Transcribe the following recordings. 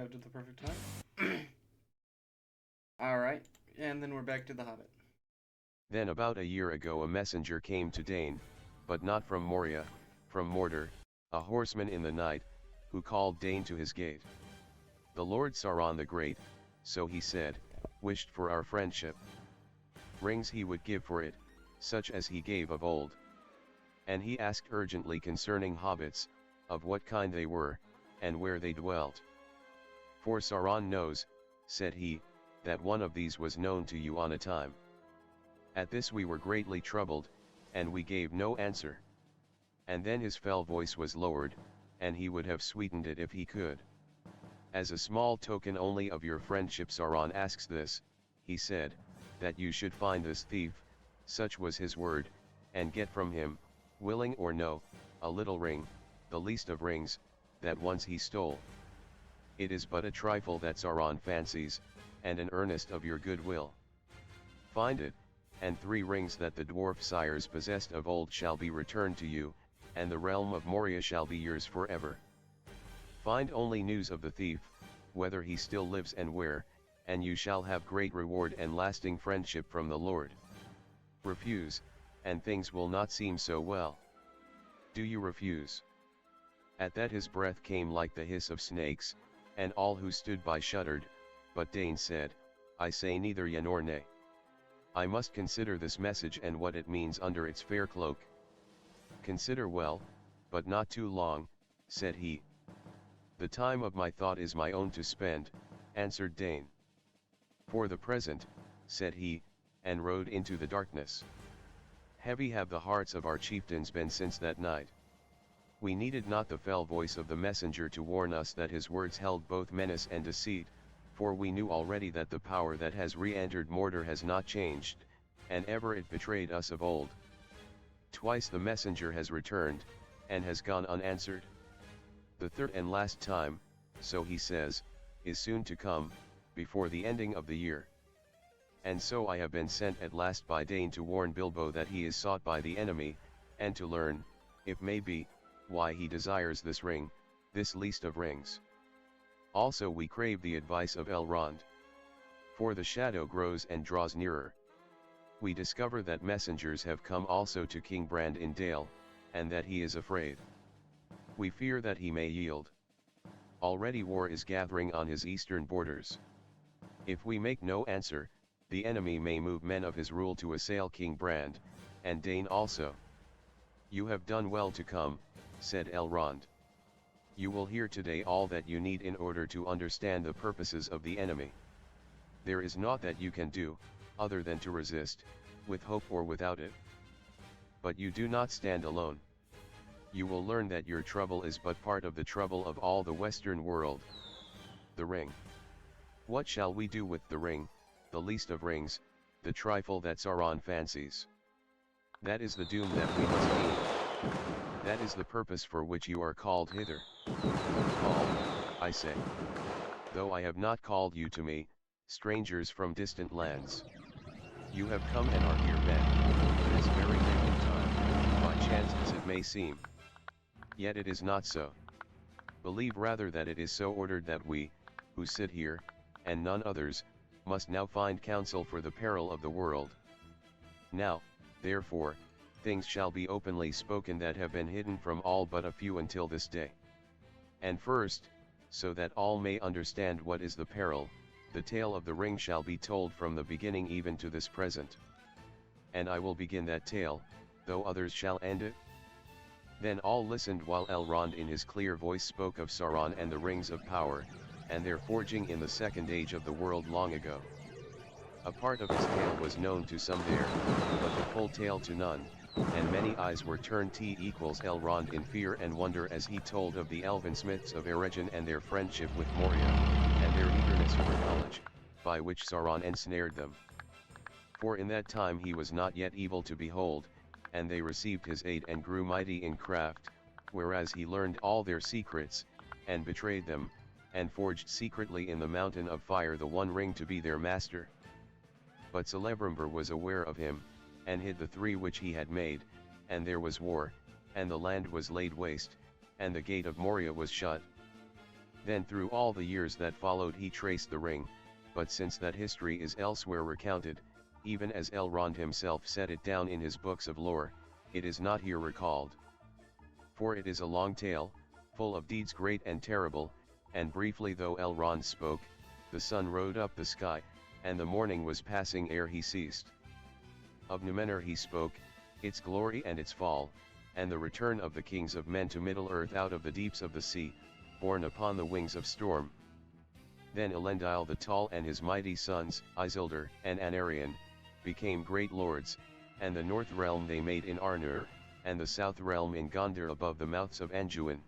arrived at the perfect time. Alright, and then we're back to the Hobbit. Then about a year ago a messenger came to Dane, but not from Moria, from Mordor, a horseman in the night, who called Dane to his gate. The Lord Sauron the Great, so he said, wished for our friendship. Rings he would give for it, such as he gave of old. And he asked urgently concerning hobbits, of what kind they were, and where they dwelt. For Sauron knows, said he, that one of these was known to you on a time. At this we were greatly troubled, and we gave no answer. And then his fell voice was lowered, and he would have sweetened it if he could. As a small token only of your friendship Sauron asks this, he said, that you should find this thief, such was his word, and get from him, willing or no, a little ring, the least of rings, that once he stole. It is but a trifle that Sauron fancies, and an earnest of your goodwill. Find it, and 3 rings that the dwarf sires possessed of old shall be returned to you, and the realm of Moria shall be yours forever. Find only news of the thief, whether he still lives and where, and you shall have great reward and lasting friendship from the Lord. Refuse, and things will not seem so well. Do you refuse? At that his breath came like the hiss of snakes, and all who stood by shuddered, but Dane said, I say neither yea nor nay. I must consider this message and what it means under its fair cloak. Consider well, but not too long, said he. The time of my thought is my own to spend, answered Dane. For the present, said he, and rode into the darkness. Heavy have the hearts of our chieftains been since that night. We needed not the fell voice of the messenger to warn us that his words held both menace and deceit, for we knew already that the power that has re-entered Mordor has not changed, and ever it betrayed us of old. Twice the messenger has returned, and has gone unanswered. The third and last time, so he says, is soon to come, before the ending of the year. And so I have been sent at last by Dane to warn Bilbo that he is sought by the enemy, and to learn, if may be, why he desires this ring, this least of rings. Also we crave the advice of Elrond. For the shadow grows and draws nearer. We discover that messengers have come also to King Brand in Dale, and that he is afraid. We fear that he may yield. Already war is gathering on his eastern borders. If we make no answer, the enemy may move men of his rule to assail King Brand, and Dane also. You have done well to come, said Elrond. You will hear today all that you need in order to understand the purposes of the enemy. There is naught that you can do, other than to resist, with hope or without it. But you do not stand alone. You will learn that your trouble is but part of the trouble of all the Western world. The ring. What shall we do with the ring, the least of rings, the trifle that Sauron fancies? That is the doom that we must meet. That is the purpose for which you are called hither. Called, I say. Though I have not called you to me, strangers from distant lands. You have come and are here met, this very day of time, by chance as it may seem. Yet it is not so. Believe rather that it is so ordered that we, who sit here, and none others, must now find counsel for the peril of the world. Now, therefore, things shall be openly spoken that have been hidden from all but a few until this day. And first, so that all may understand what is the peril, the tale of the ring shall be told from the beginning even to this present. And I will begin that tale, though others shall end it. Then all listened while Elrond in his clear voice spoke of Sauron and the rings of power, and their forging in the second age of the world long ago. A part of his tale was known to some there, but the full tale to none, and many eyes were turned to Elrond in fear and wonder as he told of the elven smiths of Eregion and their friendship with Moria, and their eagerness for knowledge, by which Sauron ensnared them. For in that time he was not yet evil to behold, and they received his aid and grew mighty in craft, whereas he learned all their secrets, and betrayed them, and forged secretly in the mountain of fire the one ring to be their master. But Celebrimbor was aware of him, and hid the 3 which he had made, and there was war, and the land was laid waste, and the gate of Moria was shut. Then through all the years that followed he traced the ring, but since that history is elsewhere recounted, even as Elrond himself set it down in his books of lore, it is not here recalled. For it is a long tale, full of deeds great and terrible, and briefly though Elrond spoke, the sun rode up the sky, and the morning was passing ere he ceased. Of Numenor he spoke, its glory and its fall, and the return of the kings of men to Middle-earth out of the deeps of the sea, borne upon the wings of storm. Then Elendil the Tall and his mighty sons, Isildur and Anarion, became great lords, and the north realm they made in Arnor, and the south realm in Gondor above the mouths of Anduin.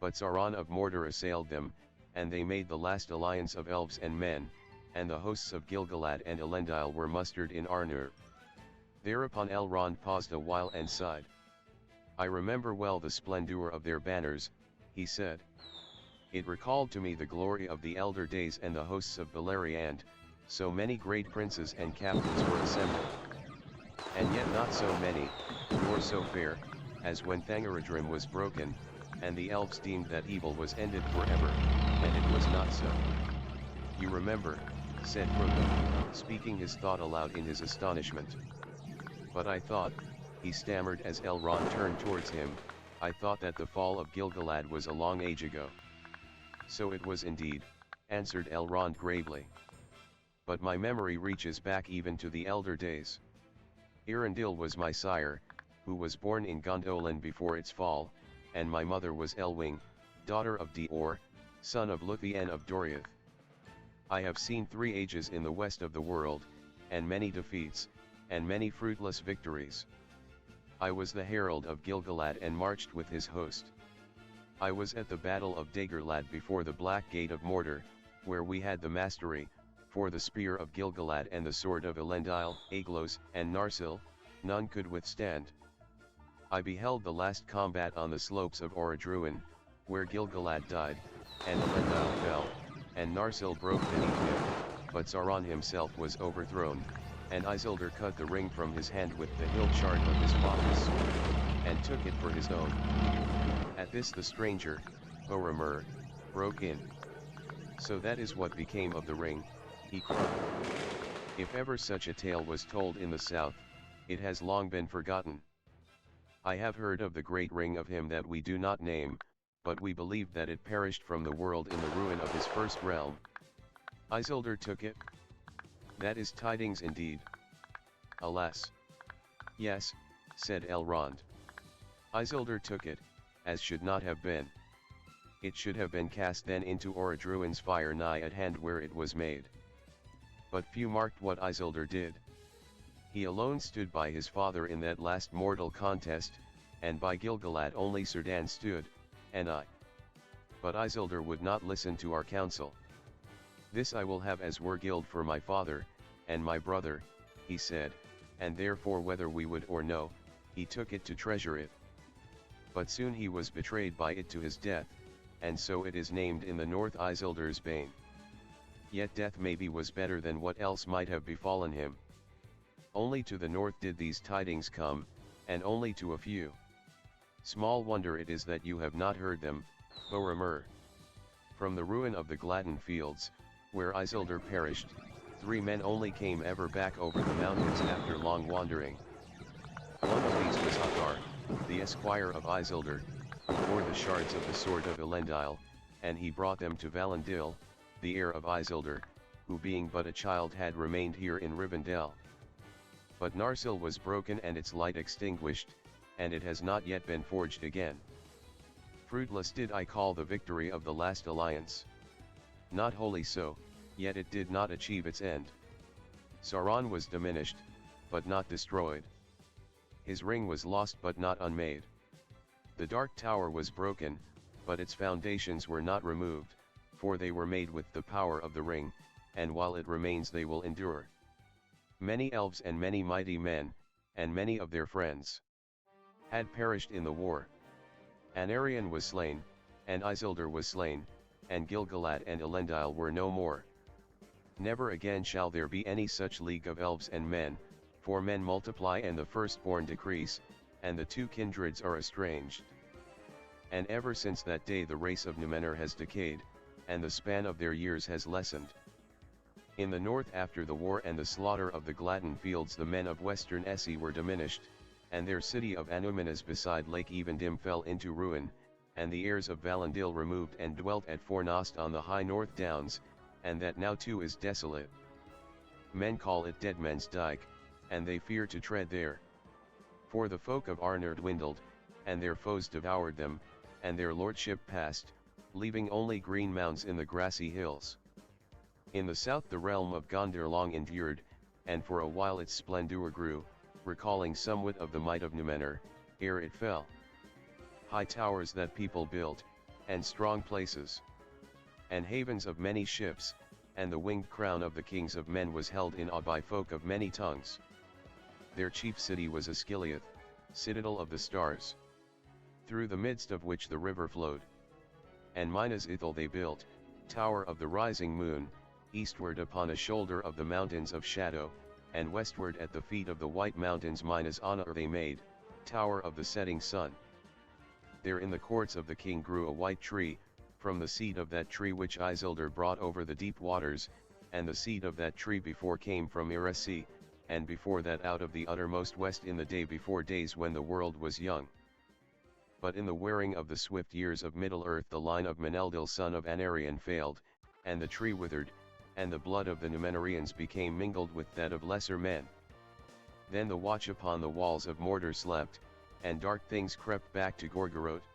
But Sauron of Mordor assailed them, and they made the last alliance of elves and men, and the hosts of Gil-galad and Elendil were mustered in Arnor. Thereupon Elrond paused a while and sighed. I remember well the splendor of their banners, he said. It recalled to me the glory of the elder days and the hosts of Beleriand, so many great princes and captains were assembled. And yet not so many, nor so fair, as when Thangorodrim was broken, and the elves deemed that evil was ended forever, and it was not so. You remember, said Frodo, speaking his thought aloud in his astonishment. But I thought, he stammered as Elrond turned towards him, I thought that the fall of Gil-galad was a long age ago. So it was indeed, answered Elrond gravely. But my memory reaches back even to the elder days. Irandil was my sire, who was born in Gondolin before its fall, and my mother was Elwing, daughter of Dior, son of Luthien of Doriath. I have seen 3 ages in the west of the world, and many defeats, and many fruitless victories. I was the herald of Gil-galad and marched with his host. I was at the battle of Dagorlad before the Black Gate of Mordor, where we had the mastery, for the spear of Gil-galad and the sword of Elendil, Aglos, and Narsil, none could withstand. I beheld the last combat on the slopes of Orodruin, where Gil-galad died, and Elendil fell, and Narsil broke beneath him, but Sauron himself was overthrown, and Isildur cut the ring from his hand with the hilt shard of his father's sword, and took it for his own. At this the stranger, Boromir, broke in. So that is what became of the ring, he cried. If ever such a tale was told in the south, it has long been forgotten. I have heard of the great ring of him that we do not name, but we believe that it perished from the world in the ruin of his first realm. Isildur took it? That is tidings indeed. Alas. Yes, said Elrond. Isildur took it, as should not have been. It should have been cast then into Orodruin's fire nigh at hand where it was made. But few marked what Isildur did. He alone stood by his father in that last mortal contest, and by Gil-galad only Círdan stood, and I. But Isildur would not listen to our counsel. This I will have as Wurgild for my father, and my brother, he said, and therefore whether we would or no, he took it to treasure it. But soon he was betrayed by it to his death, and so it is named in the north Isildur's bane. Yet death maybe was better than what else might have befallen him. Only to the north did these tidings come, and only to a few. Small wonder it is that you have not heard them, Boromir. From the ruin of the Gladden fields, where Isildur perished, 3 men only came ever back over the mountains after long wandering. One of these was Uttar, the esquire of Isildur, who bore the shards of the sword of Elendil, and he brought them to Valandil, the heir of Isildur, who being but a child had remained here in Rivendell. But Narsil was broken and its light extinguished, and it has not yet been forged again. Fruitless did I call the victory of the last alliance. Not wholly so, yet it did not achieve its end. Sauron was diminished, but not destroyed. His ring was lost but not unmade. The Dark Tower was broken, but its foundations were not removed, for they were made with the power of the ring, and while it remains they will endure. Many elves and many mighty men, and many of their friends, had perished in the war. Anarion was slain, and Isildur was slain, and Gil-galad and Elendil were no more. Never again shall there be any such league of elves and men, for men multiply and the firstborn decrease, and the 2 kindreds are estranged. and ever since that day the race of Numenor has decayed, and the span of their years has lessened. In the north after the war and the slaughter of the Gladden fields the men of western Essie were diminished, and their city of Anuminas beside Lake Evendim fell into ruin, and the heirs of Valandil removed and dwelt at Fornost on the high north downs, and that now too is desolate. Men call it Dead Men's Dyke, and they fear to tread there. For the folk of Arnor dwindled, and their foes devoured them, and their lordship passed, leaving only green mounds in the grassy hills. In the south the realm of Gondor long endured, and for a while its splendour grew, recalling somewhat of the might of Numenor, ere it fell. High towers that people built, and strong places, and havens of many ships, and the winged crown of the kings of men was held in awe by folk of many tongues. Their chief city was Osgiliath, citadel of the stars, through the midst of which the river flowed. And Minas Ithil they built, tower of the rising moon, eastward upon a shoulder of the mountains of shadow, and westward at the feet of the white mountains Minas Honor they made, tower of the setting sun. There in the courts of the king grew a white tree, from the seed of that tree which Isildur brought over the deep waters, and the seed of that tree before came from Iresi, and before that out of the uttermost west in the day before days when the world was young. But in the wearing of the swift years of Middle-earth the line of Meneldil son of Anarion failed, and the tree withered, and the blood of the Numenorians became mingled with that of lesser men. Then the watch upon the walls of Mordor slept, and dark things crept back to Gorgoroth.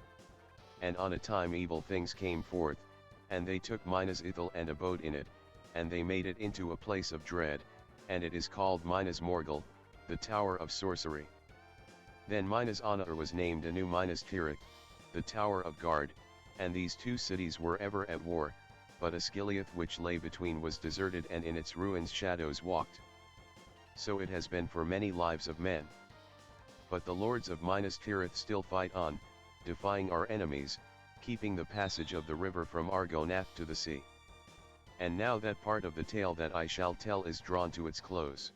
And on a time evil things came forth, and they took Minas Ithil and abode in it, and they made it into a place of dread, and it is called Minas Morgul, the tower of sorcery. Then Minas Honor was named anew Minas Tirith, the tower of guard, and these two cities were ever at war, but Osgiliath which lay between was deserted and in its ruins shadows walked. So it has been for many lives of men. But the lords of Minas Tirith still fight on, defying our enemies, keeping the passage of the river from Argonath to the sea. And now that part of the tale that I shall tell is drawn to its close.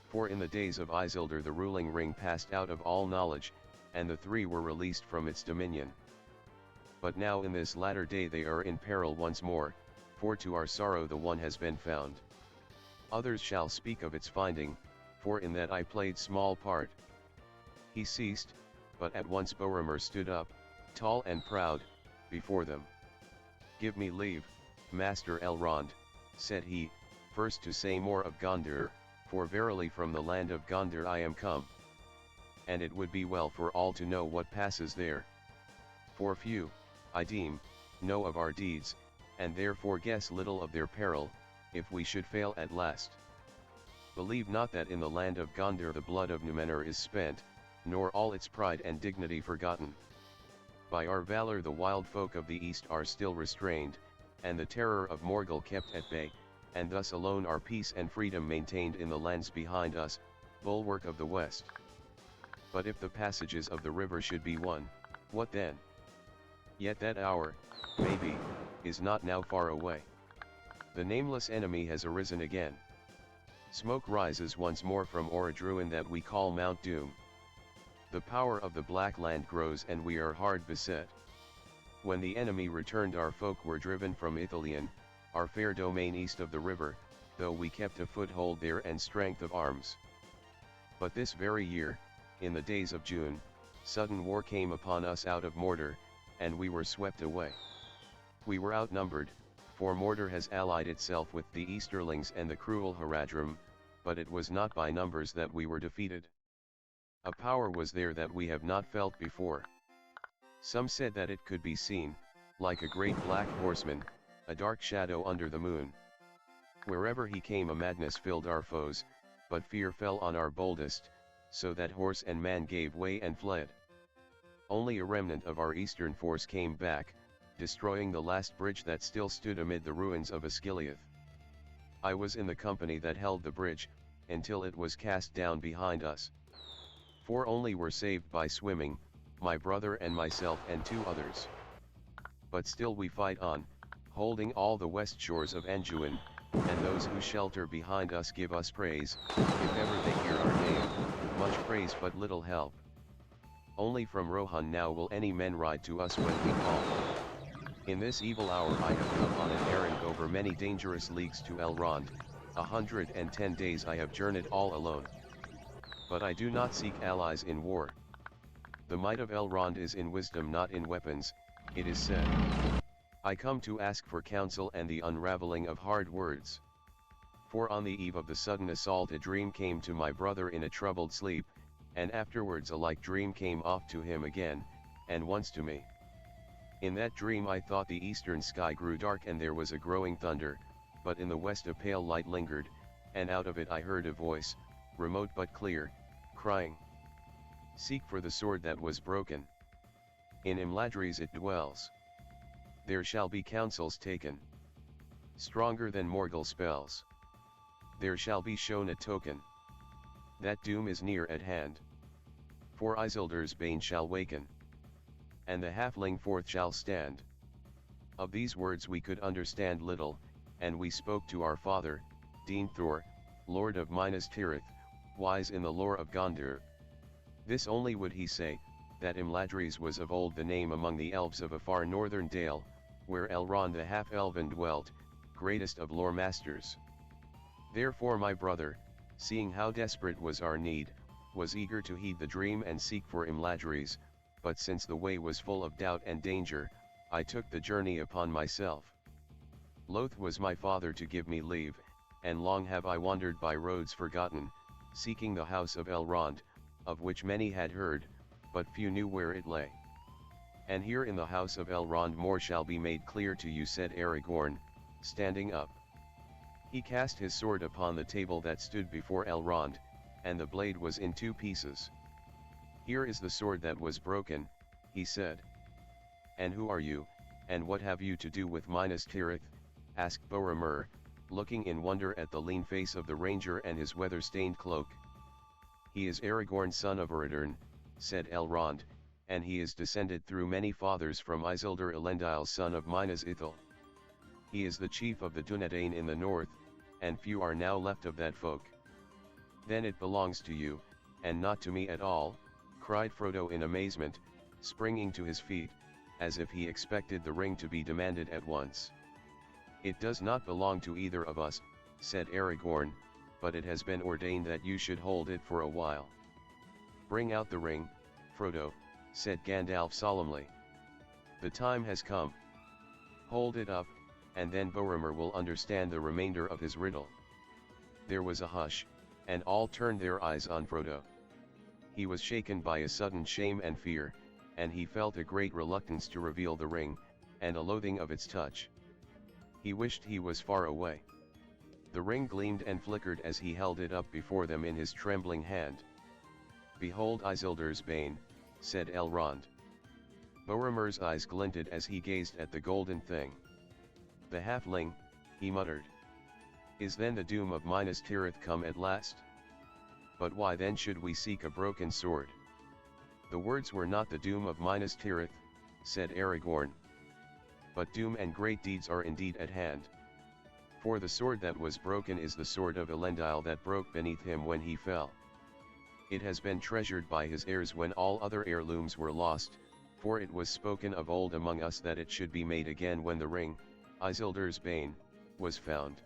For in the days of Isildur the ruling ring passed out of all knowledge, and the three were released from its dominion. But now in this latter day they are in peril once more, for to our sorrow the one has been found. Others shall speak of its finding, for in that I played small part. He ceased, but at once Boromir stood up, tall and proud, before them. Give me leave, Master Elrond, said he, first to say more of Gondor, for verily from the land of Gondor I am come. And it would be well for all to know what passes there. For few, I deem, know of our deeds, and therefore guess little of their peril, if we should fail at last. Believe not that in the land of Gondor the blood of Numenor is spent, nor all its pride and dignity forgotten. By our valor the wild folk of the east are still restrained, and the terror of Morgul kept at bay, and thus alone are peace and freedom maintained in the lands behind us, bulwark of the west. But if the passages of the river should be won, what then? Yet that hour, maybe, is not now far away. The nameless enemy has arisen again. Smoke rises once more from Orodruin that we call Mount Doom. The power of the Black Land grows and we are hard beset. When the enemy returned our folk were driven from Ithilien, our fair domain east of the river, though we kept a foothold there and strength of arms. But this very year, in the days of June, sudden war came upon us out of Mordor, and we were swept away. We were outnumbered, for Mordor has allied itself with the Easterlings and the cruel Haradrim, but it was not by numbers that we were defeated. A power was there that we have not felt before. Some said that it could be seen, like a great black horseman, a dark shadow under the moon. Wherever he came a madness filled our foes, but fear fell on our boldest, so that horse and man gave way and fled. Only a remnant of our eastern force came back, destroying the last bridge that still stood amid the ruins of Osgiliath. I was in the company that held the bridge, until it was cast down behind us. 4 only were saved by swimming, my brother and myself and 2 others. But still we fight on, holding all the west shores of Anduin, and those who shelter behind us give us praise, if ever they hear our name, much praise but little help. Only from Rohan now will any men ride to us when we call. In this evil hour I have come on an errand over many dangerous leagues to Elrond, 110 days I have journeyed all alone. But I do not seek allies in war. The might of Elrond is in wisdom, not in weapons, it is said. I come to ask for counsel and the unraveling of hard words. For on the eve of the sudden assault a dream came to my brother in a troubled sleep, and afterwards a like dream came oft to him again, and once to me. In that dream I thought the eastern sky grew dark and there was a growing thunder, but in the west a pale light lingered, and out of it I heard a voice, remote but clear, crying, "Seek for the sword that was broken. In Imladris it dwells. There shall be counsels taken, stronger than Morgul spells. There shall be shown a token, that doom is near at hand. For Isildur's bane shall waken, and the halfling forth shall stand." Of these words we could understand little, and we spoke to our father, Dean Thor, Lord of Minas Tirith, wise in the lore of Gondor. This only would he say, that Imladris was of old the name among the elves of a far northern dale, where Elrond the half-elven dwelt, greatest of lore masters. Therefore my brother, seeing how desperate was our need, was eager to heed the dream and seek for Imladris, but since the way was full of doubt and danger, I took the journey upon myself. Loath was my father to give me leave, and long have I wandered by roads forgotten, seeking the house of Elrond, of which many had heard, but few knew where it lay. And here in the house of Elrond more shall be made clear to you, said Aragorn, standing up. He cast his sword upon the table that stood before Elrond, and the blade was in two pieces. "Here is the sword that was broken," he said. "And who are you, and what have you to do with Minas Tirith?" asked Boromir, looking in wonder at the lean face of the ranger and his weather-stained cloak. "He is Aragorn son of Eredurn," said Elrond, "and he is descended through many fathers from Isildur Elendil son of Minas Ithil. He is the chief of the Dunedain in the north, and few are now left of that folk." "Then it belongs to you, and not to me at all," cried Frodo in amazement, springing to his feet, as if he expected the ring to be demanded at once. "It does not belong to either of us," said Aragorn, "but it has been ordained that you should hold it for a while." "Bring out the ring, Frodo," said Gandalf solemnly. "The time has come. Hold it up, and then Boromir will understand the remainder of his riddle." There was a hush, and all turned their eyes on Frodo. He was shaken by a sudden shame and fear, and he felt a great reluctance to reveal the ring, and a loathing of its touch. He wished he was far away. The ring gleamed and flickered as he held it up before them in his trembling hand. "Behold Isildur's bane," said Elrond. Boromir's eyes glinted as he gazed at the golden thing. "The halfling," he muttered. "Is then the doom of Minas Tirith come at last? But why then should we seek a broken sword?" "The words were not the doom of Minas Tirith," said Aragorn. "But doom and great deeds are indeed at hand. For the sword that was broken is the sword of Elendil that broke beneath him when he fell. It has been treasured by his heirs when all other heirlooms were lost, for it was spoken of old among us that it should be made again when the ring, Isildur's bane, was found.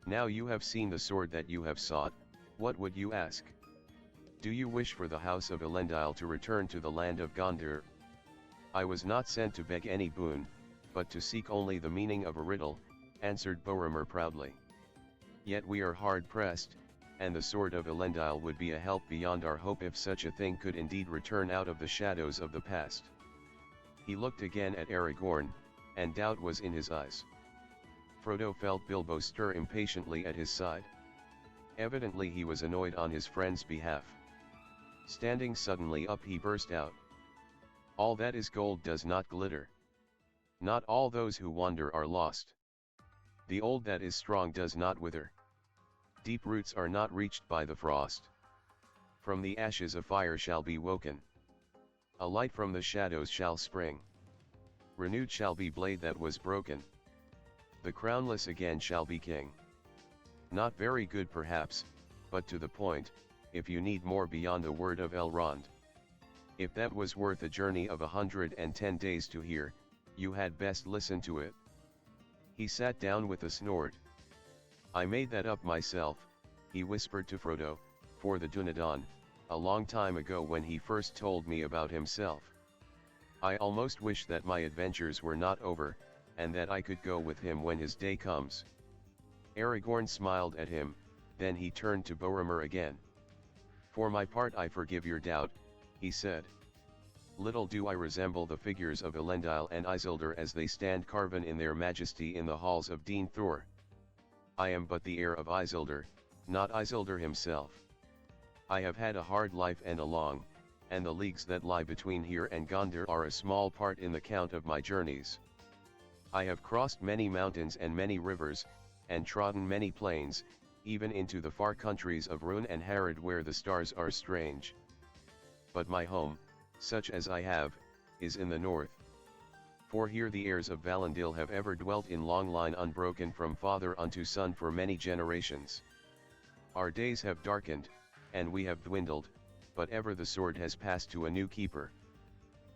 Now you have seen the sword that you have sought, what would you ask? Do you wish for the house of Elendil to return to the land of Gondor? I was not sent to beg any boon, but to seek only the meaning of a riddle," answered Boromir proudly. "Yet we are hard pressed, and the sword of Elendil would be a help beyond our hope if such a thing could indeed return out of the shadows of the past." He looked again at Aragorn, and doubt was in his eyes. Frodo felt Bilbo stir impatiently at his side. Evidently he was annoyed on his friend's behalf. Standing suddenly up he burst out. "All that is gold does not glitter. Not all those who wander are lost. The old that is strong does not wither. Deep roots are not reached by the frost. From the ashes a fire shall be woken. A light from the shadows shall spring. Renewed shall be blade that was broken. The crownless again shall be king." Not very good perhaps, but to the point, if you need more beyond the word of Elrond. If that was worth a journey of 110 days to hear, you had best listen to it. He sat down with a snort. I made that up myself, he whispered to Frodo, for the Dunedain, a long time ago when he first told me about himself. I almost wish that my adventures were not over, and that I could go with him when his day comes. Aragorn smiled at him, then he turned to Boromir again. For my part I forgive your doubt, he said. Little do I resemble the figures of Elendil and Isildur as they stand carven in their majesty in the halls of Deen Thor. I am but the heir of Isildur, not Isildur himself. I have had a hard life and a long, and the leagues that lie between here and Gondor are a small part in the count of my journeys. I have crossed many mountains and many rivers, and trodden many plains, even into the far countries of Rhûn and Harad where the stars are strange. But my home, such as I have, is in the north. For here the heirs of Valandil have ever dwelt in long line unbroken from father unto son for many generations. Our days have darkened, and we have dwindled, but ever the sword has passed to a new keeper.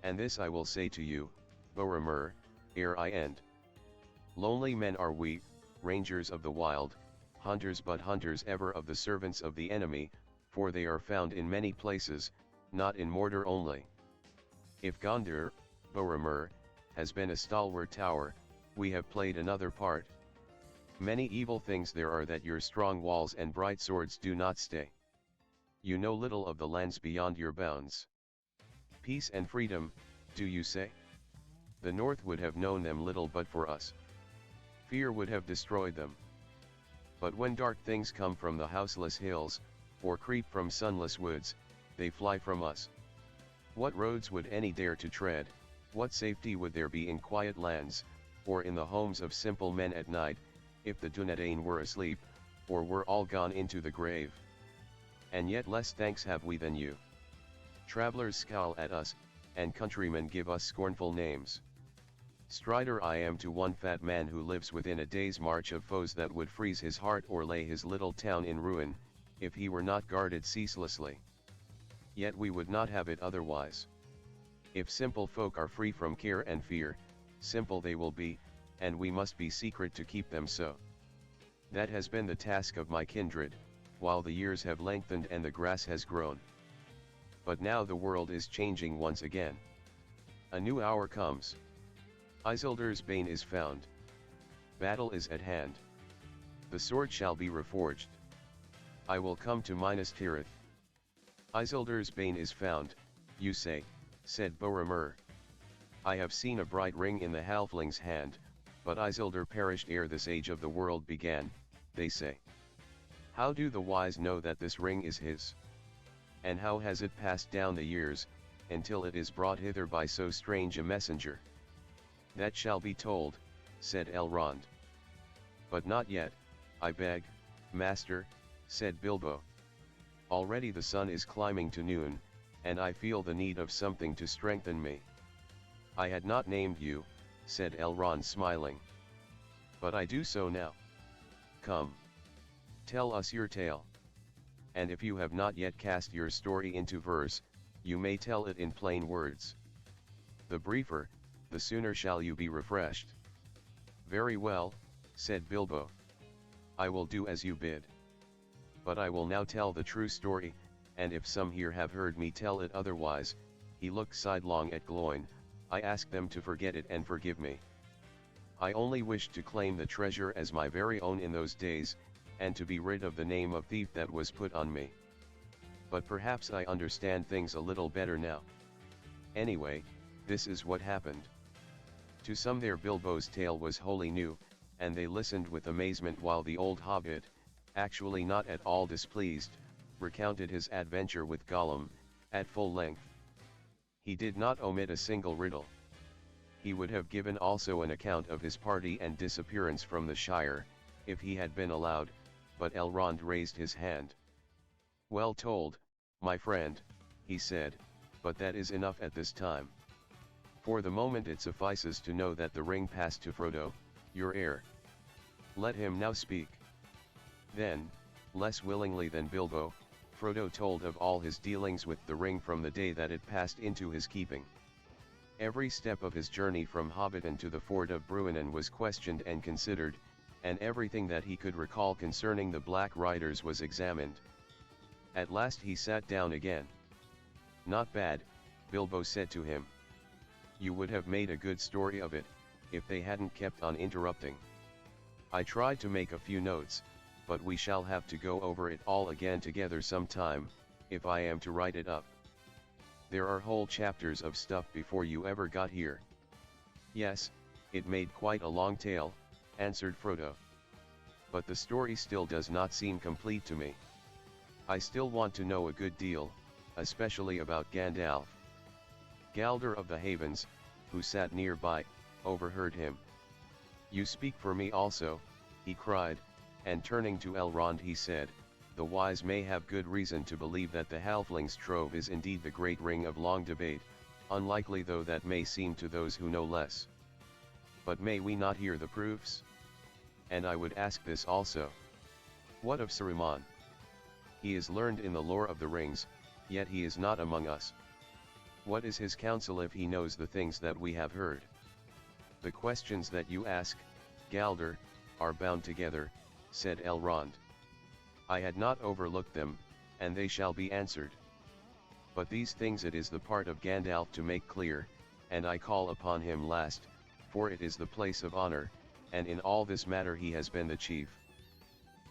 And this I will say to you, Boromir, ere I end. Lonely men are we, rangers of the wild, hunters but hunters ever of the servants of the enemy, for they are found in many places, not in Mordor only. If Gondor, Boromir, has been a stalwart tower, we have played another part. Many evil things there are that your strong walls and bright swords do not stay. You know little of the lands beyond your bounds. Peace and freedom, do you say? The north would have known them little but for us. Fear would have destroyed them. But when dark things come from the houseless hills, or creep from sunless woods, they fly from us. What roads would any dare to tread, what safety would there be in quiet lands, or in the homes of simple men at night, if the Dunedain were asleep, or were all gone into the grave? And yet less thanks have we than you. Travelers scowl at us, and countrymen give us scornful names. Strider I am to one fat man who lives within a day's march of foes that would freeze his heart or lay his little town in ruin, if he were not guarded ceaselessly. Yet we would not have it otherwise. If simple folk are free from care and fear, simple they will be, and we must be secret to keep them so. That has been the task of my kindred, while the years have lengthened and the grass has grown. But now the world is changing once again. A new hour comes. Isildur's bane is found. Battle is at hand. The sword shall be reforged. I will come to Minas Tirith. Isildur's bane is found, you say, said Boromir. I have seen a bright ring in the halfling's hand, but Isildur perished ere this age of the world began, they say. How do the wise know that this ring is his? And how has it passed down the years, until it is brought hither by so strange a messenger? That shall be told, said Elrond. But not yet, I beg, master, said Bilbo. Already the sun is climbing to noon, and I feel the need of something to strengthen me. I had not named you, said Elrond smiling. But I do so now. Come. Tell us your tale. And if you have not yet cast your story into verse, you may tell it in plain words. The briefer, the sooner shall you be refreshed. Very well, said Bilbo. I will do as you bid. But I will now tell the true story, and if some here have heard me tell it otherwise, he looked sidelong at Gloin, I ask them to forget it and forgive me. I only wished to claim the treasure as my very own in those days, and to be rid of the name of thief that was put on me. But perhaps I understand things a little better now. Anyway, this is what happened. To some their Bilbo's tale was wholly new, and they listened with amazement while the old hobbit, actually not at all displeased, recounted his adventure with Gollum, at full length. He did not omit a single riddle. He would have given also an account of his party and disappearance from the Shire, if he had been allowed, but Elrond raised his hand. Well told, my friend, he said, but that is enough at this time. For the moment it suffices to know that the ring passed to Frodo, your heir. Let him now speak. Then, less willingly than Bilbo, Frodo told of all his dealings with the ring from the day that it passed into his keeping. Every step of his journey from Hobbiton to the fort of Bruinen was questioned and considered, and everything that he could recall concerning the Black Riders was examined. At last he sat down again. "Not bad," Bilbo said to him. "You would have made a good story of it, if they hadn't kept on interrupting. I tried to make a few notes, but we shall have to go over it all again together sometime, if I am to write it up. There are whole chapters of stuff before you ever got here." "Yes, it made quite a long tale," answered Frodo. "But the story still does not seem complete to me. I still want to know a good deal, especially about Gandalf." Galdor of the Havens, who sat nearby, overheard him. "You speak for me also," he cried, and turning to Elrond he said, "The wise may have good reason to believe that the Halfling's trove is indeed the great ring of long debate, unlikely though that may seem to those who know less. But may we not hear the proofs? And I would ask this also. What of Saruman? He is learned in the lore of the rings, yet he is not among us. What is his counsel if he knows the things that we have heard? The questions that you ask, Galdor, are bound together," said Elrond. "I had not overlooked them, and they shall be answered. But these things it is the part of Gandalf to make clear, and I call upon him last, for it is the place of honor, and in all this matter he has been the chief."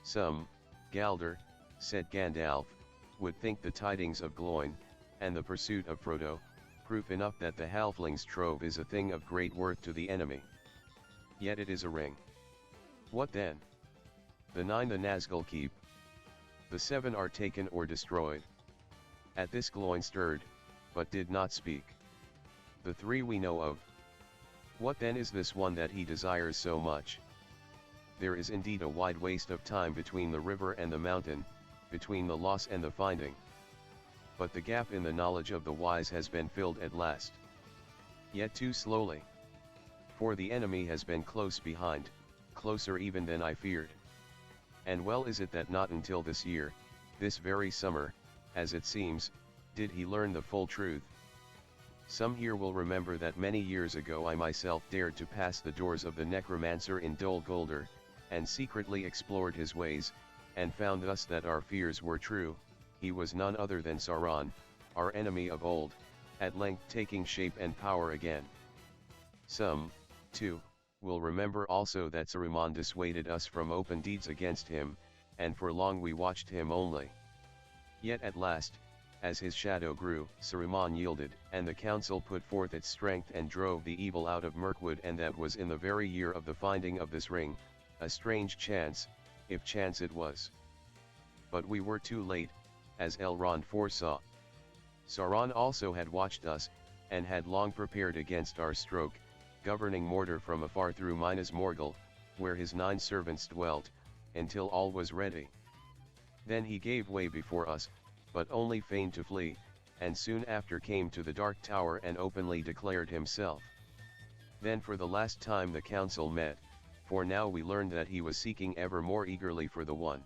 "Some, Galdor," said Gandalf, "would think the tidings of Gloin, and the pursuit of Frodo, proof enough that the Halfling's trove is a thing of great worth to the enemy. Yet it is a ring. What then? The 9 the Nazgul keep. The 7 are taken or destroyed." At this Gloin stirred, but did not speak. "The 3 we know of. What then is this one that he desires so much? There is indeed a wide waste of time between the river and the mountain, between the loss and the finding. But the gap in the knowledge of the wise has been filled at last. Yet too slowly. For the enemy has been close behind, closer even than I feared. And well is it that not until this year, this very summer, as it seems, did he learn the full truth. Some here will remember that many years ago I myself dared to pass the doors of the necromancer in Dol Guldur, and secretly explored his ways, and found thus that our fears were true. He was none other than Sauron, our enemy of old, at length taking shape and power again. Some, too, will remember also that Saruman dissuaded us from open deeds against him, and for long we watched him only. Yet at last, as his shadow grew, Saruman yielded, and the council put forth its strength and drove the evil out of Mirkwood, and that was in the very year of the finding of this ring, a strange chance, if chance it was. But we were too late, as Elrond foresaw. Sauron also had watched us, and had long prepared against our stroke, governing Mordor from afar through Minas Morgul, where his 9 servants dwelt, until all was ready. Then he gave way before us, but only feigned to flee, and soon after came to the Dark Tower and openly declared himself. Then for the last time the council met, for now we learned that he was seeking ever more eagerly for the one.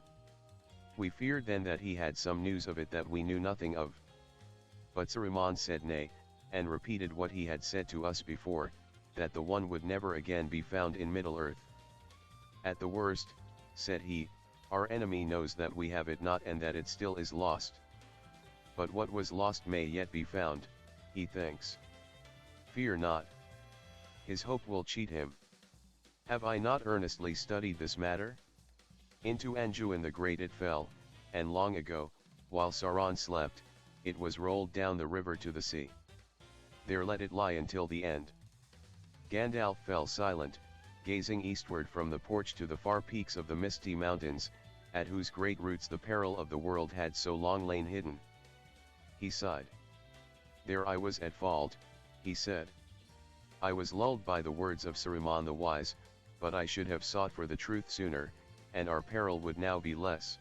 We feared then that he had some news of it that we knew nothing of. But Saruman said nay, and repeated what he had said to us before, that the one would never again be found in Middle-earth. At the worst, said he, our enemy knows that we have it not and that it still is lost. But what was lost may yet be found, he thinks. Fear not. His hope will cheat him. Have I not earnestly studied this matter? Into Anduin the Great it fell, and long ago, while Sauron slept, it was rolled down the river to the sea. There let it lie until the end. Gandalf fell silent, gazing eastward from the porch to the far peaks of the misty mountains, at whose great roots the peril of the world had so long lain hidden. He sighed. There I was at fault, he said. I was lulled by the words of Saruman the Wise, but I should have sought for the truth sooner, and our peril would now be less.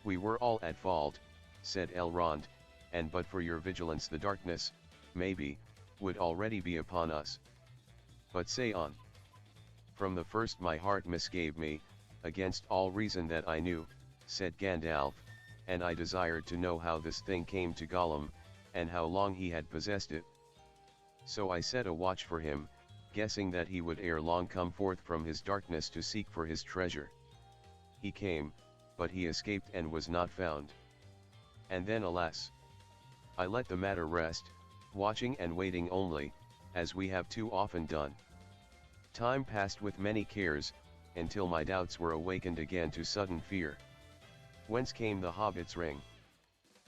We were all at fault, said Elrond, and but for your vigilance the darkness, maybe, would already be upon us. But say on. From the first my heart misgave me, against all reason that I knew, said Gandalf, and I desired to know how this thing came to Gollum, and how long he had possessed it. So I set a watch for him, guessing that he would ere long come forth from his darkness to seek for his treasure. He came, but he escaped and was not found. And then alas! I let the matter rest, watching and waiting only, as we have too often done. Time passed with many cares, until my doubts were awakened again to sudden fear. Whence came the hobbit's ring?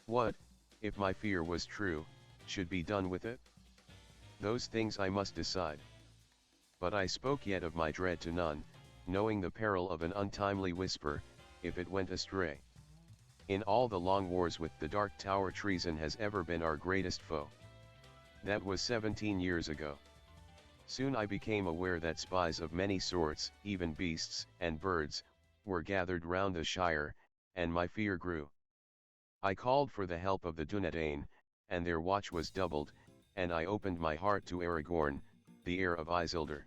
What, if my fear was true, should be done with it? Those things I must decide. But I spoke yet of my dread to none, knowing the peril of an untimely whisper, if it went astray. In all the long wars with the Dark Tower, treason has ever been our greatest foe. That was 17 years ago. Soon I became aware that spies of many sorts, even beasts and birds, were gathered round the Shire, and my fear grew. I called for the help of the Dunedain, and their watch was doubled, and I opened my heart to Aragorn, the heir of Isildur.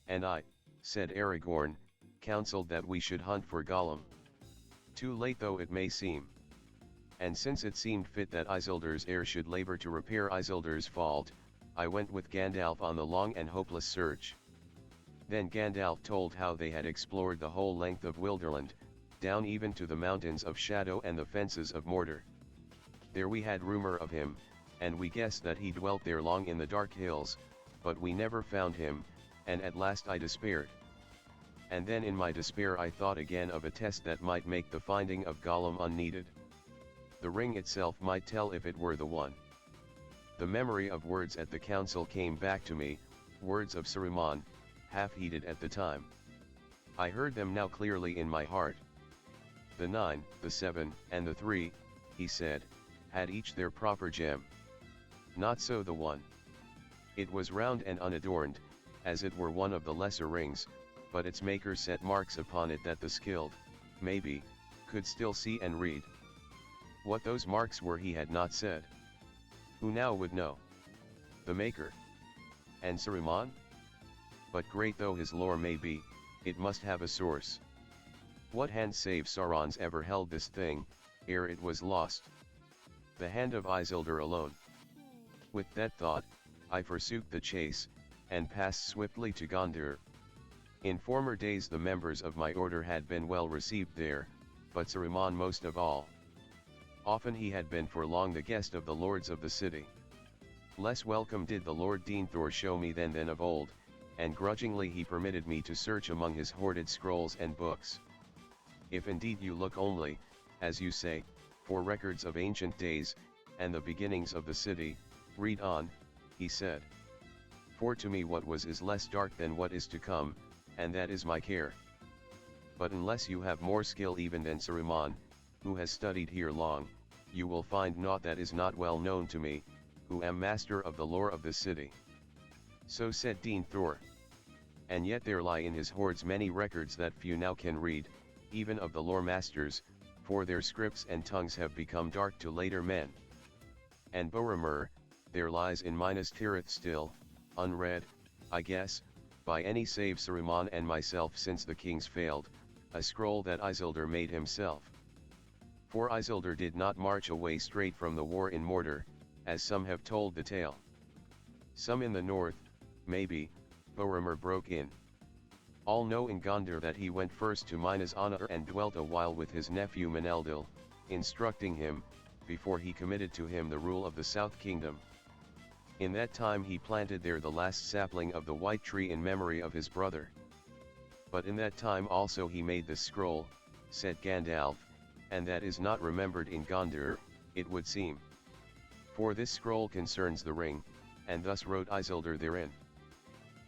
And I, said Aragorn, counselled that we should hunt for Gollum. Too late though it may seem. And since it seemed fit that Isildur's heir should labour to repair Isildur's fault, I went with Gandalf on the long and hopeless search. Then Gandalf told how they had explored the whole length of Wilderland, down even to the mountains of Shadow and the fences of Mordor. There we had rumour of him, and we guessed that he dwelt there long in the dark hills, but we never found him, and at last I despaired. And then in my despair I thought again of a test that might make the finding of Gollum unneeded. The ring itself might tell if it were the one. The memory of words at the council came back to me, words of Saruman, half-heeded at the time. I heard them now clearly in my heart. The 9, the 7, and the 3, he said, had each their proper gem. Not so the one. It was round and unadorned, as it were one of the lesser rings, but its maker set marks upon it that the skilled, maybe, could still see and read. What those marks were he had not said. Who now would know? The maker? And Saruman? But great though his lore may be, it must have a source. What hand save Sauron's ever held this thing, ere it was lost? The hand of Isildur alone. With that thought, I forsook the chase, and passed swiftly to Gondor. In former days the members of my order had been well received there, but Saruman most of all. Often he had been for long the guest of the lords of the city. Less welcome did the Lord Denethor show me than of old, and grudgingly he permitted me to search among his hoarded scrolls and books. If indeed you look only, as you say, for records of ancient days, and the beginnings of the city, read on, he said. For to me what was is less dark than what is to come, and that is my care. But unless you have more skill even than Saruman, who has studied here long, you will find naught that is not well known to me, who am master of the lore of the city. So said Denethor. And yet there lie in his hoards many records that few now can read, even of the lore masters, for their scripts and tongues have become dark to later men. And Boromir, there lies in Minas Tirith still, unread, I guess, by any save Saruman and myself since the kings failed, a scroll that Isildur made himself. For Isildur did not march away straight from the war in Mordor, as some have told the tale. Some in the north, maybe, Boromir broke in. All know in Gondor that he went first to Minas Anir and dwelt a while with his nephew Meneldil, instructing him, before he committed to him the rule of the South Kingdom. In that time he planted there the last sapling of the White Tree in memory of his brother. But in that time also he made this scroll, said Gandalf, and that is not remembered in Gondor, it would seem. For this scroll concerns the ring, and thus wrote Isildur therein.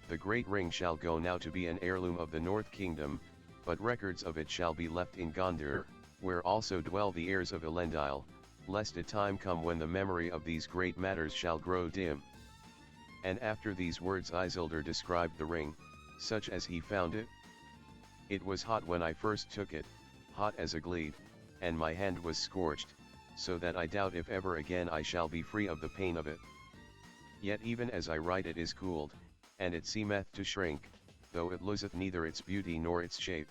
The great ring shall go now to be an heirloom of the North Kingdom, but records of it shall be left in Gondor, where also dwell the heirs of Elendil, lest a time come when the memory of these great matters shall grow dim. And after these words Isildur described the ring, such as he found it. It was hot when I first took it, hot as a gleed, and my hand was scorched, so that I doubt if ever again I shall be free of the pain of it. Yet even as I write it is cooled, and it seemeth to shrink, though it loseth neither its beauty nor its shape.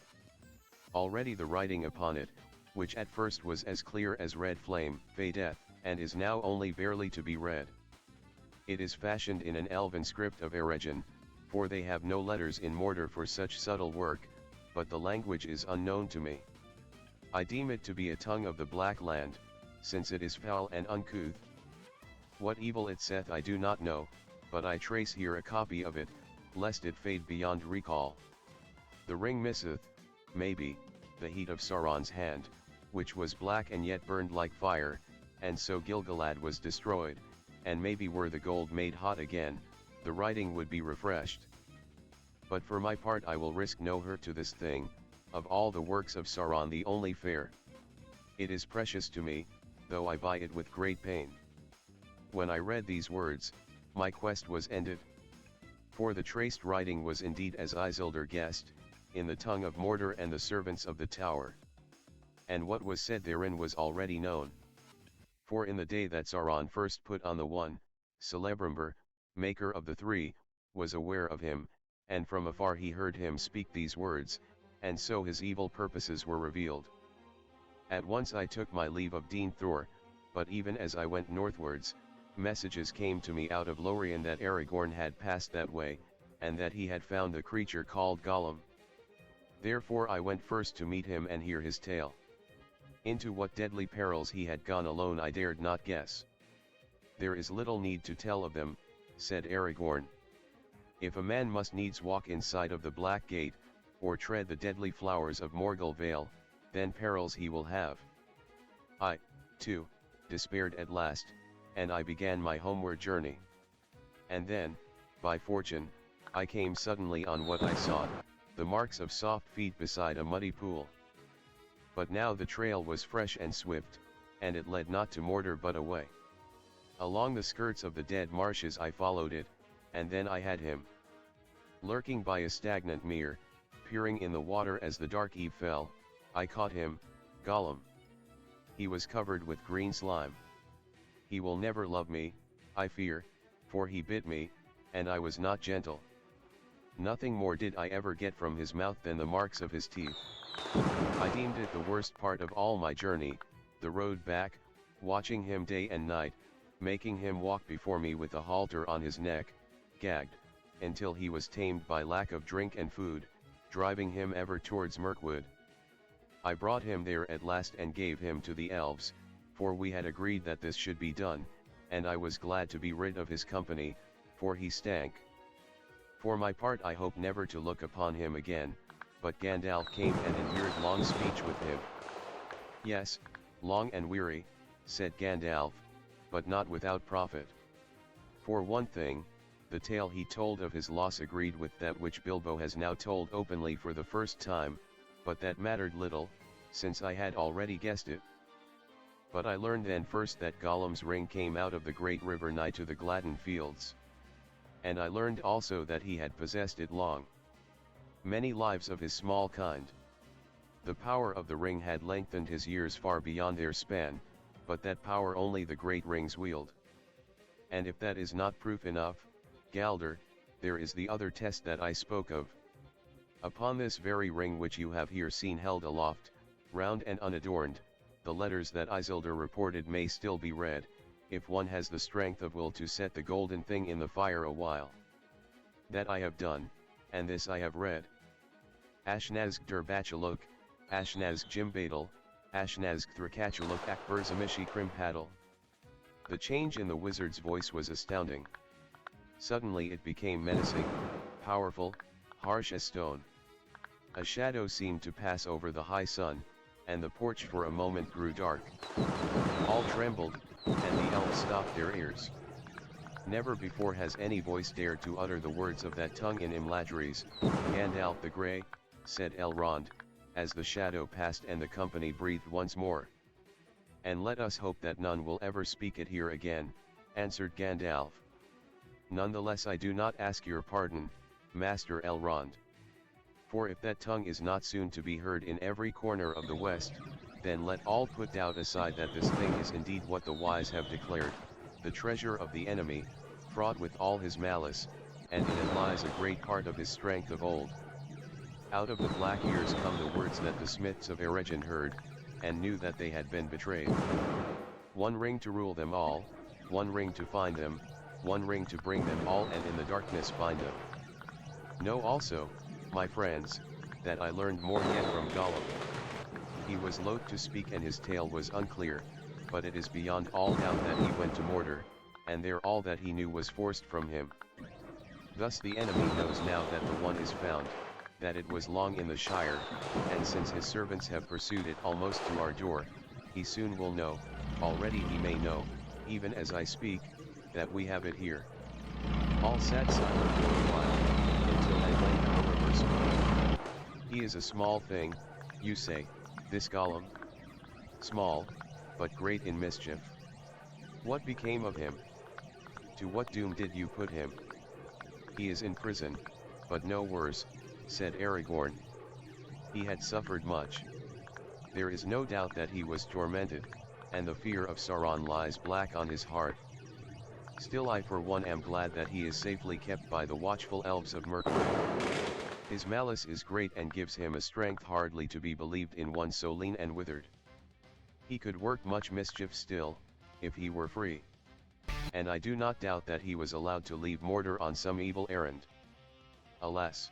Already the writing upon it, which at first was as clear as red flame, Fadeth, and is now only barely to be read. It is fashioned in an elven script of Eregion, for they have no letters in Mordor for such subtle work, but the language is unknown to me. I deem it to be a tongue of the Black Land, since it is foul and uncouth. What evil it saith I do not know, but I trace here a copy of it, lest it fade beyond recall. The ring misseth, maybe, the heat of Sauron's hand, which was black and yet burned like fire, and so Gilgalad was destroyed, and maybe were the gold made hot again, the writing would be refreshed. But for my part I will risk no hurt to this thing, of all the works of Sauron the only fair. It is precious to me, though I buy it with great pain. When I read these words, my quest was ended. For the traced writing was indeed as Isildur guessed, in the tongue of Mordor and the servants of the tower. And what was said therein was already known. For in the day that Sauron first put on the one, Celebrimbor, maker of the three, was aware of him, and from afar he heard him speak these words, and so his evil purposes were revealed. At once I took my leave of Dean Thor, but even as I went northwards, messages came to me out of Lorien that Aragorn had passed that way, and that he had found the creature called Gollum. Therefore I went first to meet him and hear his tale. Into what deadly perils he had gone alone I dared not guess. There is little need to tell of them, said Aragorn. If a man must needs walk inside of the Black Gate, or tread the deadly flowers of Morgul Vale, then perils he will have. I, too, despaired at last, and I began my homeward journey. And then, by fortune, I came suddenly on what I sought, the marks of soft feet beside a muddy pool. But now the trail was fresh and swift, and it led not to Mordor but away. Along the skirts of the dead marshes I followed it, and then I had him. Lurking by a stagnant mere, peering in the water as the dark eve fell, I caught him, Gollum. He was covered with green slime. He will never love me, I fear, for he bit me, and I was not gentle. Nothing more did I ever get from his mouth than the marks of his teeth. I deemed it the worst part of all my journey, the road back, watching him day and night, making him walk before me with a halter on his neck, gagged, until he was tamed by lack of drink and food, driving him ever towards Mirkwood. I brought him there at last and gave him to the elves, for we had agreed that this should be done, and I was glad to be rid of his company, for he stank. For my part I hope never to look upon him again, but Gandalf came and endured long speech with him. Yes, long and weary, said Gandalf, but not without profit. For one thing, the tale he told of his loss agreed with that which Bilbo has now told openly for the first time, but that mattered little, since I had already guessed it. But I learned then first that Gollum's ring came out of the great river nigh to the Gladden fields. And I learned also that he had possessed it long. Many lives of his small kind. The power of the ring had lengthened his years far beyond their span, but that power only the great rings wield. And if that is not proof enough, Galder, there is the other test that I spoke of. Upon this very ring which you have here seen held aloft, round and unadorned, the letters that Isildur reported may still be read, if one has the strength of will to set the golden thing in the fire a while. That I have done, and this I have read. Ashnazg Durbachaluk, Ashnazg Jimbadal, Ashnazg Thrakachaluk Akburzamishi Krimpaddle. The change in the wizard's voice was astounding. Suddenly it became menacing, powerful, harsh as stone. A shadow seemed to pass over the high sun, and the porch for a moment grew dark. All trembled, and the elves stopped their ears. Never before has any voice dared to utter the words of that tongue in Imladris. Gandalf the Grey, said Elrond, as the shadow passed and the company breathed once more. And let us hope that none will ever speak it here again, answered Gandalf. Nonetheless I do not ask your pardon, Master Elrond. For if that tongue is not soon to be heard in every corner of the West, then let all put doubt aside that this thing is indeed what the wise have declared, the treasure of the enemy, fraught with all his malice, and in it lies a great part of his strength of old. Out of the black ears come the words that the smiths of Eregion heard, and knew that they had been betrayed. One ring to rule them all, one ring to find them, one ring to bring them all and in the darkness bind them. Know also, my friends, that I learned more yet from Gollum. He was loath to speak and his tale was unclear, but it is beyond all doubt that he went to Mordor, and there all that he knew was forced from him. Thus the enemy knows now that the one is found, that it was long in the Shire, and since his servants have pursued it almost to our door, he soon will know, already he may know, even as I speak, that we have it here. All sat silent for a while, until at length Gulliver spoke. He is a small thing, you say, this Gollum? Small, but great in mischief. What became of him? To what doom did you put him? He is in prison, but no worse, said Aragorn. He had suffered much. There is no doubt that he was tormented, and the fear of Sauron lies black on his heart. Still I for one am glad that he is safely kept by the watchful elves of Mirkwood. His malice is great and gives him a strength hardly to be believed in one so lean and withered. He could work much mischief still, if he were free. And I do not doubt that he was allowed to leave Mordor on some evil errand. Alas!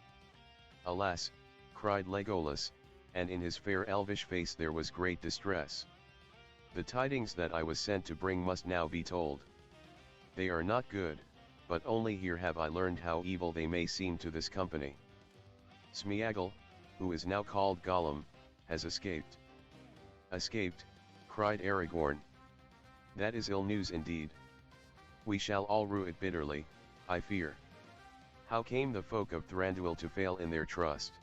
Alas! Cried Legolas, and in his fair elvish face there was great distress. The tidings that I was sent to bring must now be told. They are not good, but only here have I learned how evil they may seem to this company. Smeagol, who is now called Gollum, has escaped. Escaped, cried Aragorn. That is ill news indeed. We shall all rue it bitterly, I fear. How came the folk of Thranduil to fail in their trust?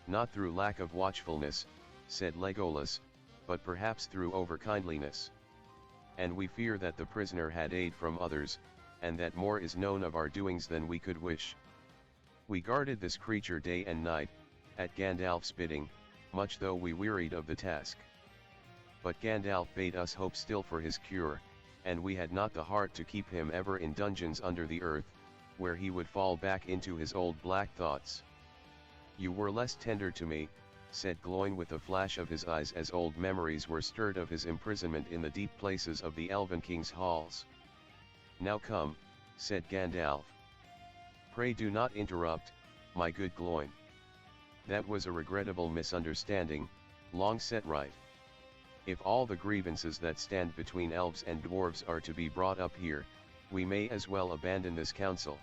Not through lack of watchfulness, said Legolas, but perhaps through overkindliness. And we fear that the prisoner had aid from others, and that more is known of our doings than we could wish. We guarded this creature day and night, at Gandalf's bidding, much though we wearied of the task. But Gandalf bade us hope still for his cure, and we had not the heart to keep him ever in dungeons under the earth, where he would fall back into his old black thoughts. You were less tender to me, said Gloin with a flash of his eyes as old memories were stirred of his imprisonment in the deep places of the Elven King's halls. Now come, said Gandalf. Pray do not interrupt, my good Gloin. That was a regrettable misunderstanding, long set right. If all the grievances that stand between elves and dwarves are to be brought up here, we may as well abandon this council.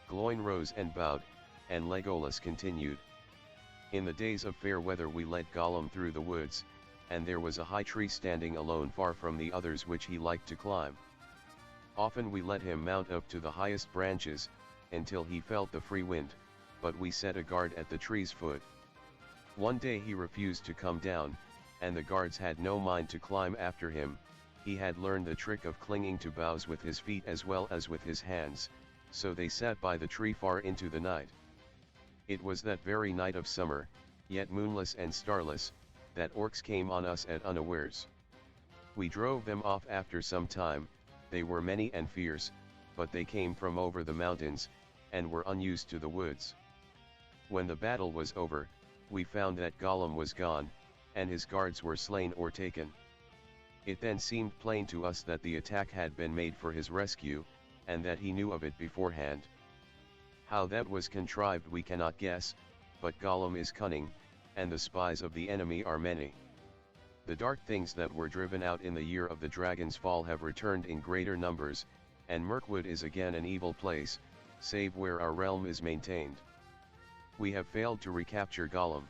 Gloin rose and bowed, and Legolas continued. In the days of fair weather we led Gollum through the woods, and there was a high tree standing alone far from the others which he liked to climb. Often we let him mount up to the highest branches, until he felt the free wind, but we set a guard at the tree's foot. One day he refused to come down, and the guards had no mind to climb after him. He had learned the trick of clinging to boughs with his feet as well as with his hands, so they sat by the tree far into the night. It was that very night of summer, yet moonless and starless, that orcs came on us at unawares. We drove them off after some time. They were many and fierce, but they came from over the mountains, and were unused to the woods. When the battle was over, we found that Gollum was gone, and his guards were slain or taken. It then seemed plain to us that the attack had been made for his rescue, and that he knew of it beforehand. How that was contrived we cannot guess, but Gollum is cunning, and the spies of the enemy are many. The dark things that were driven out in the year of the dragon's fall have returned in greater numbers, and Mirkwood is again an evil place, save where our realm is maintained. We have failed to recapture Gollum.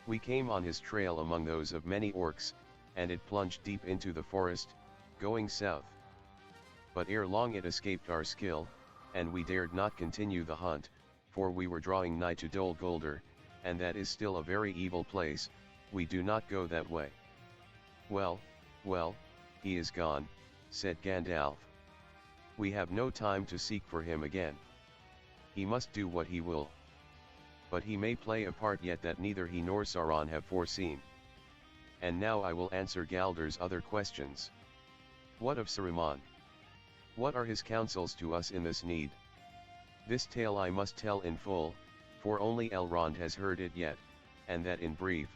We came on his trail among those of many orcs, and it plunged deep into the forest, going south. But ere long it escaped our skill, and we dared not continue the hunt, for we were drawing nigh to Dol Guldur, and that is still a very evil place. We do not go that way. Well, well, he is gone, said Gandalf. We have no time to seek for him again. He must do what he will. But he may play a part yet that neither he nor Sauron have foreseen. And now I will answer Galdur's other questions. What of Saruman? What are his counsels to us in this need? This tale I must tell in full, for only Elrond has heard it yet, and that in brief,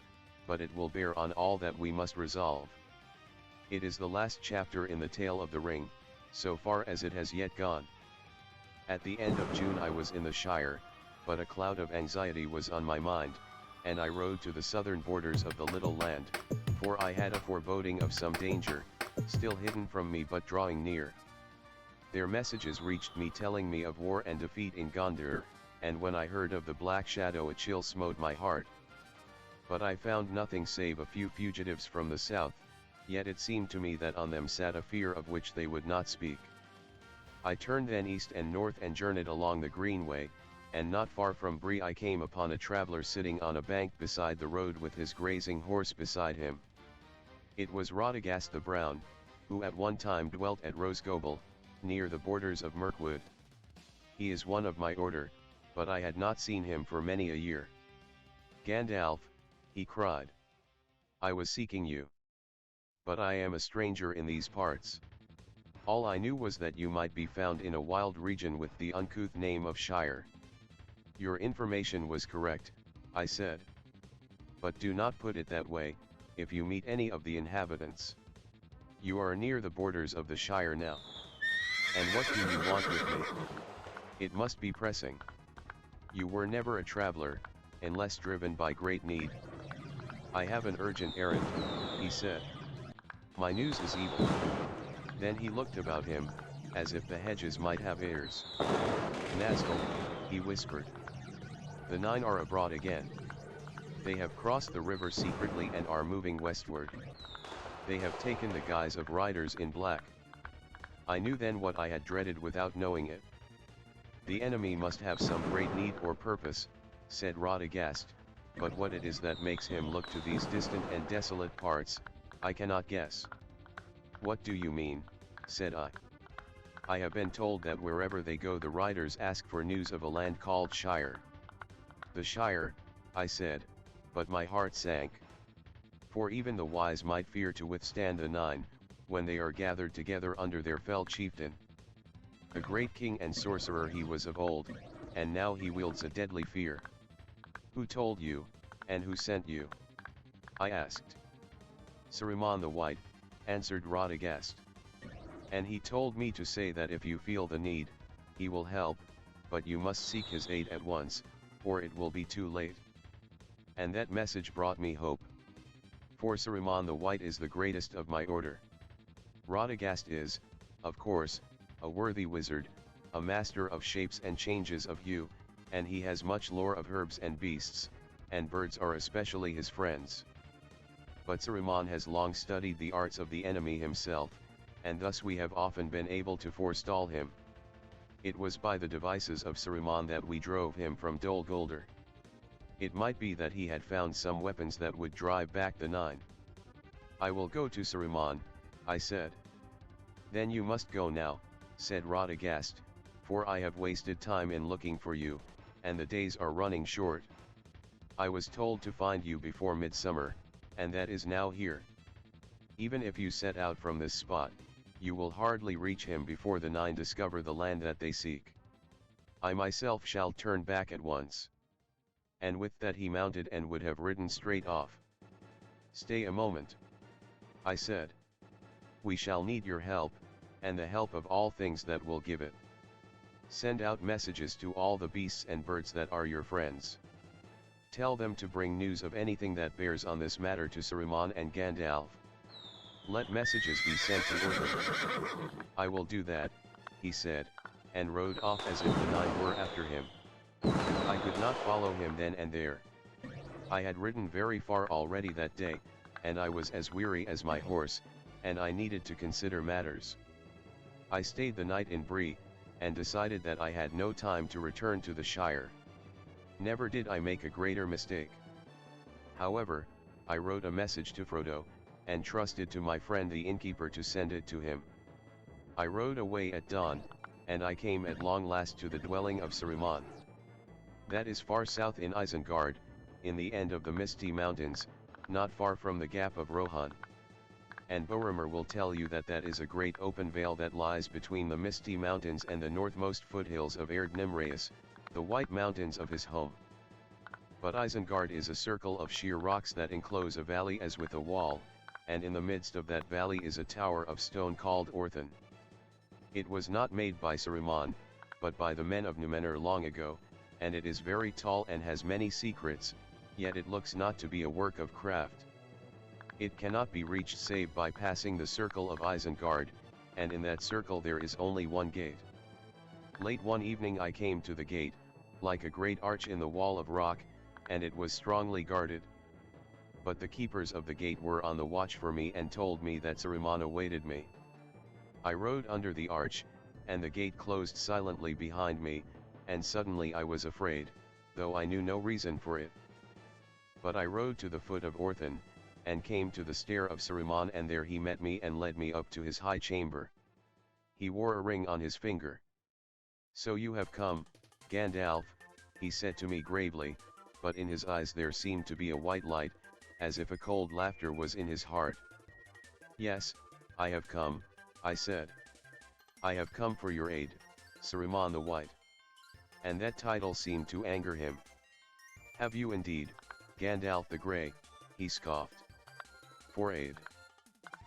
but it will bear on all that we must resolve. It is the last chapter in the tale of the ring, so far as it has yet gone. At the end of June I was in the Shire, but a cloud of anxiety was on my mind, and I rode to the southern borders of the little land, for I had a foreboding of some danger, still hidden from me but drawing near. Their messages reached me telling me of war and defeat in Gondar, and when I heard of the Black Shadow a chill smote my heart. But I found nothing save a few fugitives from the south, yet it seemed to me that on them sat a fear of which they would not speak. I turned then east and north and journeyed along the Greenway, and not far from Bree I came upon a traveller sitting on a bank beside the road with his grazing horse beside him. It was Radagast the Brown, who at one time dwelt at Rosegoble, near the borders of Mirkwood. He is one of my order, but I had not seen him for many a year. Gandalf, he cried. I was seeking you. But I am a stranger in these parts. All I knew was that you might be found in a wild region with the uncouth name of Shire. Your information was correct, I said. But do not put it that way, if you meet any of the inhabitants. You are near the borders of the Shire now. And what do you want with me? It must be pressing. You were never a traveler, unless driven by great need. I have an urgent errand, he said. My news is evil. Then he looked about him, as if the hedges might have ears. Nazgul, he whispered. The nine are abroad again. They have crossed the river secretly and are moving westward. They have taken the guise of riders in black. I knew then what I had dreaded without knowing it. The enemy must have some great need or purpose, said Radagast, but what it is that makes him look to these distant and desolate parts, I cannot guess. What do you mean, said I. I have been told that wherever they go the riders ask for news of a land called Shire. The Shire, I said, but my heart sank. For even the wise might fear to withstand the nine, when they are gathered together under their fell chieftain. A great king and sorcerer he was of old, and now he wields a deadly fear. Who told you, and who sent you? I asked. Saruman the White, answered Radagast. And he told me to say that if you feel the need, he will help, but you must seek his aid at once, or it will be too late. And that message brought me hope. For Saruman the White is the greatest of my order. Radagast is, of course, a worthy wizard, a master of shapes and changes of hue, and he has much lore of herbs and beasts, and birds are especially his friends. But Saruman has long studied the arts of the enemy himself, and thus we have often been able to forestall him. It was by the devices of Saruman that we drove him from Dol Guldur. It might be that he had found some weapons that would drive back the nine. I will go to Saruman, I said. Then you must go now, said Radagast, for I have wasted time in looking for you, and the days are running short. I was told to find you before midsummer, and that is now here. Even if you set out from this spot, you will hardly reach him before the nine discover the land that they seek. I myself shall turn back at once. And with that he mounted and would have ridden straight off. Stay a moment, I said. We shall need your help, and the help of all things that will give it. Send out messages to all the beasts and birds that are your friends. Tell them to bring news of anything that bears on this matter to Saruman and Gandalf. Let messages be sent to Urthin. I will do that, he said, and rode off as if the nine were after him. I could not follow him then and there. I had ridden very far already that day, and I was as weary as my horse, and I needed to consider matters. I stayed the night in Bree, and decided that I had no time to return to the Shire. Never did I make a greater mistake. However, I wrote a message to Frodo, and trusted to my friend the innkeeper to send it to him. I rode away at dawn, and I came at long last to the dwelling of Saruman. That is far south in Isengard, in the end of the Misty Mountains, not far from the Gap of Rohan. And Boromir will tell you that that is a great open vale that lies between the Misty Mountains and the northmost foothills of Erd Nimraeus, the White Mountains of his home. But Isengard is a circle of sheer rocks that enclose a valley as with a wall, and in the midst of that valley is a tower of stone called Orthan. It was not made by Saruman, but by the men of Numenor long ago, and it is very tall and has many secrets, yet it looks not to be a work of craft. It cannot be reached save by passing the circle of Isengard, and in that circle there is only one gate. Late one evening I came to the gate, like a great arch in the wall of rock, and it was strongly guarded. But the keepers of the gate were on the watch for me and told me that Saruman awaited me. I rode under the arch, and the gate closed silently behind me, and suddenly I was afraid, though I knew no reason for it. But I rode to the foot of Orthan, and came to the stair of Saruman, and there he met me and led me up to his high chamber. He wore a ring on his finger. "So you have come, Gandalf," he said to me gravely, but in his eyes there seemed to be a white light, as if a cold laughter was in his heart. "Yes, I have come," I said. "I have come for your aid, Saruman the White." And that title seemed to anger him. "Have you indeed, Gandalf the Grey?" he scoffed. "For aid?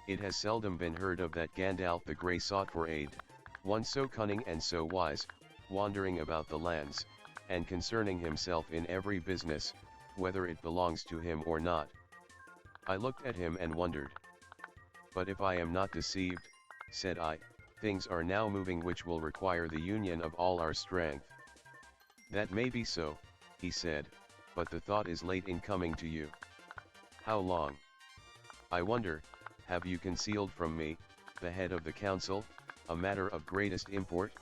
It has seldom been heard of that Gandalf the Grey sought for aid, one so cunning and so wise, wandering about the lands, and concerning himself in every business, whether it belongs to him or not." I looked at him and wondered. "But if I am not deceived," said I, "things are now moving which will require the union of all our strength." "That may be so," he said, "but the thought is late in coming to you." "How long? I wonder, have you concealed from me, the head of the council, a matter of greatest import?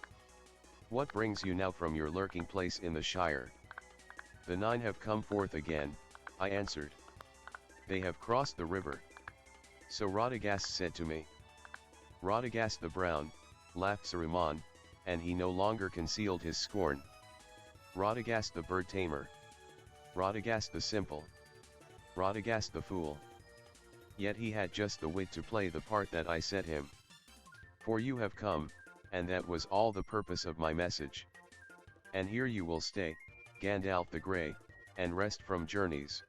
What brings you now from your lurking place in the Shire?" "The 9 have come forth again," I answered. "They have crossed the river." So Radagast said to me. Radagast the Brown, laughed Saruman, and he no longer concealed his scorn. Radagast the bird tamer. Radagast the simple. Radagast the fool. Yet he had just the wit to play the part that I set him. "For you have come, and that was all the purpose of my message. And here you will stay, Gandalf the Grey, and rest from journeys.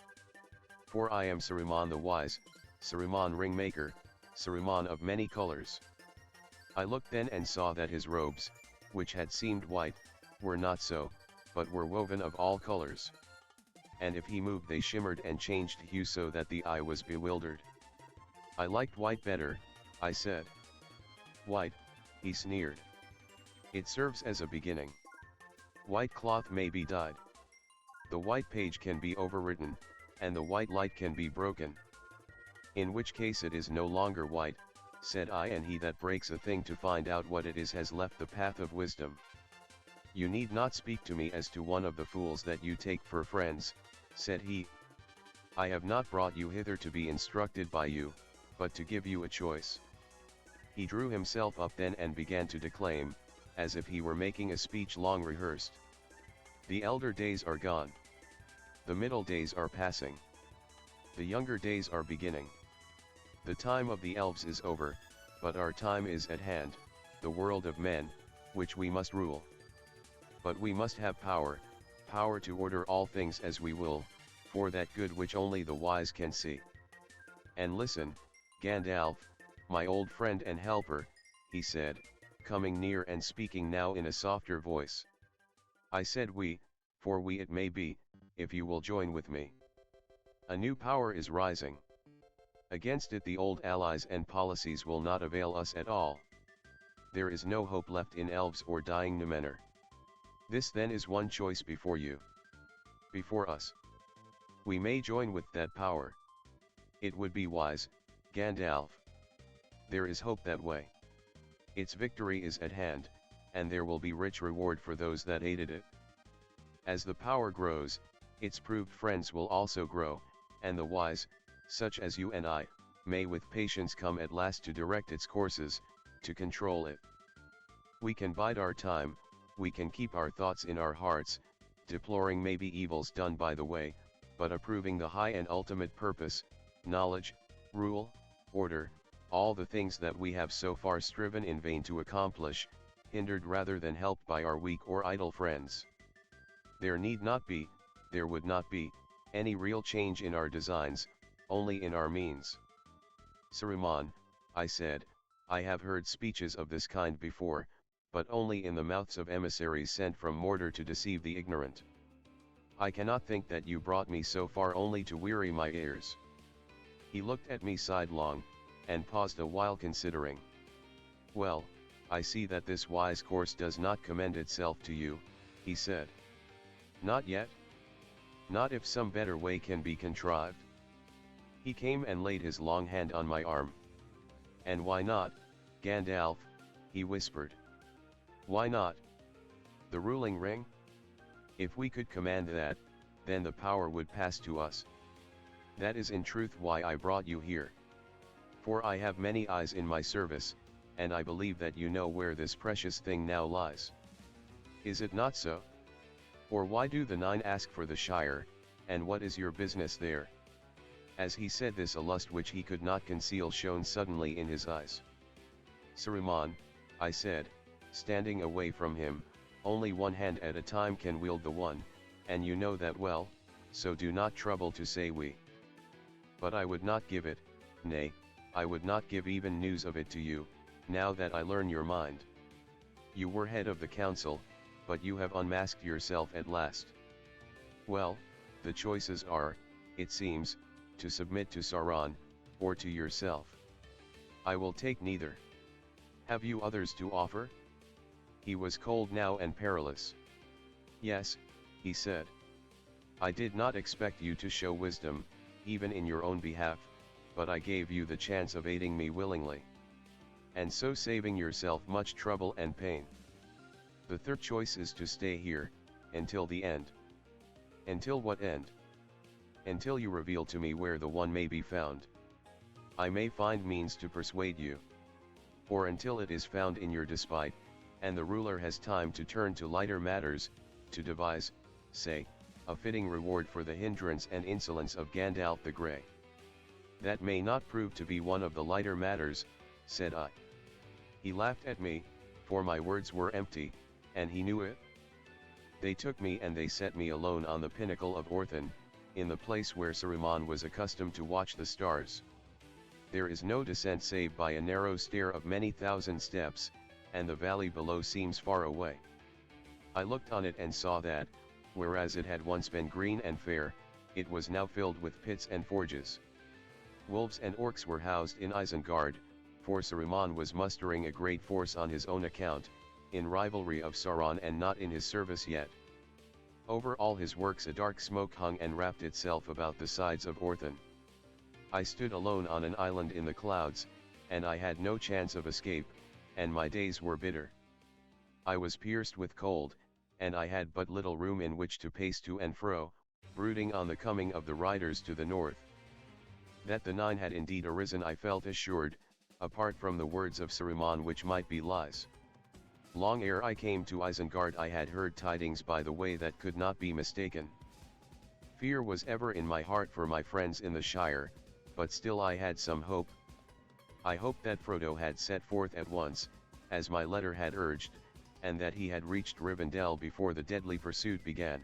For I am Saruman the Wise, Saruman Ringmaker, Saruman of many colors." I looked then and saw that his robes, which had seemed white, were not so, but were woven of all colors. And if he moved they shimmered and changed hue so that the eye was bewildered. "I liked white better," I said. "White," he sneered. "It serves as a beginning. White cloth may be dyed. The white page can be overwritten, and the white light can be broken. In which case it is no longer white," said I, "and he that breaks a thing to find out what it is has left the path of wisdom. You need not speak to me as to one of the fools that you take for friends," said he. "I have not brought you hither to be instructed by you, but to give you a choice." He drew himself up then and began to declaim, as if he were making a speech long rehearsed. "The elder days are gone. The middle days are passing. The younger days are beginning. The time of the elves is over, but our time is at hand, the world of men, which we must rule. But we must have power, power to order all things as we will, for that good which only the wise can see. And listen, Gandalf, my old friend and helper," he said, coming near and speaking now in a softer voice. I said "we," for we it may be, if you will join with me. "A new power is rising. Against it the old allies and policies will not avail us at all. There is no hope left in elves or dying Numenor. This then is one choice before you. Before us. We may join with that power. It would be wise, Gandalf. There is hope that way. Its victory is at hand, and there will be rich reward for those that aided it. As the power grows, its proved friends will also grow, and the wise, such as you and I, may with patience come at last to direct its courses, to control it. We can bide our time, we can keep our thoughts in our hearts, deploring maybe evils done by the way, but approving the high and ultimate purpose, knowledge, rule, order, all the things that we have so far striven in vain to accomplish, hindered rather than helped by our weak or idle friends. There need not be, there would not be any real change in our designs, only in our means. Saruman, I said, I have heard speeches of this kind before, but only in the mouths of emissaries sent from Mordor to deceive the ignorant. I cannot think that you brought me so far only to weary my ears. He looked at me sidelong, and paused a while considering. Well, I see that this wise course does not commend itself to you, he said. Not yet? Not if some better way can be contrived? He came and laid his long hand on my arm. And why not, Gandalf, he whispered. Why not? The ruling ring? If we could command that, then the power would pass to us. That is in truth why I brought you here. For I have many eyes in my service, and I believe that you know where this precious thing now lies. Is it not so? Or why do the nine ask for the Shire, and what is your business there? As he said this, a lust which he could not conceal shone suddenly in his eyes. Saruman, I said, standing away from him, only one hand at a time can wield the one, and you know that well, so do not trouble to say we. But I would not give it, nay, I would not give even news of it to you, now that I learn your mind. You were head of the council, but you have unmasked yourself at last. Well, the choices are, it seems, to submit to Sauron, or to yourself. I will take neither. Have you others to offer? He was cold now and perilous. Yes, he said. I did not expect you to show wisdom, even in your own behalf, but I gave you the chance of aiding me willingly. And so saving yourself much trouble and pain. The third choice is to stay here, until the end. Until what end? Until you reveal to me where the one may be found. I may find means to persuade you. Or until it is found in your despite, and the ruler has time to turn to lighter matters, to devise, say, a fitting reward for the hindrance and insolence of Gandalf the Grey. That may not prove to be one of the lighter matters, said I. He laughed at me, for my words were empty, and he knew it. They took me and they set me alone on the pinnacle of Orthan, in the place where Saruman was accustomed to watch the stars. There is no descent save by a narrow stair of many thousand steps, and the valley below seems far away. I looked on it and saw that, whereas it had once been green and fair, it was now filled with pits and forges. Wolves and orcs were housed in Isengard, for Saruman was mustering a great force on his own account, in rivalry of Sauron and not in his service yet. Over all his works a dark smoke hung and wrapped itself about the sides of Orthan. I stood alone on an island in the clouds, and I had no chance of escape, and my days were bitter. I was pierced with cold, and I had but little room in which to pace to and fro, brooding on the coming of the riders to the north. That the nine had indeed arisen I felt assured, apart from the words of Saruman which might be lies. Long ere I came to Isengard I had heard tidings by the way that could not be mistaken. Fear was ever in my heart for my friends in the Shire, but still I had some hope. I hoped that Frodo had set forth at once, as my letter had urged, and that he had reached Rivendell before the deadly pursuit began.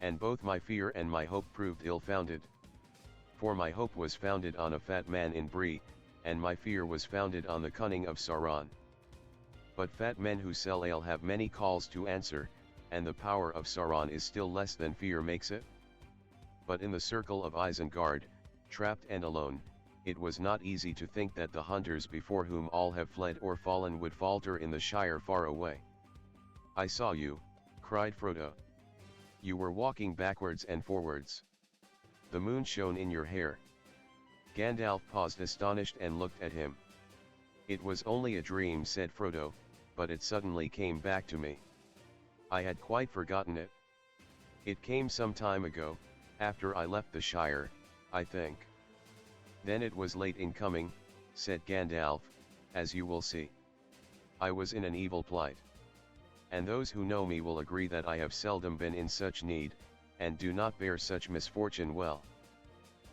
And both my fear and my hope proved ill-founded. For my hope was founded on a fat man in Bree, and my fear was founded on the cunning of Sauron. But fat men who sell ale have many calls to answer, and the power of Sauron is still less than fear makes it. But in the circle of Isengard, trapped and alone, it was not easy to think that the hunters before whom all have fled or fallen would falter in the Shire far away. I saw you, cried Frodo. You were walking backwards and forwards. The moon shone in your hair. Gandalf paused astonished and looked at him. It was only a dream, said Frodo, but it suddenly came back to me. I had quite forgotten it. It came some time ago, after I left the Shire, I think. Then it was late in coming, said Gandalf, as you will see. I was in an evil plight. And those who know me will agree that I have seldom been in such need, and do not bear such misfortune well.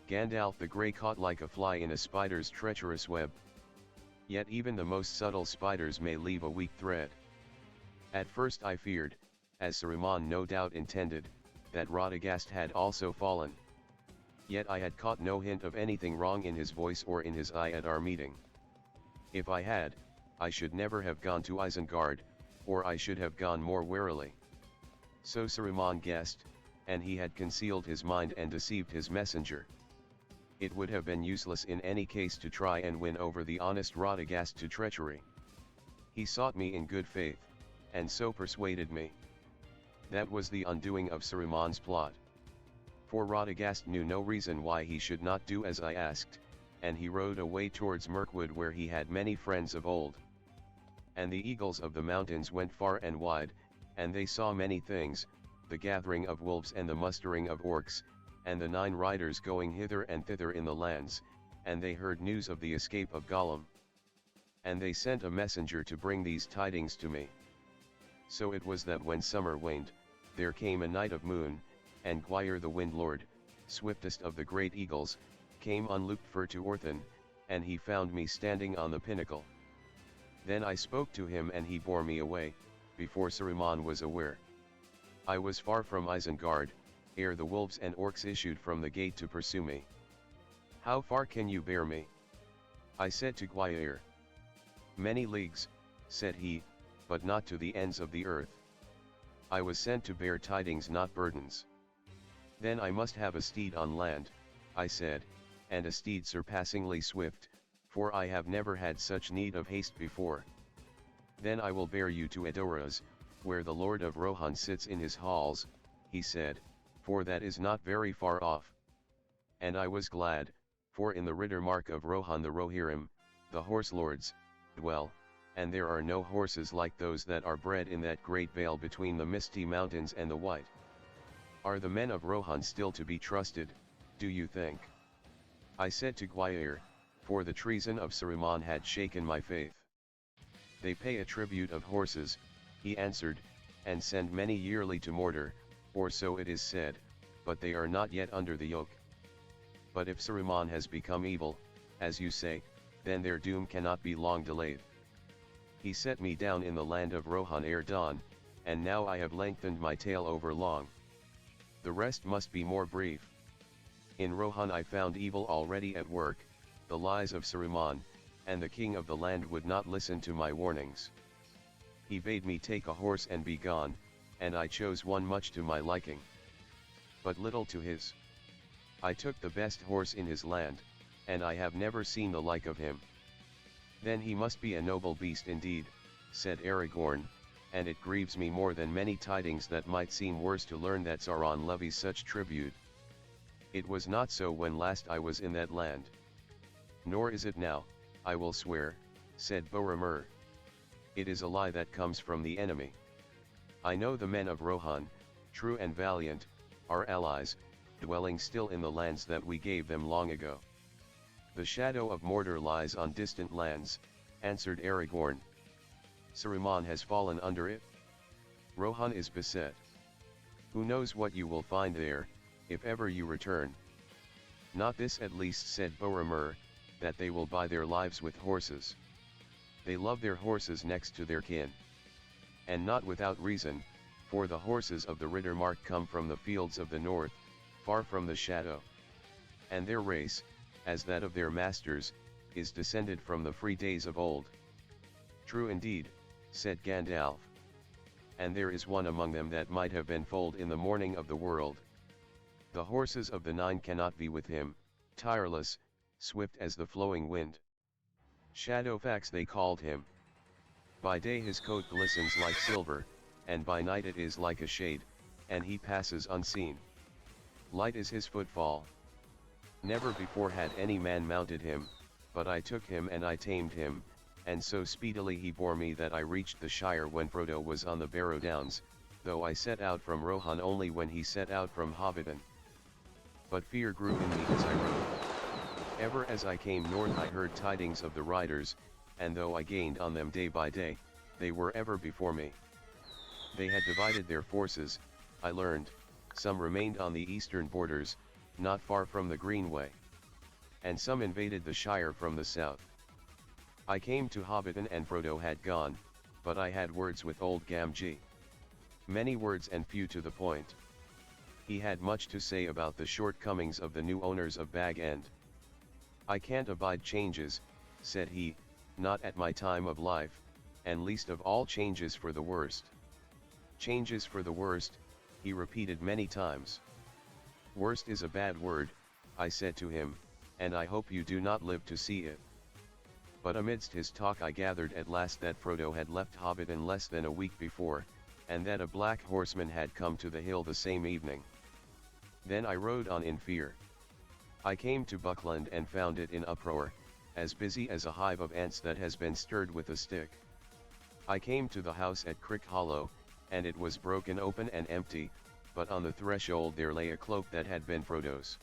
Gandalf the Grey caught like a fly in a spider's treacherous web. Yet even the most subtle spiders may leave a weak thread. At first I feared, as Saruman no doubt intended, that Radagast had also fallen. Yet I had caught no hint of anything wrong in his voice or in his eye at our meeting. If I had, I should never have gone to Isengard, or I should have gone more warily. So Saruman guessed, and he had concealed his mind and deceived his messenger. It would have been useless in any case to try and win over the honest Radagast to treachery. He sought me in good faith, and so persuaded me. That was the undoing of Saruman's plot. For Radagast knew no reason why he should not do as I asked, and he rode away towards Mirkwood where he had many friends of old. And the eagles of the mountains went far and wide, and they saw many things, the gathering of wolves and the mustering of orcs, and the 9 riders going hither and thither in the lands, and they heard news of the escape of Gollum. And they sent a messenger to bring these tidings to me. So it was that when summer waned, there came a night of moon, and Gwyr the Wind Lord, swiftest of the great eagles, came unlooked for to Orthan, and he found me standing on the pinnacle. Then I spoke to him and he bore me away, before Saruman was aware. I was far from Isengard, ere the wolves and orcs issued from the gate to pursue me. How far can you bear me? I said to Gwyr. Many leagues, said he, but not to the ends of the earth. I was sent to bear tidings, not burdens. Then I must have a steed on land, I said, and a steed surpassingly swift, for I have never had such need of haste before. Then I will bear you to Edoras, where the Lord of Rohan sits in his halls, he said, for that is not very far off. And I was glad, for in the Riddermark of Rohan the Rohirrim, the horse lords, dwell, and there are no horses like those that are bred in that great vale between the misty mountains and the white. Are the men of Rohan still to be trusted, do you think? I said to Gwyr, for the treason of Saruman had shaken my faith. They pay a tribute of horses, he answered, and send many yearly to Mordor, or so it is said, but they are not yet under the yoke. But if Saruman has become evil, as you say, then their doom cannot be long delayed. He set me down in the land of Rohan ere dawn, and now I have lengthened my tale over long. The rest must be more brief. In Rohan I found evil already at work, the lies of Saruman, and the king of the land would not listen to my warnings. He bade me take a horse and be gone, and I chose one much to my liking, but little to his. I took the best horse in his land, and I have never seen the like of him. Then he must be a noble beast indeed, said Aragorn, and it grieves me more than many tidings that might seem worse to learn that Sauron levies such tribute. It was not so when last I was in that land. Nor is it now, I will swear, said Boromir. It is a lie that comes from the enemy. I know the men of Rohan, true and valiant, are allies, dwelling still in the lands that we gave them long ago. The shadow of Mordor lies on distant lands, answered Aragorn. Saruman has fallen under it. Rohan is beset. Who knows what you will find there, if ever you return? Not this at least, said Boromir, that they will buy their lives with horses. They love their horses next to their kin. And not without reason, for the horses of the Riddermark come from the fields of the north, far from the shadow. And their race, as that of their masters, is descended from the free days of old. True indeed, said Gandalf. And there is one among them that might have been foaled in the morning of the world. The horses of the 9 cannot be with him, tireless, swift as the flowing wind. Shadowfax they called him. By day his coat glistens like silver, and by night it is like a shade, and he passes unseen. Light is his footfall. Never before had any man mounted him, but I took him and I tamed him, and so speedily he bore me that I reached the Shire when Frodo was on the Barrow Downs, though I set out from Rohan only when he set out from Hobbiton. But fear grew in me as I rode. Ever as I came north I heard tidings of the riders, and though I gained on them day by day, they were ever before me. They had divided their forces, I learned, some remained on the eastern borders, not far from the Greenway. And some invaded the Shire from the south. I came to Hobbiton and Frodo had gone, but I had words with old Gamgee. Many words and few to the point. He had much to say about the shortcomings of the new owners of Bag End. "I can't abide changes," said he, "not at my time of life, and least of all changes for the worst." "Changes for the worst," he repeated many times. "Worst is a bad word," I said to him, "and I hope you do not live to see it." But amidst his talk I gathered at last that Frodo had left Hobbiton less than a week before, and that a black horseman had come to the hill the same evening. Then I rode on in fear. I came to Buckland and found it in uproar, as busy as a hive of ants that has been stirred with a stick. I came to the house at Crick Hollow, and it was broken open and empty, but on the threshold there lay a cloak that had been Frodo's.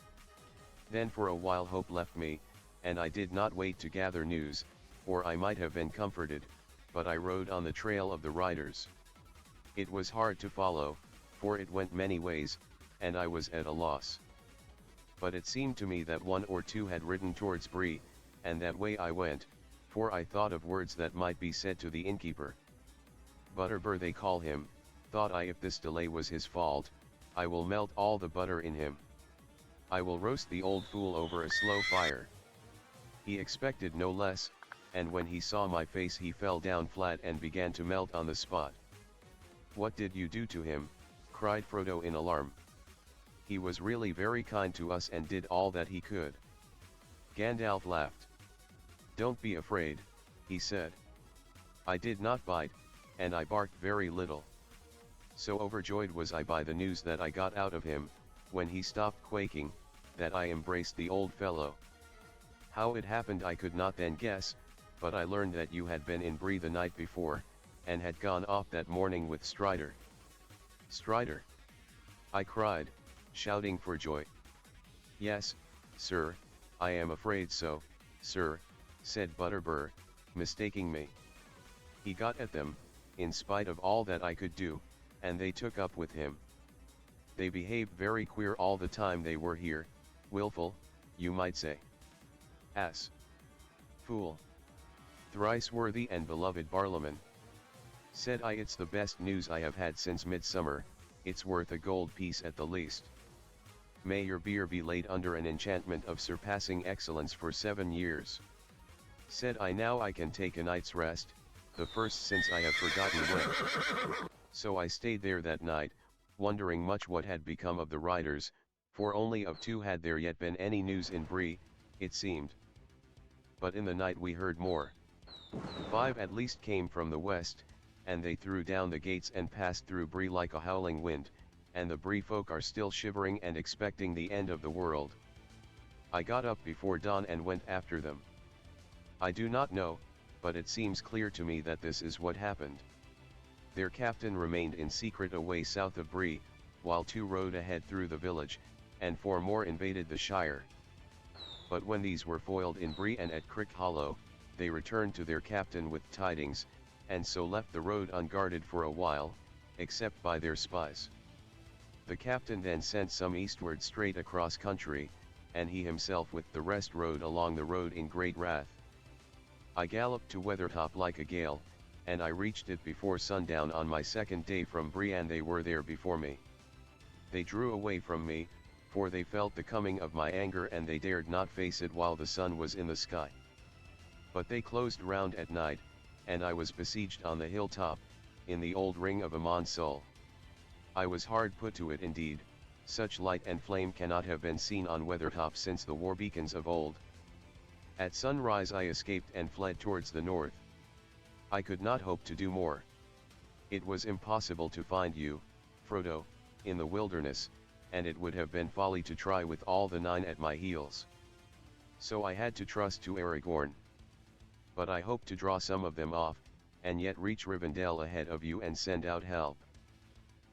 Then for a while hope left me, and I did not wait to gather news, or I might have been comforted, but I rode on the trail of the riders. It was hard to follow, for it went many ways, and I was at a loss. But it seemed to me that one or two had ridden towards Bree, and that way I went, for I thought of words that might be said to the innkeeper. "Butterbur they call him," thought I. "If this delay was his fault, I will melt all the butter in him. I will roast the old fool over a slow fire." He expected no less, and when he saw my face he fell down flat and began to melt on the spot. "What did you do to him?" cried Frodo in alarm. "He was really very kind to us and did all that he could." Gandalf laughed. "Don't be afraid," he said. "I did not bite, and I barked very little." So overjoyed was I by the news that I got out of him, when he stopped quaking, that I embraced the old fellow. How it happened I could not then guess, but I learned that you had been in Bree the night before, and had gone off that morning with Strider. "Strider!" I cried, shouting for joy. "Yes, sir, I am afraid so, sir," said Butterbur, mistaking me. "He got at them, in spite of all that I could do, and they took up with him. They behaved very queer all the time they were here, willful, you might say. Ass. Fool. Thrice worthy and beloved Barlaman. Said I, it's the best news I have had since midsummer, it's worth a gold piece at the least. May your beer be laid under an enchantment of surpassing excellence for 7 years. Said I, now I can take a night's rest, the first since I have forgotten when. So I stayed there that night, wondering much what had become of the riders, for only of 2 had there yet been any news in Bree, it seemed. But in the night we heard more. 5 at least came from the west, and they threw down the gates and passed through Bree like a howling wind, and the Bree folk are still shivering and expecting the end of the world. I got up before dawn and went after them. I do not know, but it seems clear to me that this is what happened. Their captain remained in secret away south of Bree, while 2 rode ahead through the village, and 4 more invaded the Shire. But when these were foiled in Bree and at Crick Hollow, they returned to their captain with tidings, and so left the road unguarded for a while, except by their spies. The captain then sent some eastward straight across country, and he himself with the rest rode along the road in great wrath. I galloped to Weathertop like a gale, and I reached it before sundown on my 2nd day from Bree, and they were there before me. They drew away from me, for they felt the coming of my anger, and they dared not face it while the sun was in the sky. But they closed round at night, and I was besieged on the hilltop, in the old ring of Amon Sul. I was hard put to it indeed, such light and flame cannot have been seen on Weathertop since the war beacons of old. At sunrise I escaped and fled towards the north. I could not hope to do more. It was impossible to find you, Frodo, in the wilderness, and it would have been folly to try with all the 9 at my heels. So I had to trust to Aragorn. But I hope to draw some of them off, and yet reach Rivendell ahead of you and send out help.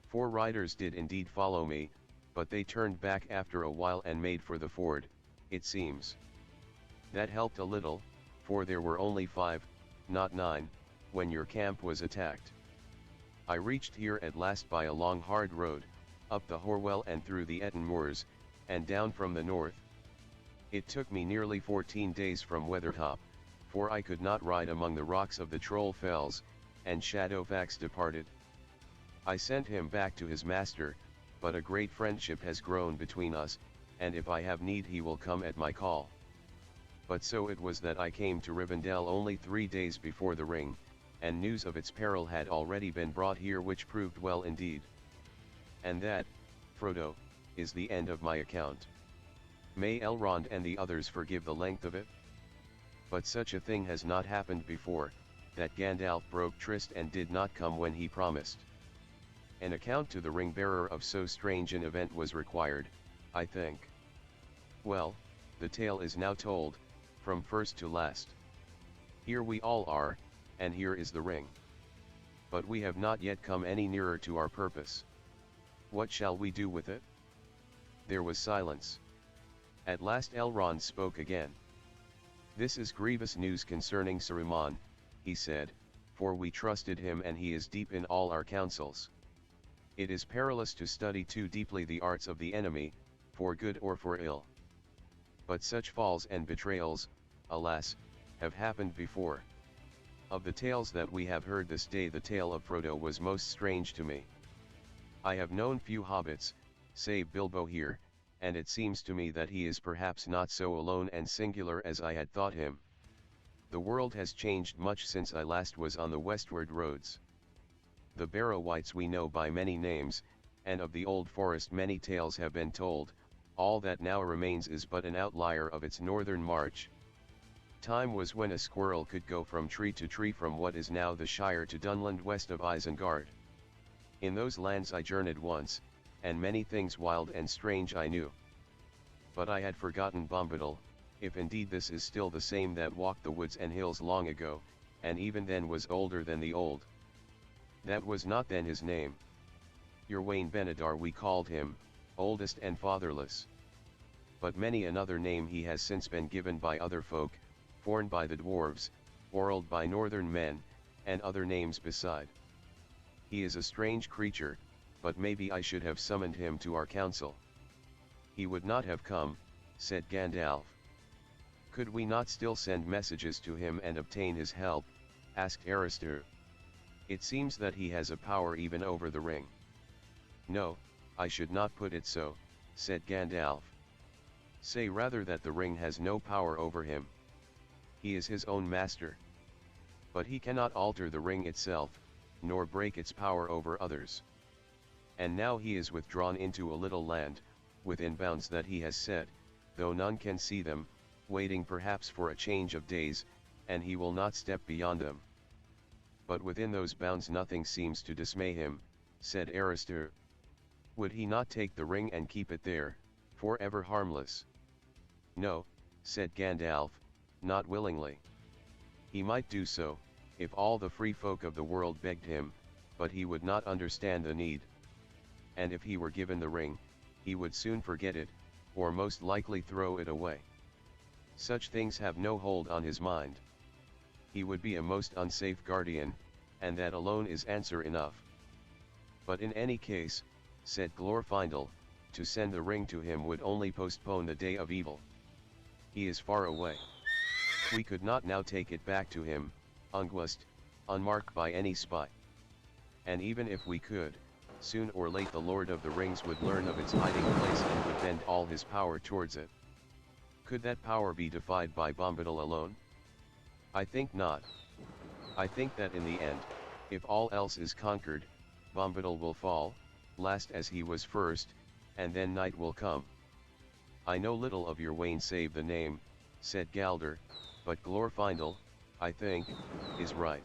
4 riders did indeed follow me, but they turned back after a while and made for the ford, it seems. That helped a little, for there were only 5, not 9, when your camp was attacked. I reached here at last by a long hard road, up the Horwell and through the Eton Moors, and down from the north. It took me nearly 14 days from Weathertop, for I could not ride among the rocks of the Troll Fells, and Shadowfax departed. I sent him back to his master, but a great friendship has grown between us, and if I have need he will come at my call. But so it was that I came to Rivendell only 3 days before the ring, and news of its peril had already been brought here, which proved well indeed. And that, Frodo, is the end of my account. May Elrond and the others forgive the length of it? But such a thing has not happened before, that Gandalf broke tryst and did not come when he promised. An account to the ring-bearer of so strange an event was required, I think. Well, the tale is now told, from first to last. Here we all are, and here is the ring. But we have not yet come any nearer to our purpose. What shall we do with it? There was silence. At last Elrond spoke again. This is grievous news concerning Saruman, he said, for we trusted him and he is deep in all our counsels. It is perilous to study too deeply the arts of the enemy, for good or for ill. But such falls and betrayals, alas, have happened before. Of the tales that we have heard this day, the tale of Frodo was most strange to me. I have known few hobbits, save Bilbo here, and it seems to me that he is perhaps not so alone and singular as I had thought him. The world has changed much since I last was on the westward roads. The Barrow-wights we know by many names, and of the old forest many tales have been told. All that now remains is but an outlier of its northern march. Time was when a squirrel could go from tree to tree from what is now the Shire to Dunland west of Isengard. In those lands I journeyed once, and many things wild and strange I knew. But I had forgotten Bombadil, if indeed this is still the same that walked the woods and hills long ago, and even then was older than the old. That was not then his name. Yrwain Benedar we called him, oldest and fatherless. But many another name he has since been given by other folk, forned by the dwarves, orled by northern men, and other names beside. He is a strange creature, but maybe I should have summoned him to our council. He would not have come, said Gandalf. Could we not still send messages to him and obtain his help? Asked Aristur. It seems that he has a power even over the ring. No, I should not put it so, said Gandalf. Say rather that the ring has no power over him. He is his own master. But he cannot alter the ring itself, nor break its power over others. And now he is withdrawn into a little land, within bounds that he has set, though none can see them, waiting perhaps for a change of days, and he will not step beyond them. But within those bounds nothing seems to dismay him, said Aristur. Would he not take the ring and keep it there, forever harmless? No, said Gandalf, not willingly. He might do so, if all the free folk of the world begged him, but he would not understand the need. And if he were given the ring, he would soon forget it, or most likely throw it away. Such things have no hold on his mind. He would be a most unsafe guardian, and that alone is answer enough. But in any case, said Glorfindel, to send the ring to him would only postpone the day of evil. He is far away. We could not now take it back to him, unmarked by any spy. And even if we could, soon or late the Lord of the Rings would learn of its hiding place and would bend all his power towards it. Could that power be defied by Bombadil alone? I think not. I think that in the end, if all else is conquered, Bombadil will fall, last as he was first, and then night will come. I know little of Yrwain save the name, said Galder, but Glorfindel, I think, is right.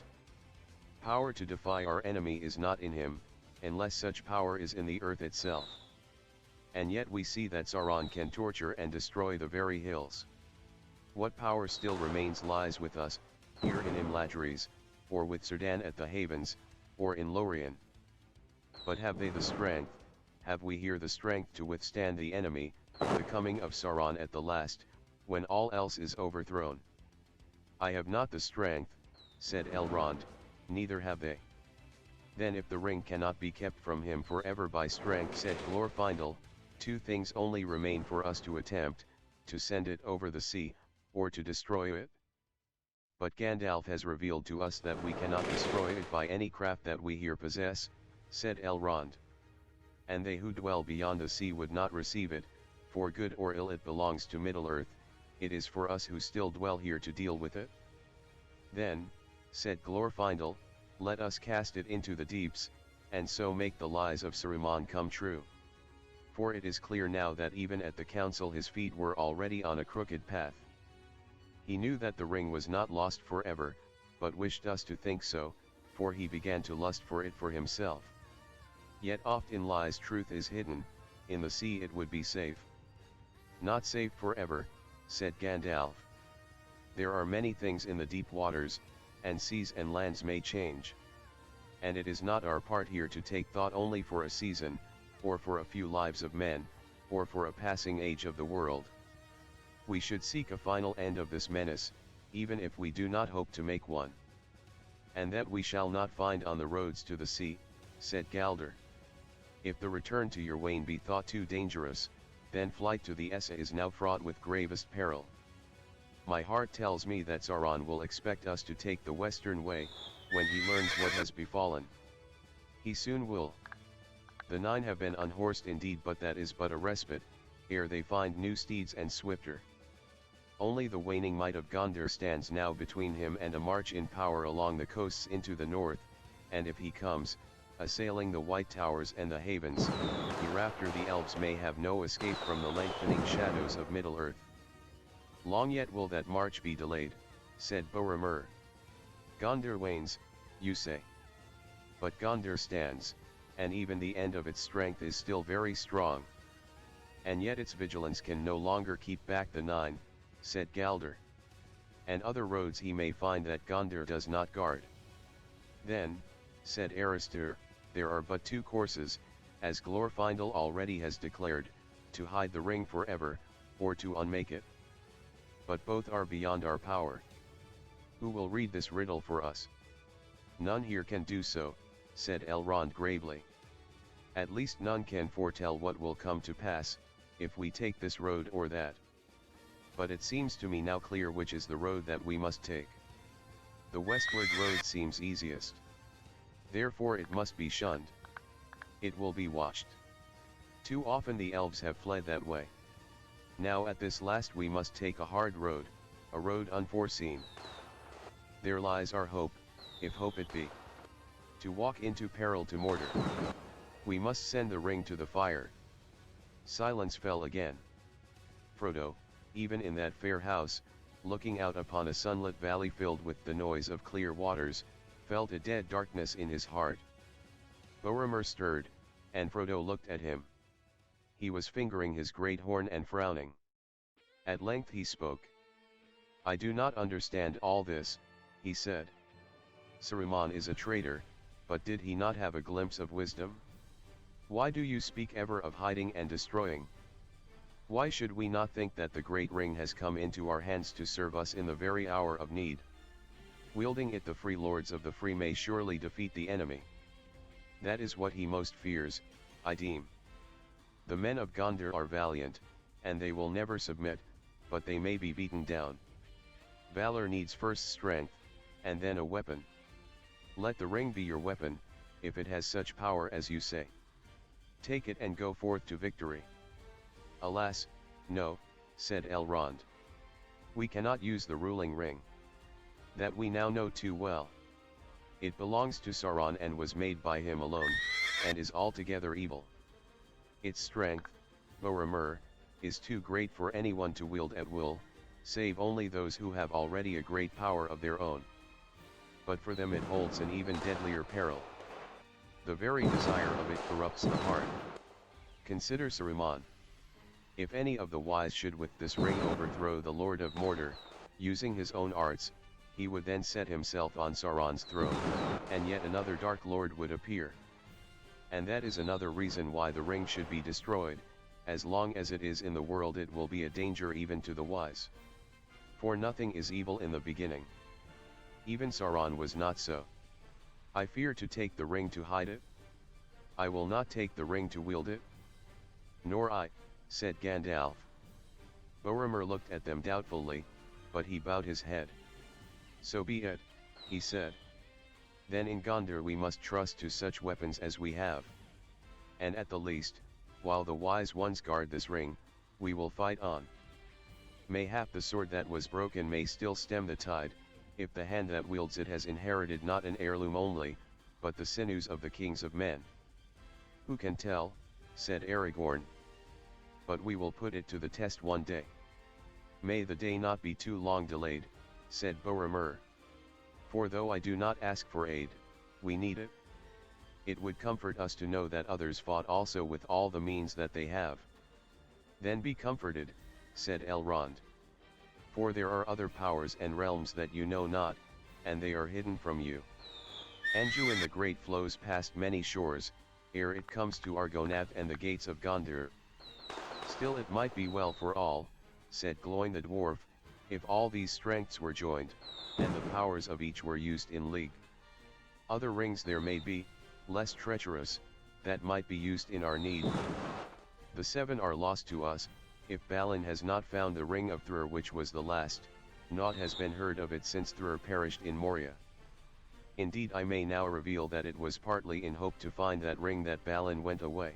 Power to defy our enemy is not in him, unless such power is in the earth itself. And yet we see that Sauron can torture and destroy the very hills. What power still remains lies with us, here in Imladris, or with Círdan at the Havens, or in Lorien. But have they the strength, have we here the strength to withstand the enemy, the coming of Sauron at the last, when all else is overthrown? I have not the strength, said Elrond, neither have they. Then if the ring cannot be kept from him forever by strength, said Glorfindel, two things only remain for us to attempt, to send it over the sea, or to destroy it. But Gandalf has revealed to us that we cannot destroy it by any craft that we here possess, said Elrond. and they who dwell beyond the sea would not receive it, for good or ill it belongs to Middle-earth, it is for us who still dwell here to deal with it. Then, said Glorfindel, let us cast it into the deeps, and so make the lies of Saruman come true. For it is clear now that even at the council his feet were already on a crooked path. He knew that the ring was not lost forever, but wished us to think so, for he began to lust for it for himself. Yet oft in lies truth is hidden, in the sea it would be safe. Not safe forever, said Gandalf. There are many things in the deep waters, and seas and lands may change. And it is not our part here to take thought only for a season, or for a few lives of men, or for a passing age of the world. We should seek a final end of this menace, even if we do not hope to make one. And that we shall not find on the roads to the sea, said Galder. If the return to your wain be thought too dangerous, then flight to the Essa is now fraught with gravest peril. My heart tells me that Sauron will expect us to take the western way, when he learns what has befallen. He soon will. The 9 have been unhorsed indeed, but that is but a respite, ere they find new steeds and swifter. Only the waning might of Gondor stands now between him and a march in power along the coasts into the north, and if he comes, assailing the White Towers and the havens, hereafter the elves may have no escape from the lengthening shadows of Middle-earth. Long yet will that march be delayed, said Boromir. Gondor wanes, you say. But Gondor stands, and even the end of its strength is still very strong. And yet its vigilance can no longer keep back the 9, said Galder. And other roads he may find that Gondor does not guard. Then, said Aristir, there are but 2 courses, as Glorfindel already has declared, to hide the ring forever, or to unmake it. But both are beyond our power. Who will read this riddle for us? None here can do so, said Elrond gravely. At least none can foretell what will come to pass, if we take this road or that. But it seems to me now clear which is the road that we must take. The westward road seems easiest. Therefore it must be shunned. It will be watched. Too often the elves have fled that way. Now at this last we must take a hard road, a road unforeseen. There lies our hope, if hope it be. To walk into peril to Mordor. We must send the ring to the fire. Silence fell again. Frodo, even in that fair house, looking out upon a sunlit valley filled with the noise of clear waters, felt a dead darkness in his heart. Boromir stirred, and Frodo looked at him. He was fingering his great horn and frowning. At length he spoke. I do not understand all this, he said. Saruman is a traitor, but did he not have a glimpse of wisdom? Why do you speak ever of hiding and destroying? Why should we not think that the great ring has come into our hands to serve us in the very hour of need? Wielding it, the free lords of the free may surely defeat the enemy. That is what he most fears, I deem. The men of Gondor are valiant, and they will never submit, but they may be beaten down. Valor needs first strength, and then a weapon. Let the ring be your weapon, if it has such power as you say. Take it and go forth to victory. Alas, no, said Elrond. We cannot use the ruling ring. That we now know too well. It belongs to Sauron and was made by him alone, and is altogether evil. Its strength, Boromir, is too great for anyone to wield at will, save only those who have already a great power of their own. But for them it holds an even deadlier peril. The very desire of it corrupts the heart. Consider Saruman. If any of the wise should with this ring overthrow the Lord of Mordor, using his own arts, he would then set himself on Sauron's throne, and yet another Dark Lord would appear. And that is another reason why the ring should be destroyed. As long as it is in the world it will be a danger even to the wise. For nothing is evil in the beginning. Even Sauron was not so. I fear to take the ring to hide it. I will not take the ring to wield it. Nor I, said Gandalf. Boromir looked at them doubtfully, but he bowed his head. So be it, he said. Then in Gondor we must trust to such weapons as we have. and at the least, while the wise ones guard this ring, we will fight on. Mayhap the sword that was broken may still stem the tide, if the hand that wields it has inherited not an heirloom only, but the sinews of the kings of men. Who can tell, said Aragorn. But we will put it to the test one day. May the day not be too long delayed, said Boromir. For though I do not ask for aid, we need it. It would comfort us to know that others fought also with all the means that they have. Then be comforted, said Elrond. For there are other powers and realms that you know not, and they are hidden from you. Anduin the Great flows past many shores, ere it comes to Argonath and the gates of Gondor. Still it might be well for all, said Gloin the dwarf, if all these strengths were joined, and the powers of each were used in league. Other rings there may be, less treacherous, that might be used in our need. The 7 are lost to us, if Balin has not found the ring of Thrur which was the last, naught has been heard of it since Thrur perished in Moria. Indeed I may now reveal that it was partly in hope to find that ring that Balin went away.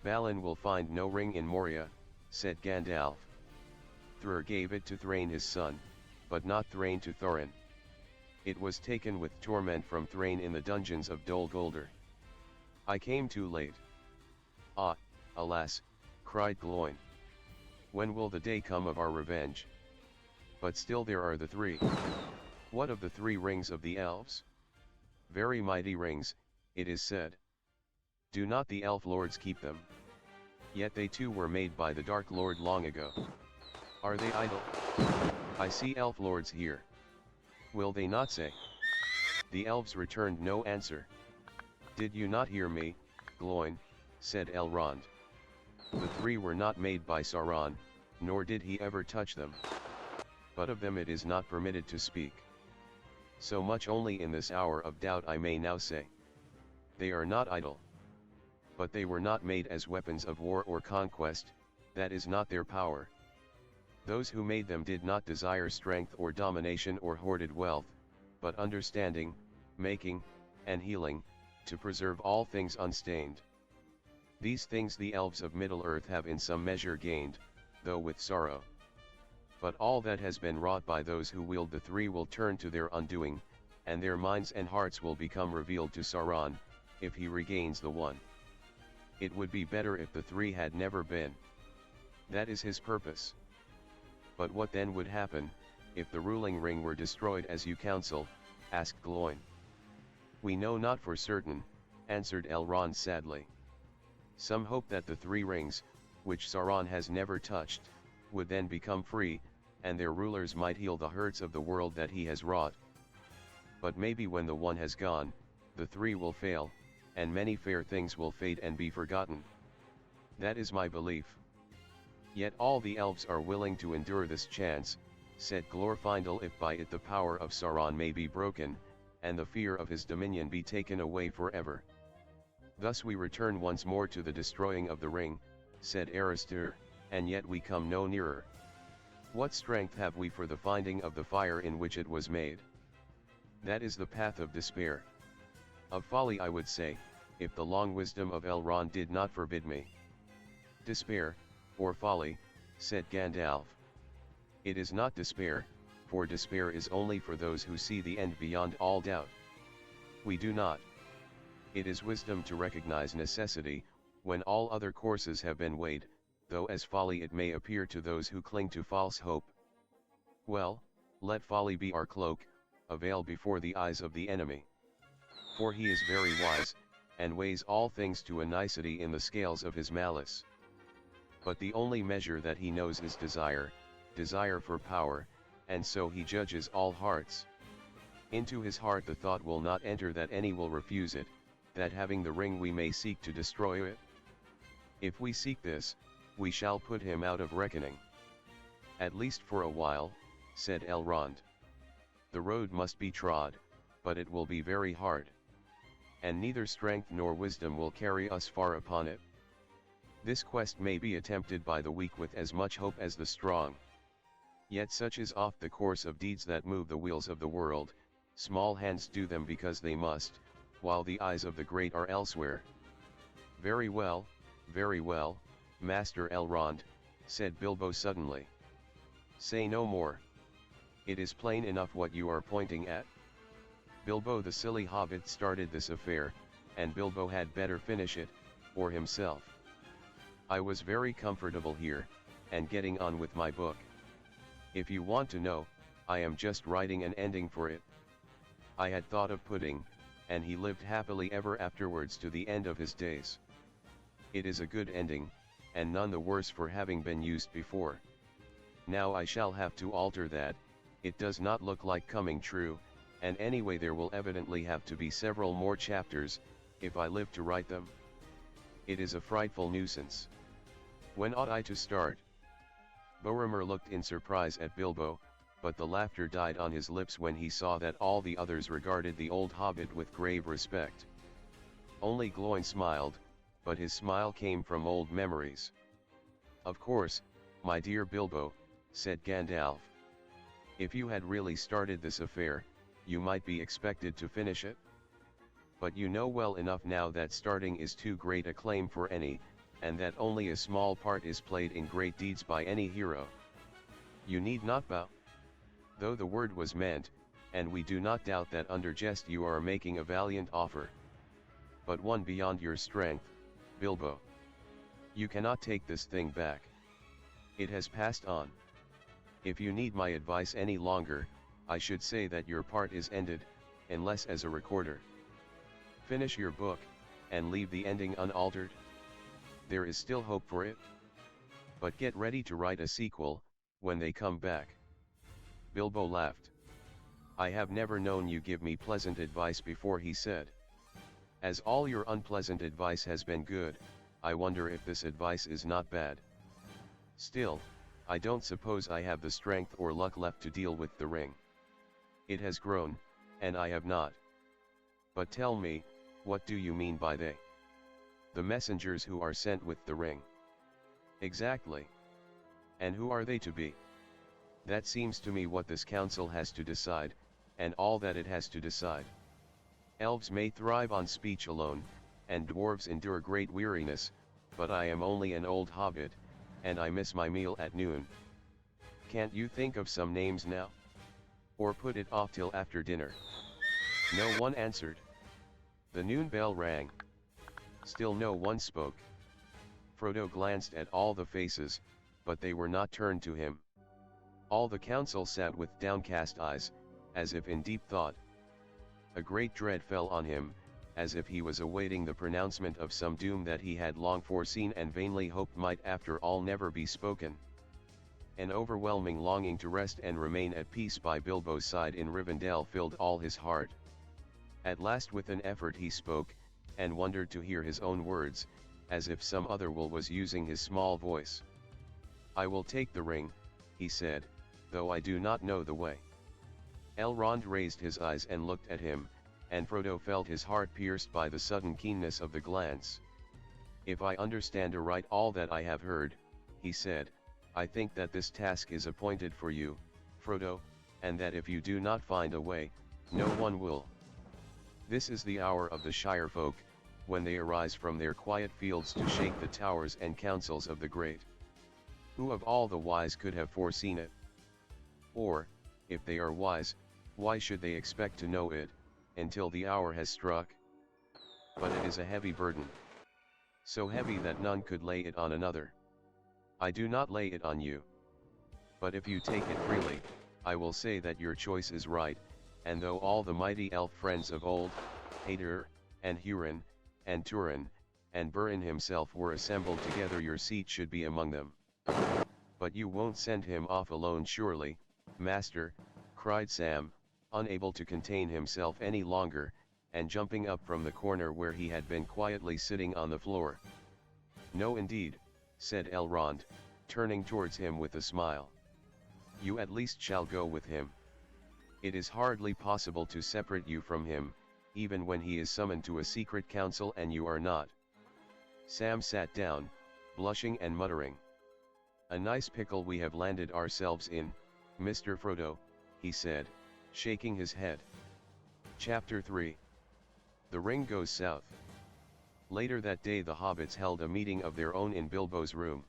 Balin will find no ring in Moria, said Gandalf. Thrur gave it to Thrain his son, but not Thrain to Thorin. It was taken with torment from Thrain in the dungeons of Dol Guldur. I came too late. Ah, alas, cried Gloin. When will the day come of our revenge? But still there are the 3. What of the 3 rings of the elves? Very mighty rings, it is said. Do not the elf lords keep them? Yet they too were made by the Dark Lord long ago. Are they idle? I see elf lords here. Will they not say? The elves returned no answer. Did you not hear me, Gloin, said Elrond. The 3 were not made by Sauron, nor did he ever touch them. But of them it is not permitted to speak. So much only in this hour of doubt I may now say. They are not idle. But they were not made as weapons of war or conquest, that is not their power. Those who made them did not desire strength or domination or hoarded wealth, but understanding, making, and healing, to preserve all things unstained. These things the elves of Middle-earth have in some measure gained, though with sorrow. But all that has been wrought by those who wield the 3 will turn to their undoing, and their minds and hearts will become revealed to Sauron, if he regains the 1. It would be better if the 3 had never been. That is his purpose. But what then would happen, if the ruling ring were destroyed as you counsel, asked Gloin. We know not for certain, answered Elrond sadly. Some hope that the 3 rings, which Sauron has never touched, would then become free, and their rulers might heal the hurts of the world that he has wrought. But maybe when the 1 has gone, the 3 will fail, and many fair things will fade and be forgotten. That is my belief. Yet all the elves are willing to endure this chance, said Glorfindel, if by it the power of Sauron may be broken, and the fear of his dominion be taken away forever. Thus we return once more to the destroying of the ring, said Aristir, and yet we come no nearer. What strength have we for the finding of the fire in which it was made? That is the path of despair. Of folly I would say, if the long wisdom of Elrond did not forbid me. Despair, or folly, said Gandalf. It is not despair, for despair is only for those who see the end beyond all doubt. We do not. It is wisdom to recognize necessity, when all other courses have been weighed, though as folly it may appear to those who cling to false hope. Well, let folly be our cloak, a veil before the eyes of the enemy. For he is very wise, and weighs all things to a nicety in the scales of his malice. But the only measure that he knows is desire, desire for power, and so he judges all hearts. Into his heart the thought will not enter that any will refuse it, that having the ring we may seek to destroy it. If we seek this, we shall put him out of reckoning. At least for a while, said Elrond. The road must be trod, but it will be very hard. And neither strength nor wisdom will carry us far upon it. This quest may be attempted by the weak with as much hope as the strong. Yet such is oft the course of deeds that move the wheels of the world, small hands do them because they must, while the eyes of the great are elsewhere. very well, Master Elrond, said Bilbo suddenly. Say no more. It is plain enough what you are pointing at. Bilbo the silly hobbit started this affair, and Bilbo had better finish it, or himself. I was very comfortable here, and getting on with my book. If you want to know, I am just writing an ending for it. I had thought of Pudding, and he lived happily ever afterwards to the end of his days. It is a good ending, and none the worse for having been used before. Now I shall have to alter that. It does not look like coming true, and anyway there will evidently have to be several more chapters, if I live to write them. It is a frightful nuisance. When ought I to start? Boromir looked in surprise at Bilbo, but the laughter died on his lips when he saw that all the others regarded the old hobbit with grave respect. Only Gloin smiled, but his smile came from old memories. Of course, my dear Bilbo, said Gandalf. If you had really started this affair, you might be expected to finish it. But you know well enough now that starting is too great a claim for any, and that only a small part is played in great deeds by any hero. You need not bow. Though the word was meant, and we do not doubt that under jest you are making a valiant offer. But one beyond your strength, Bilbo. You cannot take this thing back. It has passed on. If you need my advice any longer, I should say that your part is ended, unless as a recorder. Finish your book, and leave the ending unaltered. There is still hope for it. But get ready to write a sequel, when they come back. Bilbo laughed. I have never known you give me pleasant advice before, he said. As all your unpleasant advice has been good, I wonder if this advice is not bad. Still, I don't suppose I have the strength or luck left to deal with the ring. It has grown, and I have not. But tell me, what do you mean by they? The messengers who are sent with the ring. Exactly. And who are they to be? That seems to me what this council has to decide, and all that it has to decide. Elves may thrive on speech alone, and dwarves endure great weariness, but I am only an old hobbit, and I miss my meal at noon. Can't you think of some names now? Or put it off till after dinner? No one answered. The noon bell rang. Still no one spoke. Frodo glanced at all the faces, but they were not turned to him. All the council sat with downcast eyes, as if in deep thought. A great dread fell on him, as if he was awaiting the pronouncement of some doom that he had long foreseen and vainly hoped might after all never be spoken. An overwhelming longing to rest and remain at peace by Bilbo's side in Rivendell filled all his heart. At last with an effort he spoke, and wondered to hear his own words, as if some other will was using his small voice. I will take the ring, he said, though I do not know the way. Elrond raised his eyes and looked at him, and Frodo felt his heart pierced by the sudden keenness of the glance. If I understand aright all that I have heard, he said, I think that this task is appointed for you, Frodo, and that if you do not find a way, no one will. This is the hour of the Shire folk, when they arise from their quiet fields to shake the towers and councils of the great. Who of all the wise could have foreseen it? Or, if they are wise, why should they expect to know it, until the hour has struck? But it is a heavy burden. So heavy that none could lay it on another. I do not lay it on you. But if you take it freely, I will say that your choice is right, and though all the mighty elf friends of old, Hader, and Hurin, and Turin, and Burin himself were assembled together, your seat should be among them. But you won't send him off alone surely, master, cried Sam, unable to contain himself any longer, and jumping up from the corner where he had been quietly sitting on the floor. No indeed, said Elrond, turning towards him with a smile. You at least shall go with him. It is hardly possible to separate you from him, even when he is summoned to a secret council and you are not. Sam sat down, blushing and muttering. A nice pickle we have landed ourselves in, Mr. Frodo, he said, shaking his head. Chapter 3. The Ring Goes South. Later that day the hobbits held a meeting of their own in Bilbo's room.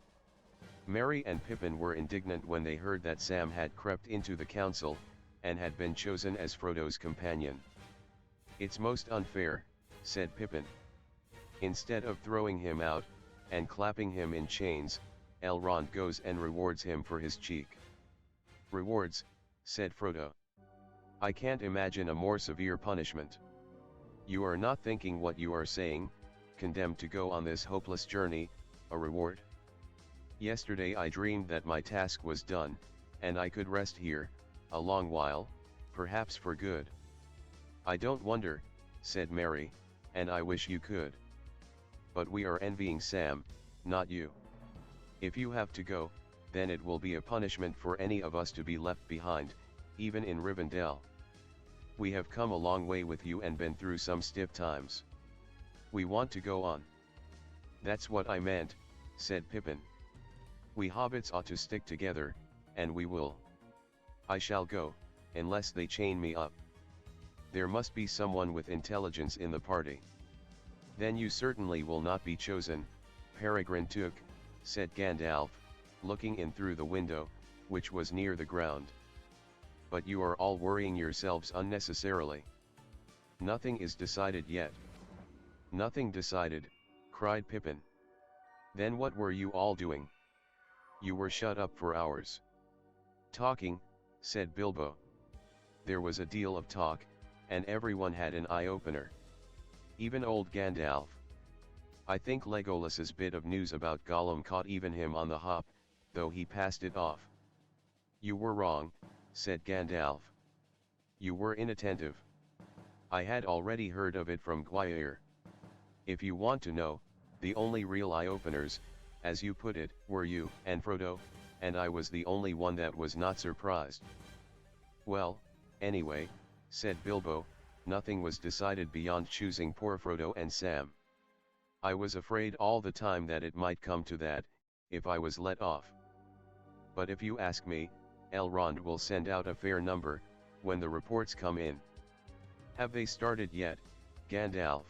Merry and Pippin were indignant when they heard that Sam had crept into the council, and had been chosen as Frodo's companion. "It's most unfair," said Pippin. "Instead of throwing him out, and clapping him in chains, Elrond goes and rewards him for his cheek." "Rewards," said Frodo. "I can't imagine a more severe punishment. You are not thinking what you are saying, condemned to go on this hopeless journey, a reward? Yesterday I dreamed that my task was done, and I could rest here, a long while, perhaps for good." "I don't wonder," said Merry, "and I wish you could. But we are envying Sam, not you. If you have to go, then it will be a punishment for any of us to be left behind, even in Rivendell. We have come a long way with you and been through some stiff times. We want to go on." "That's what I meant," said Pippin. "We hobbits ought to stick together, and we will. I shall go, unless they chain me up. There must be someone with intelligence in the party." "Then you certainly will not be chosen, Peregrine Took," said Gandalf, looking in through the window, which was near the ground. "But you are all worrying yourselves unnecessarily. Nothing is decided yet." "Nothing decided," cried Pippin. "Then what were you all doing? You were shut up for hours." "Talking," said Bilbo. "There was a deal of talk, and everyone had an eye-opener. Even old Gandalf. I think Legolas's bit of news about Gollum caught even him on the hop, though he passed it off." "You were wrong," said Gandalf. "You were inattentive. I had already heard of it from Gwaihir. If you want to know, the only real eye-openers, as you put it, were you and Frodo, and I was the only one that was not surprised." "Well, anyway," said Bilbo, "nothing was decided beyond choosing poor Frodo and Sam. I was afraid all the time that it might come to that, if I was let off. But if you ask me, Elrond will send out a fair number, when the reports come in." "Have they started yet, Gandalf?"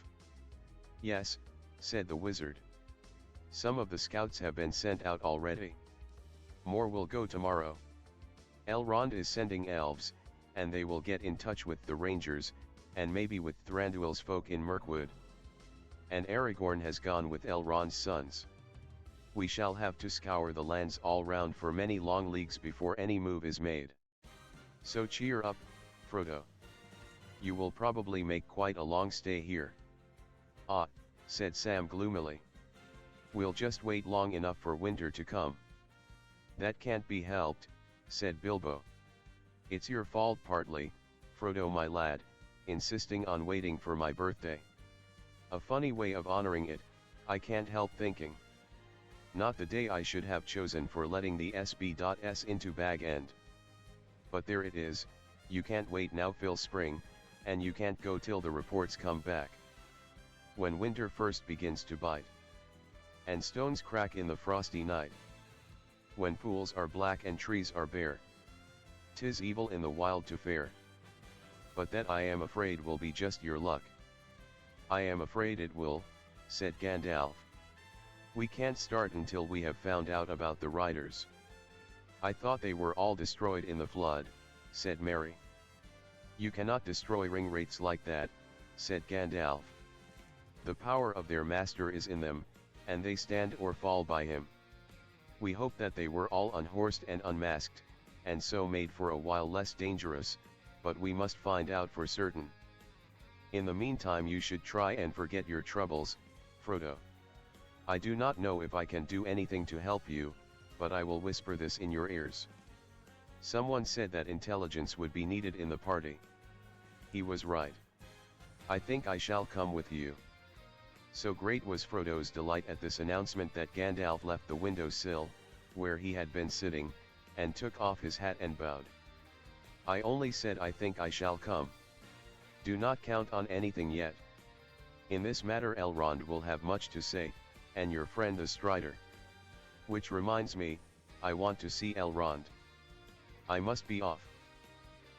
"Yes," said the wizard. "Some of the scouts have been sent out already. More will go tomorrow. Elrond is sending elves, and they will get in touch with the rangers, and maybe with Thranduil's folk in Mirkwood. And Aragorn has gone with Elrond's sons. We shall have to scour the lands all round for many long leagues before any move is made. So cheer up, Frodo. You will probably make quite a long stay here." "Ah," said Sam gloomily. "We'll just wait long enough for winter to come." "That can't be helped," said Bilbo. "It's your fault partly, Frodo my lad, insisting on waiting for my birthday. A funny way of honoring it, I can't help thinking. Not the day I should have chosen for letting the SB.S into Bag End. But there it is, you can't wait now till spring, and you can't go till the reports come back. When winter first begins to bite, and stones crack in the frosty night, when pools are black and trees are bare, 'tis evil in the wild to fare. But that I am afraid will be just your luck." "I am afraid it will," said Gandalf. "We can't start until we have found out about the riders." "I thought they were all destroyed in the flood," said Merry. "You cannot destroy ring-wraiths like that," said Gandalf. "The power of their master is in them, and they stand or fall by him. We hope that they were all unhorsed and unmasked, and so made for a while less dangerous, but we must find out for certain. In the meantime you should try and forget your troubles, Frodo. I do not know if I can do anything to help you, but I will whisper this in your ears." Someone said that intelligence would be needed in the party. He was right. "I think I shall come with you." So great was Frodo's delight at this announcement that Gandalf left the window sill, where he had been sitting, and took off his hat and bowed. "I only said I think I shall come. Do not count on anything yet. In this matter Elrond will have much to say, and your friend the Strider. Which reminds me, I want to see Elrond. I must be off."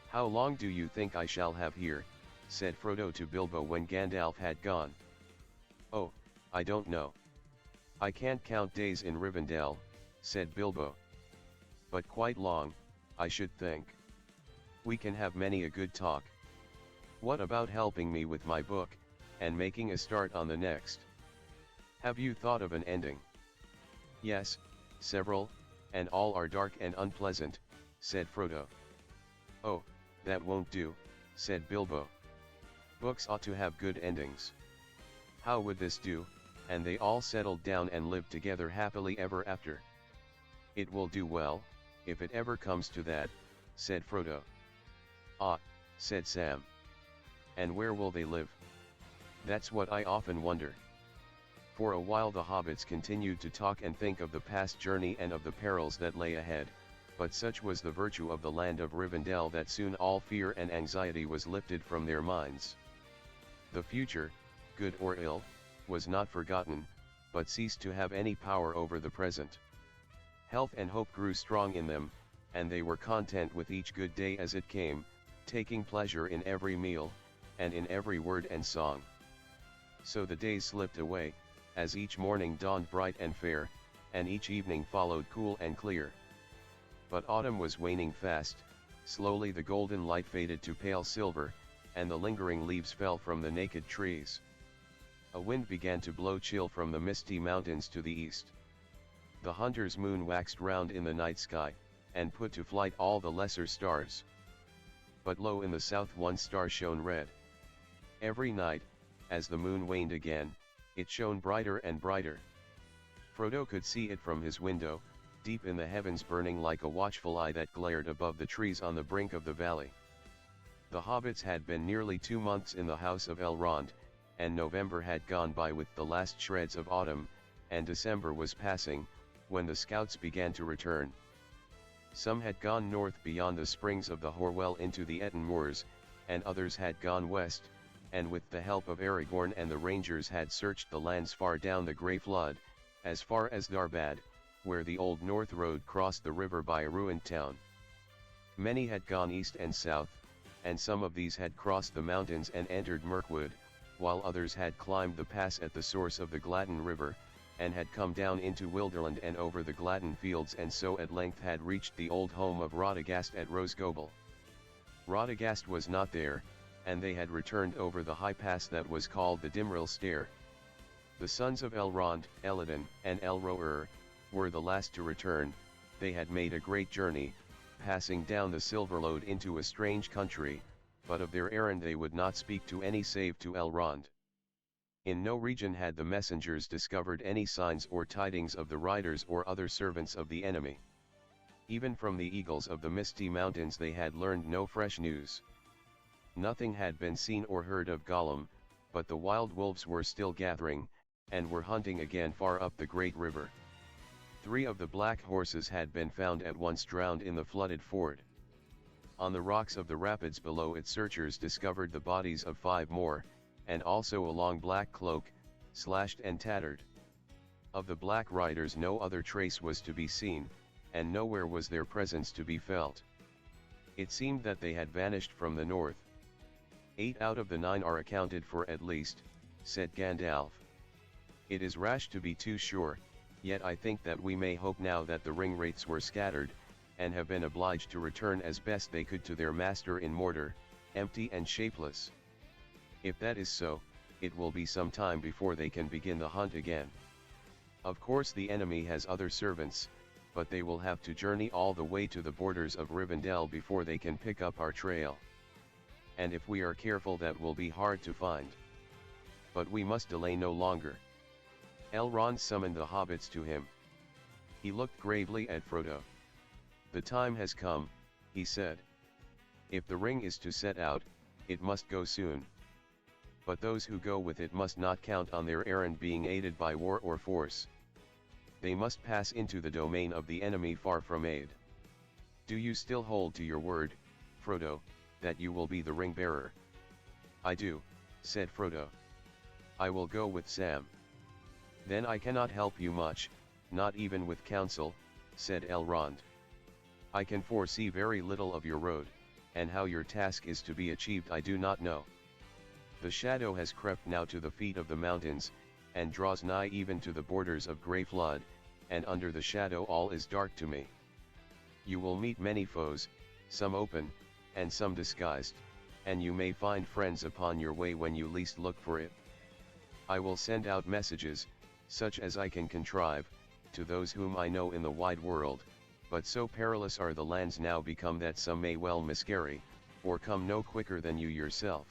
"How long do you think I shall have here?" said Frodo to Bilbo when Gandalf had gone. "Oh, I don't know. I can't count days in Rivendell, said Bilbo. But quite long, I should think. We can have many a good talk. What about helping me with my book, and making a start on the next? Have you thought of an ending? Yes, several, and all are dark and unpleasant, said Frodo. Oh, that won't do, said Bilbo. Books ought to have good endings. How would this do, and they all settled down and lived together happily ever after? It will do well, if it ever comes to that, said Frodo. Ah, said Sam. And where will they live? That's what I often wonder. For a while the hobbits continued to talk and think of the past journey and of the perils that lay ahead, but such was the virtue of the land of Rivendell that soon all fear and anxiety was lifted from their minds. The future, good or ill, was not forgotten, but ceased to have any power over the present. Health and hope grew strong in them, and they were content with each good day as it came, taking pleasure in every meal, and in every word and song. So the days slipped away, as each morning dawned bright and fair, and each evening followed cool and clear. But autumn was waning fast, slowly the golden light faded to pale silver, and the lingering leaves fell from the naked trees. A wind began to blow chill from the misty mountains to the east. The hunter's moon waxed round in the night sky, and put to flight all the lesser stars. But low in the south one star shone red. Every night, as the moon waned again, it shone brighter and brighter. Frodo could see it from his window, deep in the heavens, burning like a watchful eye that glared above the trees on the brink of the valley. The hobbits had been nearly 2 months in the house of Elrond, and November had gone by with the last shreds of autumn, and December was passing, when the scouts began to return. Some had gone north beyond the springs of the Horwell into the Etten moors, and others had gone west, and with the help of Aragorn and the rangers had searched the lands far down the Grey Flood, as far as Darbad, where the old North Road crossed the river by a ruined town. Many had gone east and south, and some of these had crossed the mountains and entered Mirkwood, while others had climbed the pass at the source of the Gladden River, and had come down into Wilderland and over the Gladden fields, and so at length had reached the old home of Radagast at Rosgobel. Radagast was not there, and they had returned over the high pass that was called the Dimril Stair. The sons of Elrond, Elladan, and Elroer were the last to return. They had made a great journey, passing down the Silverlode into a strange country, but of their errand they would not speak to any save to Elrond. In no region had the messengers discovered any signs or tidings of the riders or other servants of the enemy. Even from the eagles of the misty mountains they had learned no fresh news. Nothing had been seen or heard of Gollum, but the wild wolves were still gathering, and were hunting again far up the great river. 3 of the black horses had been found at once drowned in the flooded ford. On the rocks of the rapids below it searchers discovered the bodies of 5 more, and also a long black cloak, slashed and tattered. Of the black riders no other trace was to be seen, and nowhere was their presence to be felt. It seemed that they had vanished from the north. 8 out of the 9 are accounted for at least, said Gandalf. It is rash to be too sure, yet I think that we may hope now that the ringwraiths were scattered, and have been obliged to return as best they could to their master in Mordor, empty and shapeless. If that is so, it will be some time before they can begin the hunt again. Of course the enemy has other servants, but they will have to journey all the way to the borders of Rivendell before they can pick up our trail. And if we are careful that will be hard to find. But we must delay no longer. Elrond summoned the hobbits to him. He looked gravely at Frodo. The time has come, he said. If the ring is to set out, it must go soon. But those who go with it must not count on their errand being aided by war or force. They must pass into the domain of the enemy far from aid. Do you still hold to your word, Frodo, that you will be the ring bearer? I do, said Frodo. I will go with Sam. Then I cannot help you much, not even with counsel, said Elrond. I can foresee very little of your road, and how your task is to be achieved I do not know. The shadow has crept now to the feet of the mountains, and draws nigh even to the borders of grey flood, and under the shadow all is dark to me. You will meet many foes, some open, and some disguised, and you may find friends upon your way when you least look for it. I will send out messages, such as I can contrive, to those whom I know in the wide world, but so perilous are the lands now become that some may well miscarry, or come no quicker than you yourself.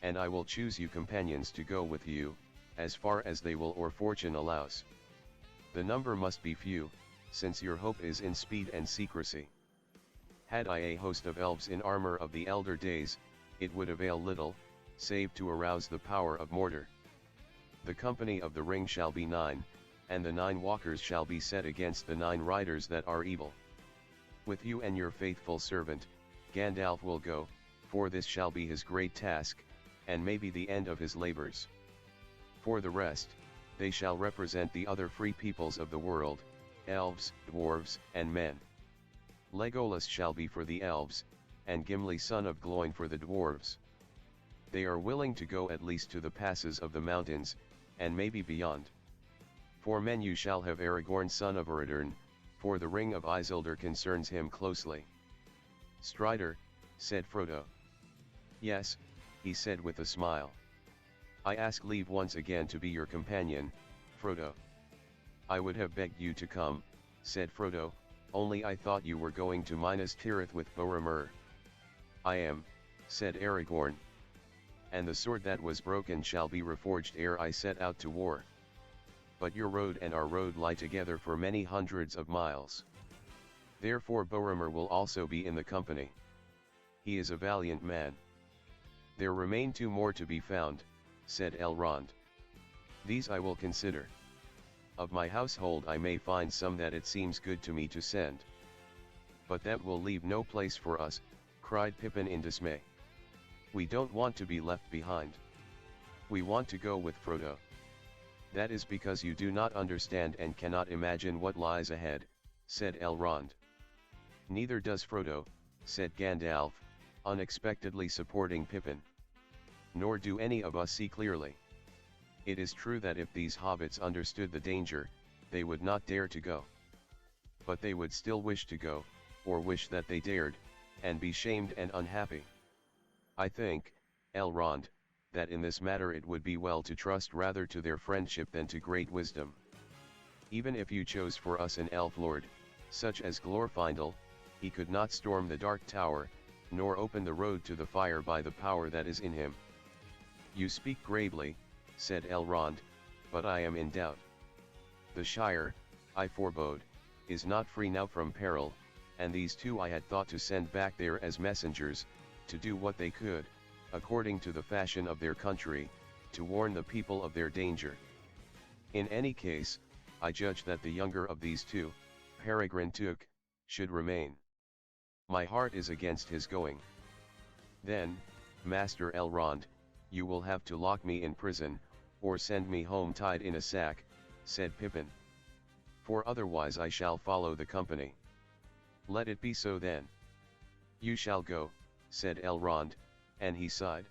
And I will choose you companions to go with you, as far as they will or fortune allows. The number must be few, since your hope is in speed and secrecy. Had I a host of elves in armor of the elder days, it would avail little, save to arouse the power of Mordor. The company of the ring shall be 9, and the 9 walkers shall be set against the 9 riders that are evil. With you and your faithful servant, Gandalf will go, for this shall be his great task, and may be the end of his labors. For the rest, they shall represent the other free peoples of the world, elves, dwarves, and men. Legolas shall be for the elves, and Gimli son of Gloin for the dwarves. They are willing to go at least to the passes of the mountains, and maybe beyond. For men you shall have Aragorn son of Eredurn, for the ring of Isildur concerns him closely. Strider, said Frodo. Yes, he said with a smile. I ask leave once again to be your companion, Frodo. I would have begged you to come, said Frodo, only I thought you were going to Minas Tirith with Boromir. I am, said Aragorn. And the sword that was broken shall be reforged ere I set out to war. But your road and our road lie together for many hundreds of miles. Therefore Boromir will also be in the company. He is a valiant man. There remain 2 more to be found, said Elrond. These I will consider. Of my household I may find some that it seems good to me to send. But that will leave no place for us, cried Pippin in dismay. We don't want to be left behind. We want to go with Frodo. That is because you do not understand and cannot imagine what lies ahead, said Elrond. Neither does Frodo, said Gandalf, unexpectedly supporting Pippin. Nor do any of us see clearly. It is true that if these hobbits understood the danger, they would not dare to go. But they would still wish to go, or wish that they dared, and be shamed and unhappy. I think, Elrond, that in this matter it would be well to trust rather to their friendship than to great wisdom. Even if you chose for us an elf lord, such as Glorfindel, he could not storm the Dark Tower, nor open the road to the fire by the power that is in him. You speak gravely, said Elrond, but I am in doubt. The Shire, I forebode, is not free now from peril, and these 2 I had thought to send back there as messengers, to do what they could, according to the fashion of their country, to warn the people of their danger. In any case, I judge that the younger of these 2, Peregrine Took, should remain. My heart is against his going. Then, Master Elrond, you will have to lock me in prison, or send me home tied in a sack, said Pippin. For otherwise I shall follow the company. Let it be so then. You shall go, said Elrond, and he sighed.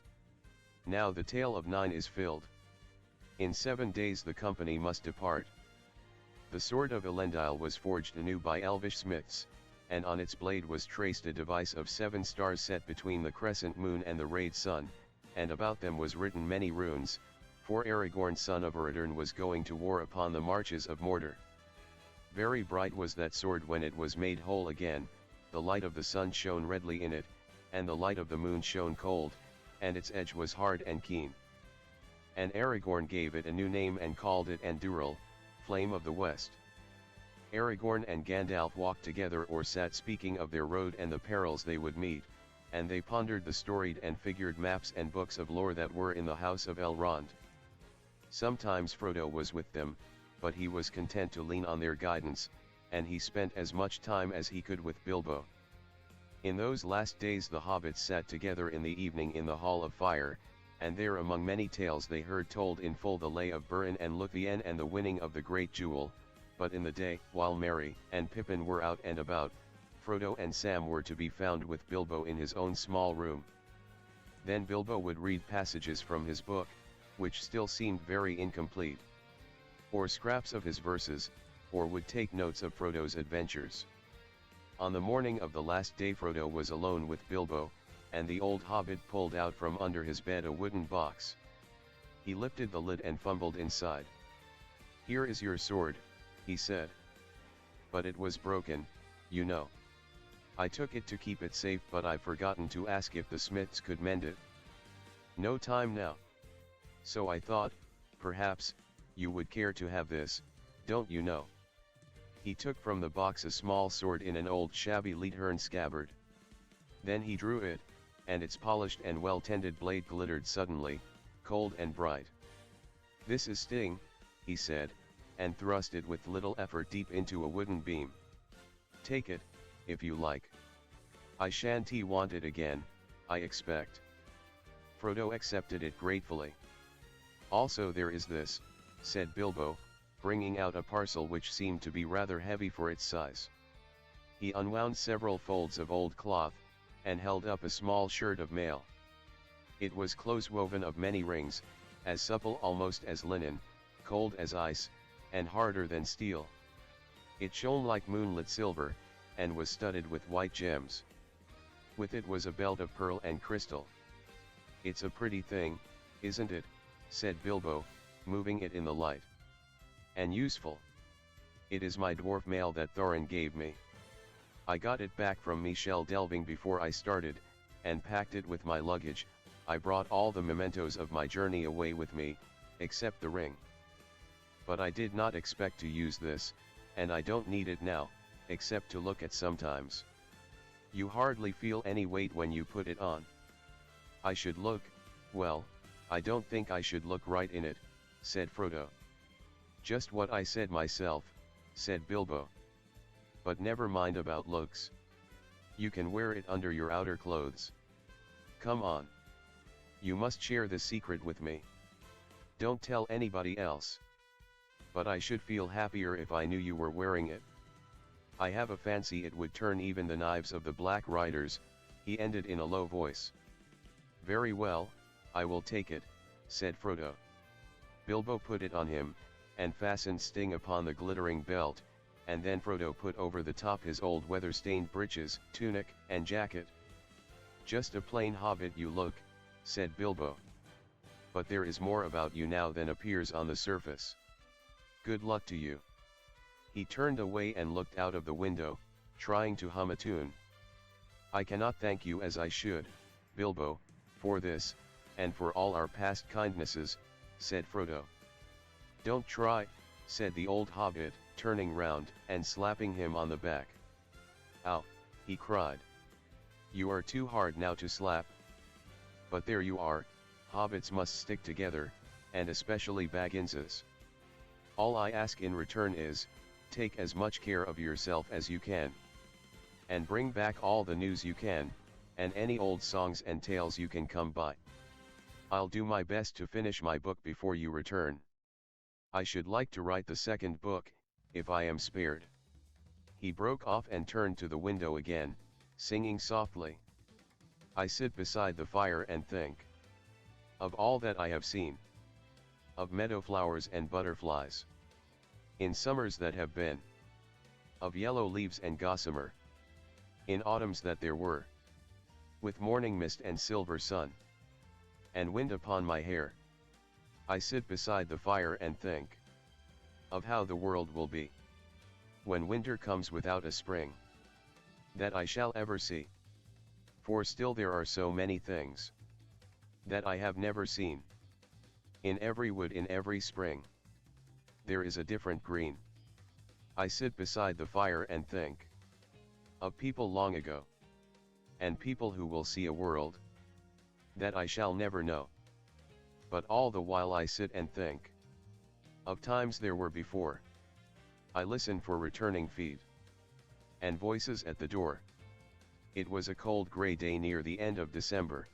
Now the tale of 9 is filled. In 7 days the company must depart. The sword of Elendil was forged anew by elvish smiths, and on its blade was traced a device of 7 stars set between the crescent moon and the rayed sun, and about them was written many runes, for Aragorn son of Eredurn was going to war upon the marches of Mordor. Very bright was that sword when it was made whole again, the light of the sun shone redly in it, and the light of the moon shone cold, and its edge was hard and keen. And Aragorn gave it a new name and called it Andúril, Flame of the West. Aragorn and Gandalf walked together or sat speaking of their road and the perils they would meet, and they pondered the storied and figured maps and books of lore that were in the house of Elrond. Sometimes Frodo was with them, but he was content to lean on their guidance, and he spent as much time as he could with Bilbo. In those last days the hobbits sat together in the evening in the Hall of Fire, and there among many tales they heard told in full the lay of Beren and Luthien and the winning of the great jewel, but in the day, while Merry and Pippin were out and about, Frodo and Sam were to be found with Bilbo in his own small room. Then Bilbo would read passages from his book, which still seemed very incomplete, or scraps of his verses, or would take notes of Frodo's adventures. On the morning of the last day Frodo was alone with Bilbo, and the old hobbit pulled out from under his bed a wooden box. He lifted the lid and fumbled inside. "Here is your sword," he said. "But it was broken, you know. I took it to keep it safe, but I've forgotten to ask if the smiths could mend it. No time now. So I thought, perhaps, you would care to have this, don't you know?" He took from the box a small sword in an old shabby leathern scabbard. Then he drew it, and its polished and well-tended blade glittered suddenly, cold and bright. "This is Sting," he said, and thrust it with little effort deep into a wooden beam. "Take it, if you like. I shan't want it again, I expect." Frodo accepted it gratefully. "Also there is this," said Bilbo, bringing out a parcel which seemed to be rather heavy for its size. He unwound several folds of old cloth, and held up a small shirt of mail. It was close woven of many rings, as supple almost as linen, cold as ice, and harder than steel. It shone like moonlit silver, and was studded with white gems. With it was a belt of pearl and crystal. "It's a pretty thing, isn't it?" said Bilbo, moving it in the light. "And useful. It is my dwarf mail that Thorin gave me. I got it back from Michel Delving before I started, and packed it with my luggage. I brought all the mementos of my journey away with me, except the ring. But I did not expect to use this, and I don't need it now, except to look at sometimes. You hardly feel any weight when you put it on." "I should look, well, I don't think I should look right in it," said Frodo. "Just what I said myself," said Bilbo. "But never mind about looks. You can wear it under your outer clothes. Come on. You must share the secret with me. Don't tell anybody else. But I should feel happier if I knew you were wearing it. I have a fancy it would turn even the knives of the Black Riders," he ended in a low voice. "Very well, I will take it," said Frodo. Bilbo put it on him, and fastened Sting upon the glittering belt, and then Frodo put over the top his old weather-stained breeches, tunic, and jacket. "Just a plain hobbit you look," said Bilbo. "But there is more about you now than appears on the surface. Good luck to you." He turned away and looked out of the window, trying to hum a tune. "I cannot thank you as I should, Bilbo, for this, and for all our past kindnesses," said Frodo. "Don't try," said the old hobbit, turning round and slapping him on the back. "Ow," he cried. "You are too hard now to slap. But there you are, hobbits must stick together, and especially Bagginses. All I ask in return is, take as much care of yourself as you can. And bring back all the news you can, and any old songs and tales you can come by. I'll do my best to finish my book before you return. I should like to write the second book, if I am spared." He broke off and turned to the window again, singing softly. "I sit beside the fire and think of all that I have seen, of meadow flowers and butterflies, in summers that have been, of yellow leaves and gossamer, in autumns that there were, with morning mist and silver sun, and wind upon my hair. I sit beside the fire and think of how the world will be, when winter comes without a spring, that I shall ever see. For still there are so many things that I have never seen. In every wood in every spring, there is a different green. I sit beside the fire and think of people long ago, and people who will see a world that I shall never know. But all the while I sit and think of times there were before. I listen for returning feet and voices at the door. It was a cold gray day near the end of December.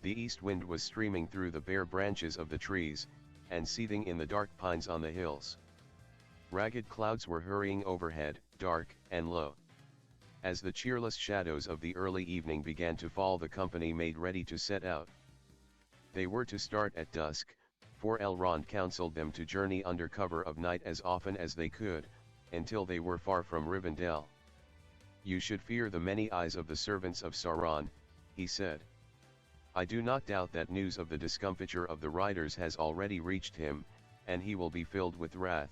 The east wind was streaming through the bare branches of the trees, and seething in the dark pines on the hills. Ragged clouds were hurrying overhead, dark and low. As the cheerless shadows of the early evening began to fall, the company made ready to set out. They were to start at dusk, For Elrond counseled them to journey under cover of night as often as they could, until they were far from Rivendell. You should fear the many eyes of the servants of Sauron, he said. I do not doubt that news of the discomfiture of the riders has already reached him, and he will be filled with wrath.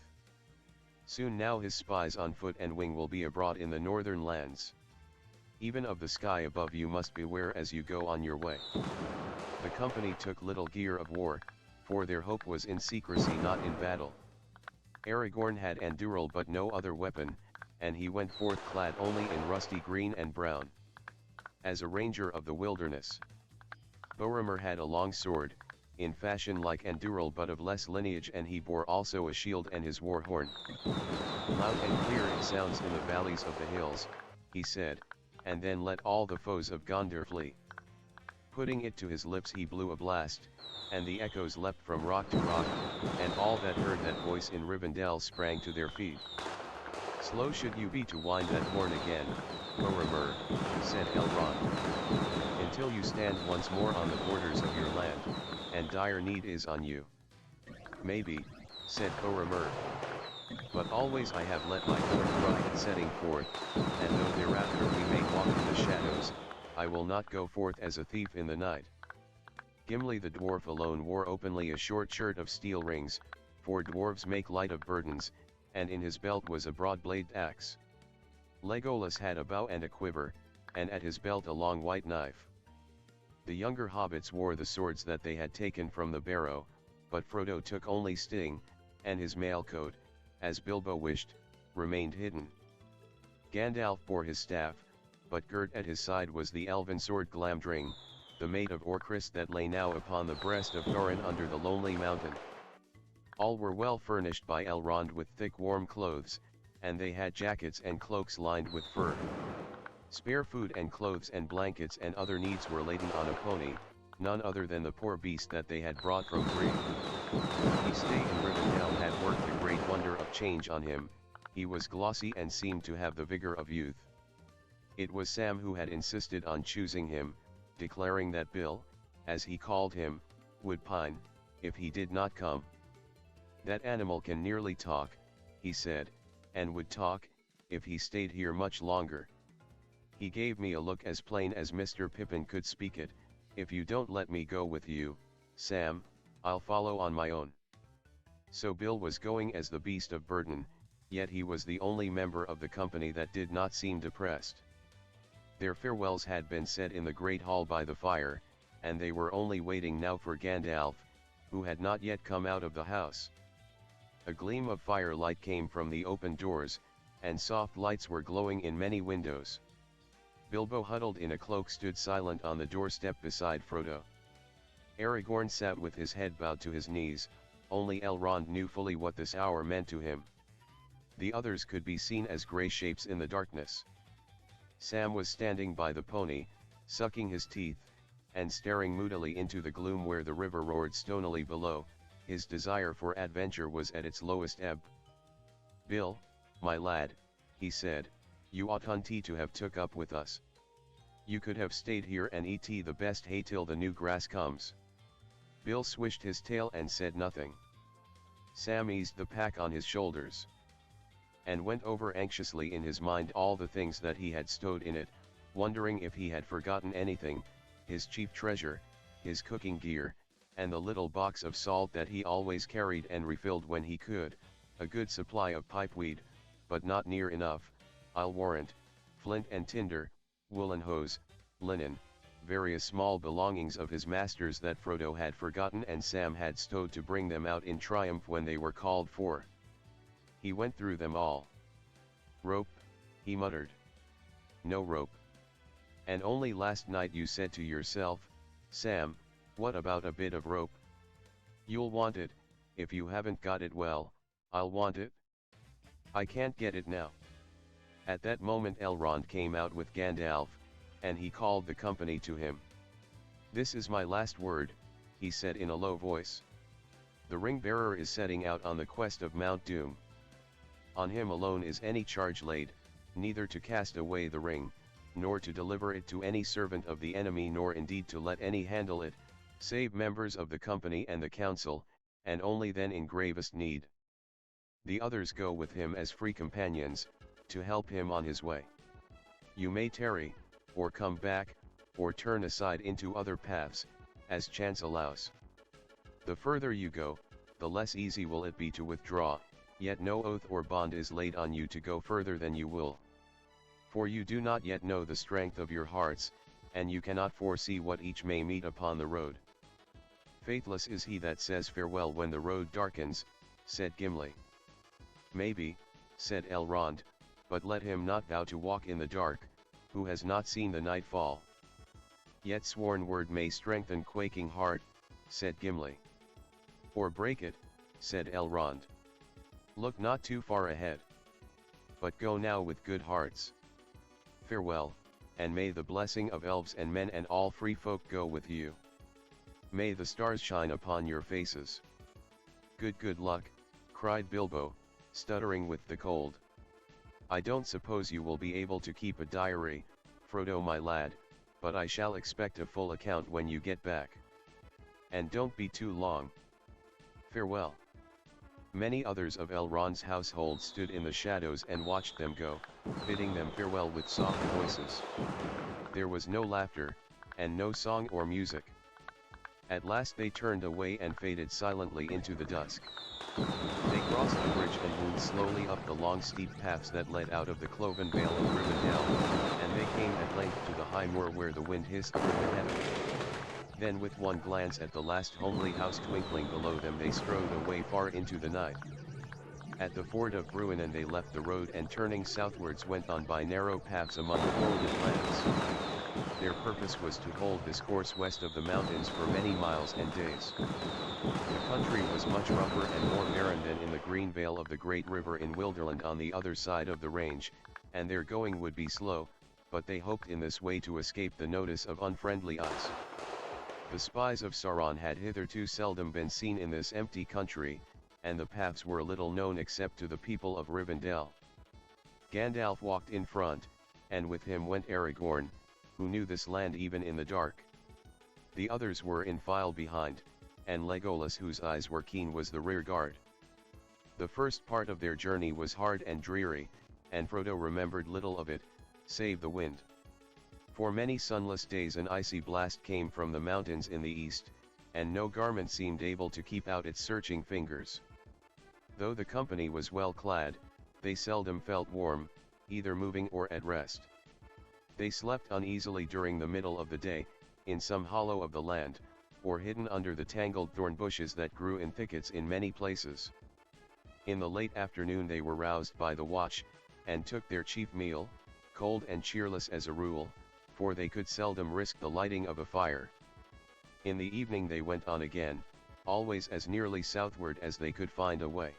Soon now his spies on foot and wing will be abroad in the northern lands. Even of the sky above you must beware as you go on your way. The company took little gear of war, for their hope was in secrecy not in battle. Aragorn had Andúril but no other weapon, and he went forth clad only in rusty green and brown. As a ranger of the wilderness. Boromir had a long sword, in fashion like Andúril but of less lineage, and he bore also a shield and his war horn. Loud and clear it sounds in the valleys of the hills, he said, and then let all the foes of Gondor flee. Putting it to his lips he blew a blast, and the echoes leapt from rock to rock, and all that heard that voice in Rivendell sprang to their feet. Slow should you be to wind that horn again, Boromir, said Elrond, until you stand once more on the borders of your land, and dire need is on you. Maybe, said Boromir, but always I have let my horn cry at setting forth, and though thereafter we may walk in the shadows, I will not go forth as a thief in the night. Gimli the dwarf alone wore openly a short shirt of steel rings, for dwarves make light of burdens, and in his belt was a broad-bladed axe. Legolas had a bow and a quiver, and at his belt a long white knife. The younger hobbits wore the swords that they had taken from the barrow, but Frodo took only Sting, and his mail coat, as Bilbo wished, remained hidden. Gandalf bore his staff, but girt at his side was the elven sword Glamdring, the mate of Orcrist that lay now upon the breast of Thorin under the lonely mountain. All were well furnished by Elrond with thick warm clothes, and they had jackets and cloaks lined with fur. Spare food and clothes and blankets and other needs were laden on a pony, none other than the poor beast that they had brought from Bree. His stay in Rivendell had worked a great wonder of change on him. He was glossy and seemed to have the vigor of youth. It was Sam who had insisted on choosing him, declaring that Bill, as he called him, would pine, if he did not come. That animal can nearly talk, he said, and would talk, if he stayed here much longer. He gave me a look as plain as Mr. Pippin could speak it. If you don't let me go with you, Sam, I'll follow on my own. So Bill was going as the beast of burden, yet he was the only member of the company that did not seem depressed. Their farewells had been said in the great hall by the fire, and they were only waiting now for Gandalf, who had not yet come out of the house. A gleam of firelight came from the open doors, and soft lights were glowing in many windows. Bilbo, huddled in a cloak, stood silent on the doorstep beside Frodo. Aragorn sat with his head bowed to his knees. Only Elrond knew fully what this hour meant to him. The others could be seen as grey shapes in the darkness. Sam was standing by the pony, sucking his teeth, and staring moodily into the gloom where the river roared stonily below. His desire for adventure was at its lowest ebb. "Bill, my lad," he said, "you oughtn't to have took up with us. You could have stayed here and eat the best hay till the new grass comes." Bill swished his tail and said nothing. Sam eased the pack on his shoulders, and went over anxiously in his mind all the things that he had stowed in it, wondering if he had forgotten anything, his chief treasure, his cooking gear, and the little box of salt that he always carried and refilled when he could, a good supply of pipeweed, but not near enough, I'll warrant, flint and tinder, woolen hose, linen, various small belongings of his master's that Frodo had forgotten and Sam had stowed to bring them out in triumph when they were called for. He went through them all. "Rope," he muttered. "No rope. And only last night you said to yourself, 'Sam, what about a bit of rope? You'll want it, if you haven't got it, well, I'll want it. I can't get it now.'" At that moment Elrond came out with Gandalf, and he called the company to him. "This is my last word," he said in a low voice. "The ring-bearer is setting out on the quest of Mount Doom. On him alone is any charge laid, neither to cast away the ring, nor to deliver it to any servant of the enemy, nor indeed to let any handle it, save members of the company and the council, and only then in gravest need. The others go with him as free companions, to help him on his way. You may tarry, or come back, or turn aside into other paths, as chance allows. The further you go, the less easy will it be to withdraw, yet no oath or bond is laid on you to go further than you will. For you do not yet know the strength of your hearts, and you cannot foresee what each may meet upon the road. Faithless is he that says farewell when the road darkens, said Gimli. Maybe, said Elrond, but let him not vow to walk in the dark, who has not seen the night fall. Yet sworn word may strengthen quaking heart, said Gimli. Or break it, said Elrond. Look not too far ahead, but go now with good hearts. Farewell, and may the blessing of elves and men and all free folk go with you. May the stars shine upon your faces. Good luck, cried Bilbo, stuttering with the cold. I don't suppose you will be able to keep a diary, Frodo my lad, but I shall expect a full account when you get back. And don't be too long. Farewell. Many others of Elrond's household stood in the shadows and watched them go, bidding them farewell with soft voices. There was no laughter, and no song or music. At last they turned away and faded silently into the dusk. They crossed the bridge and moved slowly up the long steep paths that led out of the cloven vale of Rivendell, and they came at length to the high moor where the wind hissed through the heather. Then with one glance at the last homely house twinkling below them they strode away far into the night. At the ford of Bruinen they left the road and turning southwards went on by narrow paths among the folded lands. Their purpose was to hold this course west of the mountains for many miles and days. The country was much rougher and more barren than in the green vale of the great river in Wilderland on the other side of the range, and their going would be slow, but they hoped in this way to escape the notice of unfriendly eyes. The spies of Sauron had hitherto seldom been seen in this empty country, and the paths were little known except to the people of Rivendell. Gandalf walked in front, and with him went Aragorn, who knew this land even in the dark. The others were in file behind, and Legolas, whose eyes were keen, was the rear guard. The first part of their journey was hard and dreary, and Frodo remembered little of it, save the wind. For many sunless days an icy blast came from the mountains in the east, and no garment seemed able to keep out its searching fingers. Though the company was well clad, they seldom felt warm, either moving or at rest. They slept uneasily during the middle of the day, in some hollow of the land, or hidden under the tangled thorn bushes that grew in thickets in many places. In the late afternoon they were roused by the watch, and took their chief meal, cold and cheerless as a rule, for they could seldom risk the lighting of a fire. In the evening they went on again, always as nearly southward as they could find a way.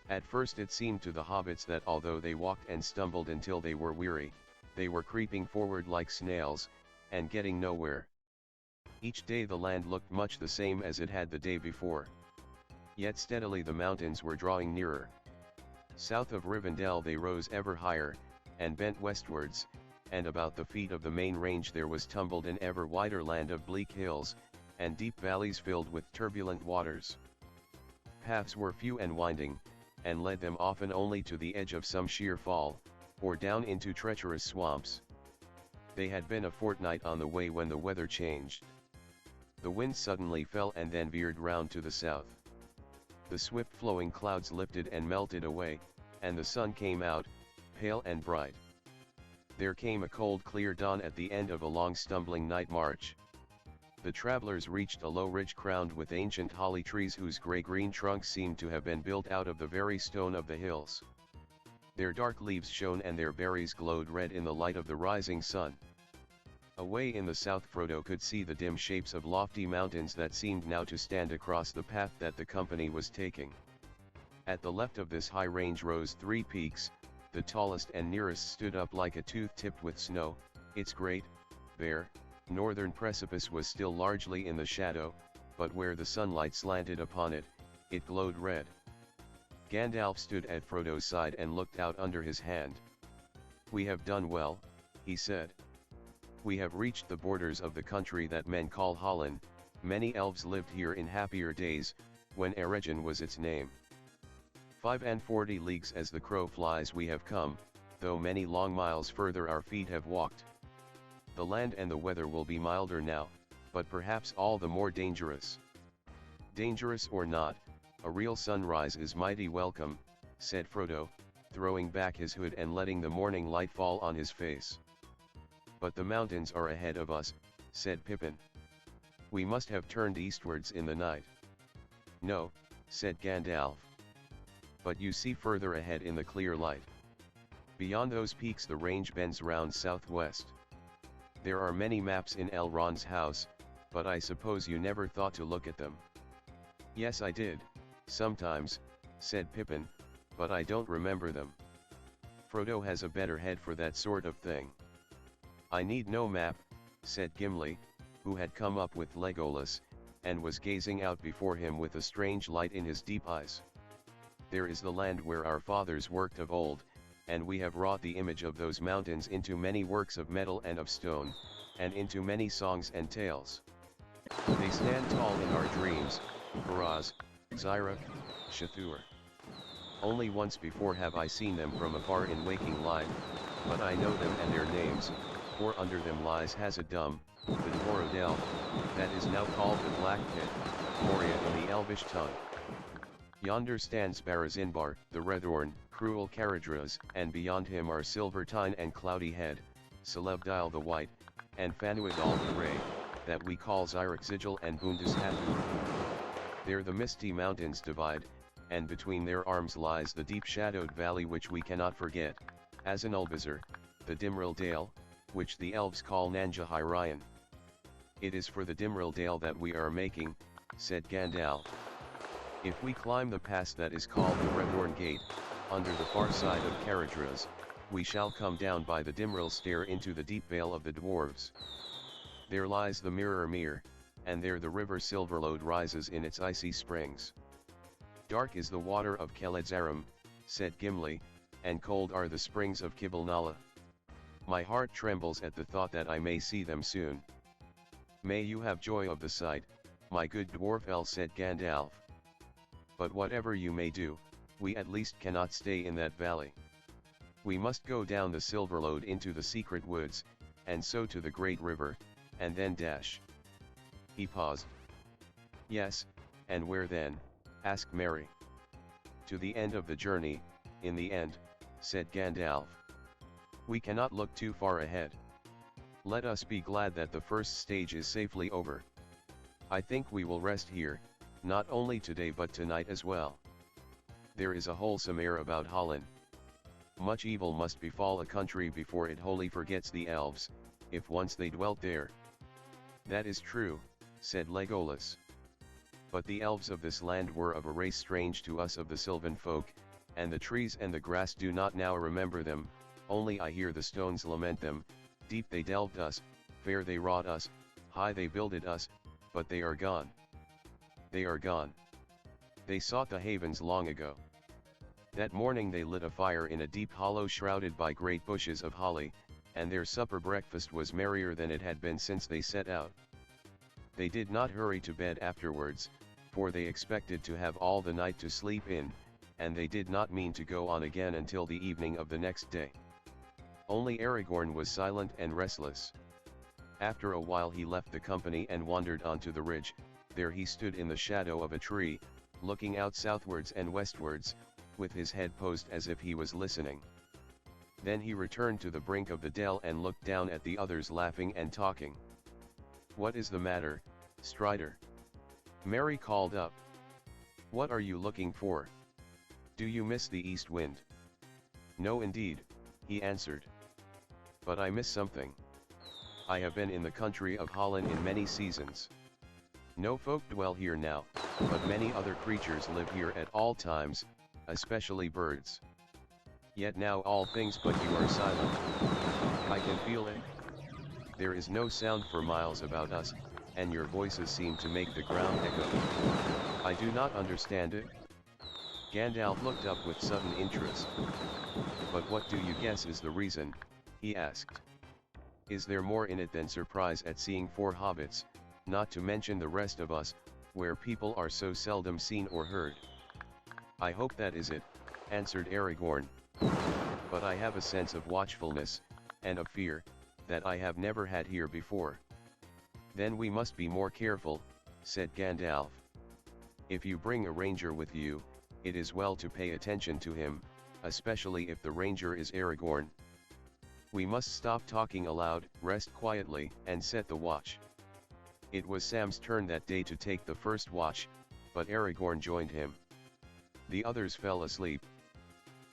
At first it seemed to the hobbits that although they walked and stumbled until they were weary, they were creeping forward like snails, and getting nowhere. Each day the land looked much the same as it had the day before. Yet steadily the mountains were drawing nearer. South of Rivendell they rose ever higher, and bent westwards, and about the feet of the main range there was tumbled an ever wider land of bleak hills, and deep valleys filled with turbulent waters. Paths were few and winding, and led them often only to the edge of some sheer fall, or down into treacherous swamps. They had been a fortnight on the way when the weather changed. The wind suddenly fell and then veered round to the south. The swift-flowing clouds lifted and melted away, and the sun came out, pale and bright. There came a cold clear dawn at the end of a long stumbling night march. The travelers reached a low ridge crowned with ancient holly trees whose grey-green trunks seemed to have been built out of the very stone of the hills. Their dark leaves shone and their berries glowed red in the light of the rising sun. Away in the south Frodo could see the dim shapes of lofty mountains that seemed now to stand across the path that the company was taking. At the left of this high range rose three peaks. The tallest and nearest stood up like a tooth tipped with snow. Its great, bare, northern precipice was still largely in the shadow, but where the sunlight slanted upon it, it glowed red. Gandalf stood at Frodo's side and looked out under his hand. "We have done well," he said. "We have reached the borders of the country that men call Hollin. Many elves lived here in happier days, when Eregion was its name. 45 leagues as the crow flies we have come, though many long miles further our feet have walked. The land and the weather will be milder now, but perhaps all the more dangerous. Dangerous or not, a real sunrise is mighty welcome, said Frodo, throwing back his hood and letting the morning light fall on his face. But the mountains are ahead of us, said Pippin. We must have turned eastwards in the night. No, said Gandalf. But you see further ahead in the clear light. Beyond those peaks the range bends round southwest. There are many maps in Elrond's house, but I suppose you never thought to look at them. Yes, I did, sometimes, said Pippin, but I don't remember them. Frodo has a better head for that sort of thing. I need no map, said Gimli, who had come up with Legolas, and was gazing out before him with a strange light in his deep eyes. There is the land where our fathers worked of old, and we have wrought the image of those mountains into many works of metal and of stone, and into many songs and tales. They stand tall in our dreams, Faraz, Zyrek, Shathur. Only once before have I seen them from afar in waking life, but I know them and their names, for under them lies Hazadum, the Dvorodel, that is now called the Black Pit, Moria in the Elvish tongue. Yonder stands Barazinbar, the Redhorn, cruel Caradhras, and beyond him are Silvertine and Cloudy Head, Celebdile the White, and Fanuadal the Grey, that we call Zyrex-Sigil and Bundus-Hathor. There the misty mountains divide, and between their arms lies the deep-shadowed valley which we cannot forget, Azanulbizar, the Dimril Dale, which the elves call Nangahirayan. It is for the Dimril Dale that we are making, said Gandalf. If we climb the pass that is called the Redhorn Gate, under the far side of Caradhras, we shall come down by the Dimril Stair into the deep vale of the dwarves. There lies the Mirror Mere, and there the river Silverlode rises in its icy springs. Dark is the water of Keledzarum, said Gimli, and cold are the springs of Kibalnala. My heart trembles at the thought that I may see them soon. May you have joy of the sight, my good dwarf El, said Gandalf. But whatever you may do, we at least cannot stay in that valley. We must go down the Silverlode into the secret woods, and so to the great river, and then dash. He paused. Yes, and where then? Asked Merry. To the end of the journey, in the end, said Gandalf. We cannot look too far ahead. Let us be glad that the first stage is safely over. I think we will rest here, not only today but tonight as well. There is a wholesome air about Hollin. Much evil must befall a country before it wholly forgets the elves, if once they dwelt there. That is true, said Legolas. But the elves of this land were of a race strange to us of the sylvan folk, and the trees and the grass do not now remember them, only I hear the stones lament them. Deep they delved us, fair they wrought us, high they builded us, but they are gone. They are gone. They sought the havens long ago. That morning they lit a fire in a deep hollow shrouded by great bushes of holly, and their supper breakfast was merrier than it had been since they set out. They did not hurry to bed afterwards, for they expected to have all the night to sleep in, and they did not mean to go on again until the evening of the next day. Only Aragorn was silent and restless. After a while he left the company and wandered onto the ridge. There he stood in the shadow of a tree, looking out southwards and westwards, with his head posed as if he was listening. Then he returned to the brink of the dell and looked down at the others laughing and talking. "What is the matter, Strider?" Merry called up. "What are you looking for? Do you miss the east wind?" "No indeed," he answered. "But I miss something. I have been in the country of Holland in many seasons. No folk dwell here now, but many other creatures live here at all times, especially birds. Yet now all things but you are silent. I can feel it. There is no sound for miles about us, and your voices seem to make the ground echo. I do not understand it." Gandalf looked up with sudden interest. "But what do you guess is the reason?" he asked. "Is there more in it than surprise at seeing 4 hobbits, not to mention the rest of us, where people are so seldom seen or heard. I hope that is it, answered Aragorn. But I have a sense of watchfulness, and of fear, that I have never had here before. Then we must be more careful, said Gandalf. If you bring a ranger with you, it is well to pay attention to him, especially if the ranger is Aragorn. We must stop talking aloud, rest quietly, and set the watch. It was Sam's turn that day to take the first watch, but Aragorn joined him. The others fell asleep.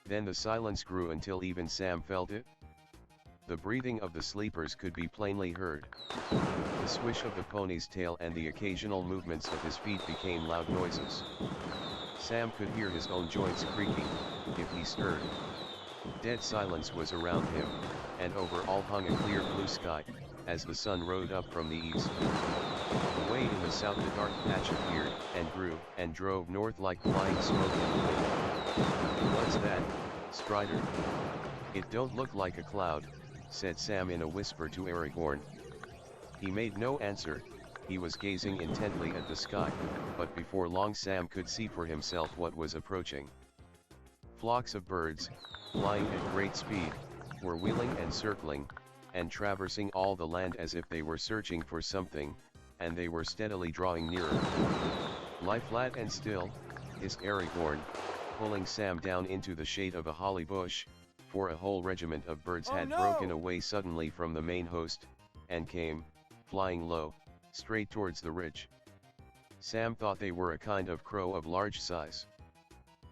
Then the silence grew until even Sam felt it. The breathing of the sleepers could be plainly heard. The swish of the pony's tail and the occasional movements of his feet became loud noises. Sam could hear his own joints creaking, if he stirred. Dead silence was around him, and over all hung a clear blue sky, as the sun rode up from the east. Away in the south a dark patch appeared, and grew, and drove north like flying smoke in the wind. What's that, Strider? It don't look like a cloud, said Sam in a whisper to Aragorn. He made no answer, he was gazing intently at the sky, but before long Sam could see for himself what was approaching. Flocks of birds, flying at great speed, were wheeling and circling, and traversing all the land as if they were searching for something, and they were steadily drawing nearer. Lie flat and still, hissed Aragorn, pulling Sam down into the shade of a holly bush, for a whole regiment of birds had broken away suddenly from the main host, and came, flying low, straight towards the ridge. Sam thought they were a kind of crow of large size.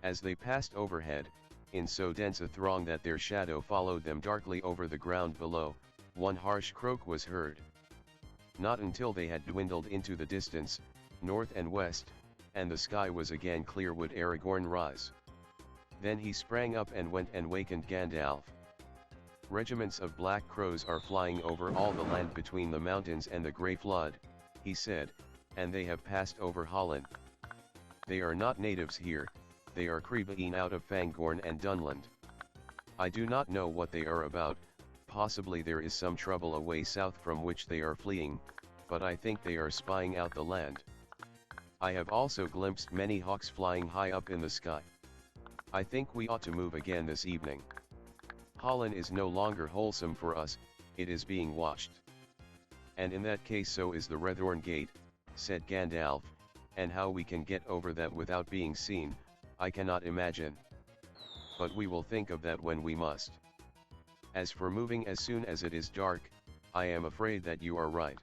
As they passed overhead, in so dense a throng that their shadow followed them darkly over the ground below, one harsh croak was heard. Not until they had dwindled into the distance, north and west, and the sky was again clear would Aragorn rise. Then he sprang up and went and wakened Gandalf. Regiments of black crows are flying over all the land between the mountains and the Grey Flood, he said, and they have passed over Holland. They are not natives here, they are Crebain out of Fangorn and Dunland. I do not know what they are about, possibly there is some trouble away south from which they are fleeing, but I think they are spying out the land. I have also glimpsed many hawks flying high up in the sky. I think we ought to move again this evening. Holland is no longer wholesome for us, it is being watched. And in that case so is the Rethorn Gate, said Gandalf, and how we can get over that without being seen, I cannot imagine. But we will think of that when we must. As for moving as soon as it is dark, I am afraid that you are right.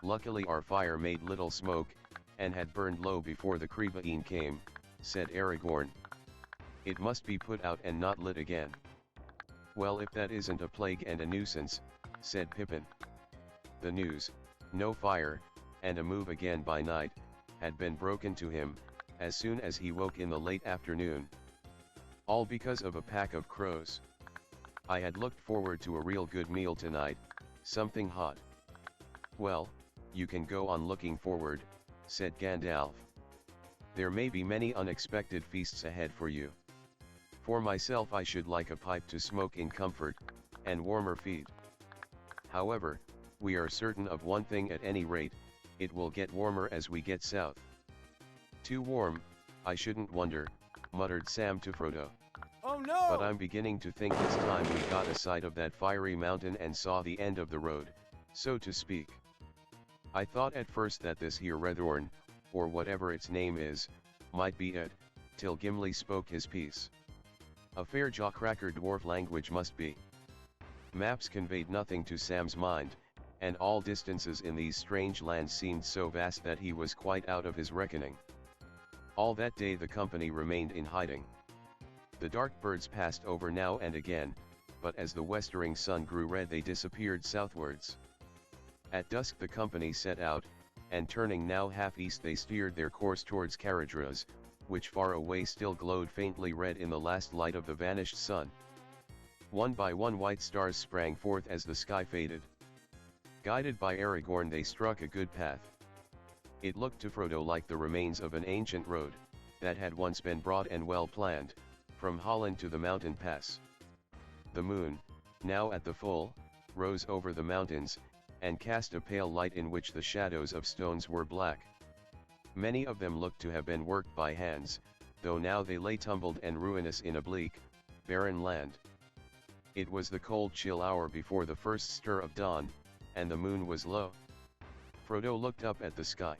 Luckily our fire made little smoke, and had burned low before the Crebain came, said Aragorn. It must be put out and not lit again. Well, if that isn't a plague and a nuisance, said Pippin. The news, no fire, and a move again by night, had been broken to him, as soon as he woke in the late afternoon. All because of a pack of crows. I had looked forward to a real good meal tonight, something hot. Well, you can go on looking forward, said Gandalf. There may be many unexpected feasts ahead for you. For myself I should like a pipe to smoke in comfort, and warmer feed. However, we are certain of one thing at any rate, it will get warmer as we get south. Too warm, I shouldn't wonder, muttered Sam to Frodo. Oh no! But I'm beginning to think it's time we got a sight of that fiery mountain and saw the end of the road, so to speak. I thought at first that this here Rethorn, or whatever its name is, might be it, till Gimli spoke his piece. A fair jaw-cracker dwarf language must be. Maps conveyed nothing to Sam's mind, and all distances in these strange lands seemed so vast that he was quite out of his reckoning. All that day the company remained in hiding. The dark birds passed over now and again, but as the westering sun grew red they disappeared southwards. At dusk the company set out, and turning now half east they steered their course towards Caradhras, which far away still glowed faintly red in the last light of the vanished sun. One by one white stars sprang forth as the sky faded. Guided by Aragorn they struck a good path. It looked to Frodo like the remains of an ancient road, that had once been broad and well planned, from Holland to the mountain pass. The moon, now at the full, rose over the mountains, and cast a pale light in which the shadows of stones were black. Many of them looked to have been worked by hands, though now they lay tumbled and ruinous in a bleak, barren land. It was the cold chill hour before the first stir of dawn, and the moon was low. Frodo looked up at the sky.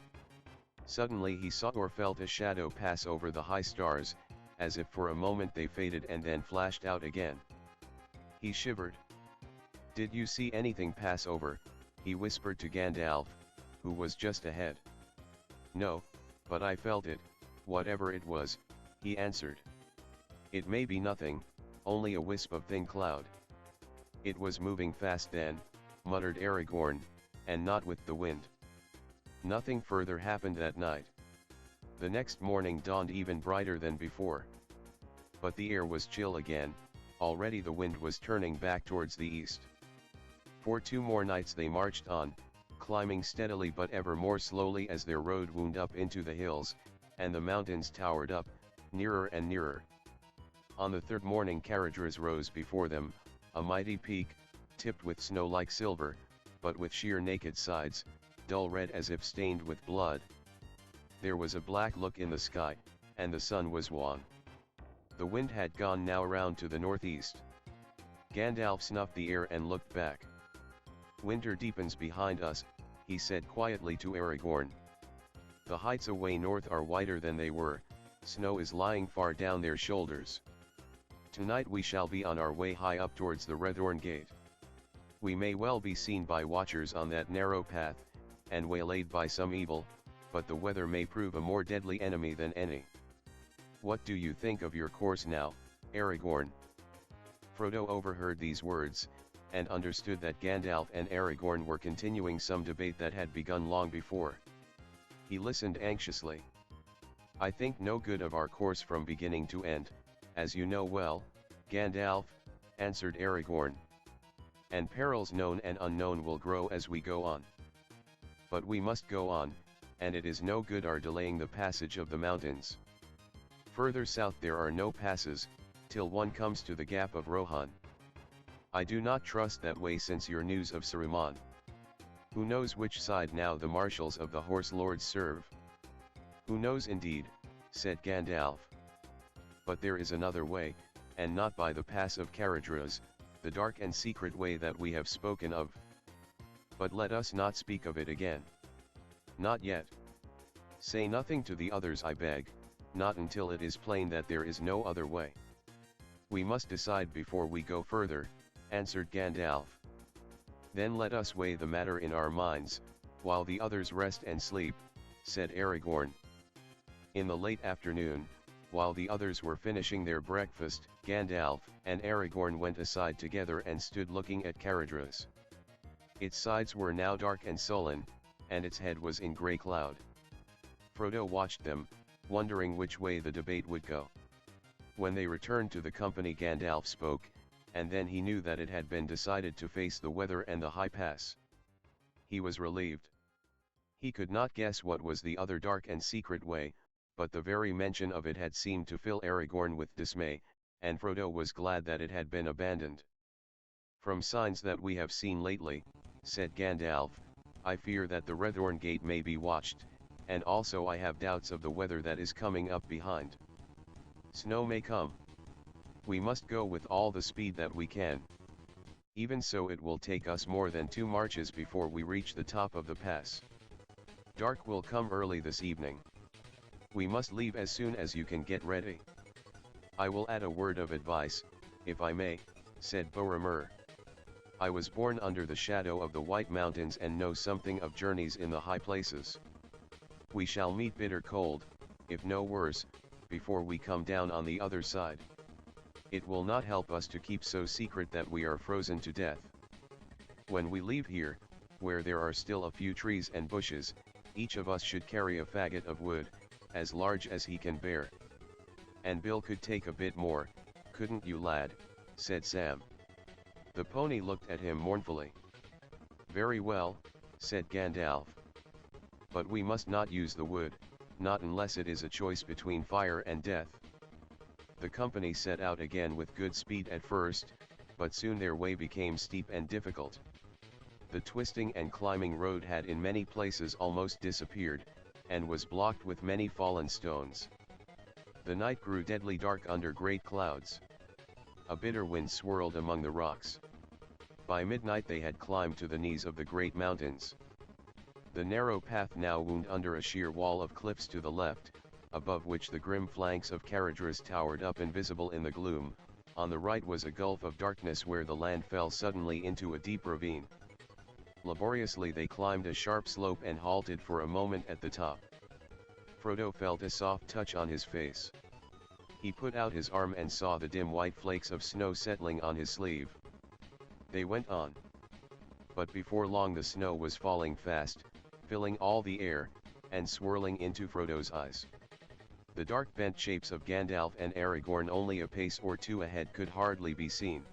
Suddenly he saw or felt a shadow pass over the high stars, as if for a moment they faded and then flashed out again. He shivered. "Did you see anything pass over?" he whispered to Gandalf, who was just ahead. "No, but I felt it, whatever it was," he answered. "It may be nothing, only a wisp of thin cloud." "It was moving fast then," muttered Aragorn, "and not with the wind." Nothing further happened that night. The next morning dawned even brighter than before. But the air was chill again, already the wind was turning back towards the east. For 2 more nights they marched on, climbing steadily but ever more slowly as their road wound up into the hills, and the mountains towered up, nearer and nearer. On the 3rd morning Caradhras rose before them, a mighty peak, tipped with snow like silver, but with sheer naked sides, dull red as if stained with blood. There was a black look in the sky, and the sun was wan. The wind had gone now round to the northeast. Gandalf snuffed the air and looked back. "Winter deepens behind us," he said quietly to Aragorn. "The heights away north are whiter than they were, snow is lying far down their shoulders. Tonight we shall be on our way high up towards the Redthorn Gate. We may well be seen by watchers on that narrow path, and waylaid by some evil, but the weather may prove a more deadly enemy than any. What do you think of your course now, Aragorn?" Frodo overheard these words, and understood that Gandalf and Aragorn were continuing some debate that had begun long before. He listened anxiously. "I think no good of our course from beginning to end, as you know well, Gandalf," answered Aragorn. "And perils known and unknown will grow as we go on. But we must go on, and it is no good our delaying the passage of the mountains. Further south there are no passes, till one comes to the gap of Rohan. I do not trust that way since your news of Saruman. Who knows which side now the marshals of the Horse Lords serve?" "Who knows indeed," said Gandalf. "But there is another way, and not by the pass of Caradhras, the dark and secret way that we have spoken of. But let us not speak of it again. Not yet. Say nothing to the others, I beg, not until it is plain that there is no other way." "We must decide before we go further," answered Gandalf. "Then let us weigh the matter in our minds, while the others rest and sleep," said Aragorn. In the late afternoon, while the others were finishing their breakfast, Gandalf and Aragorn went aside together and stood looking at Caradhras. Its sides were now dark and sullen, and its head was in grey cloud. Frodo watched them, wondering which way the debate would go. When they returned to the company, Gandalf spoke, and then he knew that it had been decided to face the weather and the high pass. He was relieved. He could not guess what was the other dark and secret way, but the very mention of it had seemed to fill Aragorn with dismay, and Frodo was glad that it had been abandoned. "From signs that we have seen lately," said Gandalf, "I fear that the Redthorn Gate may be watched, and also I have doubts of the weather that is coming up behind. Snow may come. We must go with all the speed that we can. Even so, it will take us more than 2 marches before we reach the top of the pass. Dark will come early this evening. We must leave as soon as you can get ready. I will add a word of advice, if I may," said Boromir. "I was born under the shadow of the White Mountains and know something of journeys in the high places. We shall meet bitter cold, if no worse, before we come down on the other side. It will not help us to keep so secret that we are frozen to death. When we leave here, where there are still a few trees and bushes, each of us should carry a faggot of wood, as large as he can bear." "And Bill could take a bit more, couldn't you, lad?" said Sam. The pony looked at him mournfully. "Very well," said Gandalf. "But we must not use the wood, not unless it is a choice between fire and death." The company set out again with good speed at first, but soon their way became steep and difficult. The twisting and climbing road had in many places almost disappeared, and was blocked with many fallen stones. The night grew deadly dark under great clouds. A bitter wind swirled among the rocks. By midnight they had climbed to the knees of the great mountains. The narrow path now wound under a sheer wall of cliffs to the left, above which the grim flanks of Caradhras towered up invisible in the gloom. On the right was a gulf of darkness where the land fell suddenly into a deep ravine. Laboriously they climbed a sharp slope and halted for a moment at the top. Frodo felt a soft touch on his face. He put out his arm and saw the dim white flakes of snow settling on his sleeve. They went on. But before long the snow was falling fast, filling all the air, and swirling into Frodo's eyes. The dark bent shapes of Gandalf and Aragorn only a pace or two ahead could hardly be seen.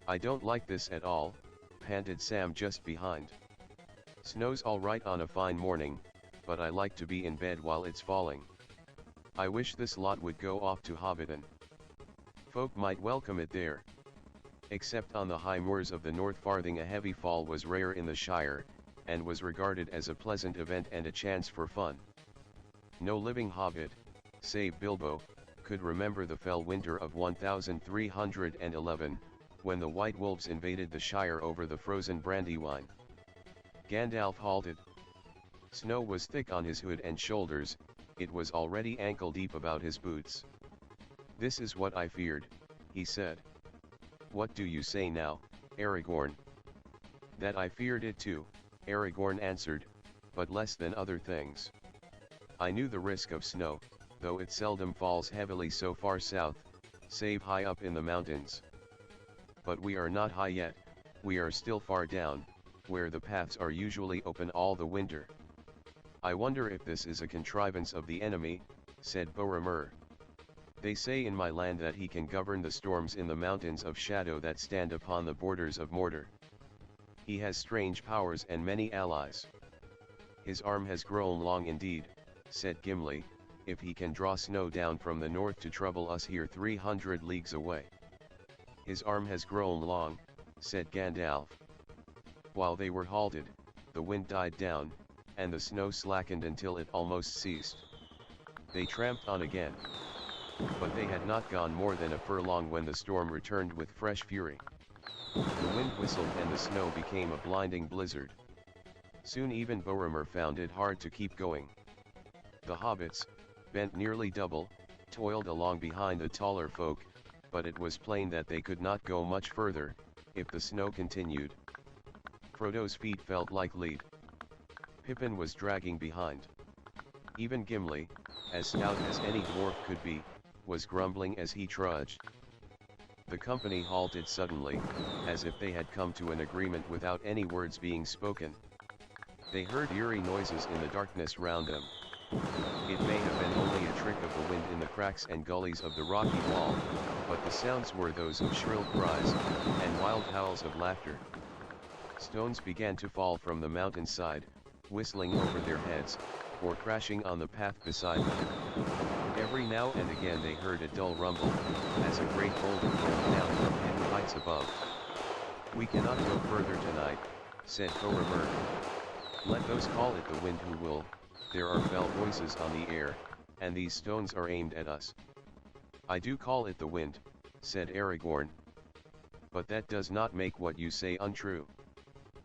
"I don't like this at all," panted Sam just behind. "Snow's all right on a fine morning, but I like to be in bed while it's falling. I wish this lot would go off to Hobbiton. Folk might welcome it there." Except on the high moors of the North Farthing a heavy fall was rare in the Shire, and was regarded as a pleasant event and a chance for fun. No living hobbit, save Bilbo, could remember the fell winter of 1311, when the White Wolves invaded the Shire over the frozen Brandywine. Gandalf halted. Snow was thick on his hood and shoulders, it was already ankle-deep about his boots. "This is what I feared," he said. "What do you say now, Aragorn?" "That I feared it too," Aragorn answered, "but less than other things. I knew the risk of snow, though it seldom falls heavily so far south, save high up in the mountains. But we are not high yet, we are still far down, where the paths are usually open all the winter." "I wonder if this is a contrivance of the enemy," said Boromir. "They say in my land that he can govern the storms in the mountains of shadow that stand upon the borders of Mordor. He has strange powers and many allies." "His arm has grown long indeed," said Gimli, "if he can draw snow down from the north to trouble us here 300 leagues away." "His arm has grown long," said Gandalf. While they were halted, the wind died down, and the snow slackened until it almost ceased. They tramped on again. But they had not gone more than a furlong when the storm returned with fresh fury. The wind whistled and the snow became a blinding blizzard. Soon even Boromir found it hard to keep going. The hobbits, bent nearly double, toiled along behind the taller folk, but it was plain that they could not go much further, if the snow continued. Frodo's feet felt like lead. Pippin was dragging behind. Even Gimli, as stout as any dwarf could be, was grumbling as he trudged. The company halted suddenly, as if they had come to an agreement without any words being spoken. They heard eerie noises in the darkness round them. It may have been only a trick of the wind in the cracks and gullies of the rocky wall, but the sounds were those of shrill cries, and wild howls of laughter. Stones began to fall from the mountainside, whistling over their heads, or crashing on the path beside them. Every now and again they heard a dull rumble, as a great boulder rolled down from hidden heights above. "We cannot go further tonight," said Boromir. "Let those call it the wind who will, there are fell voices on the air, and these stones are aimed at us." "I do call it the wind," said Aragorn. "But that does not make what you say untrue.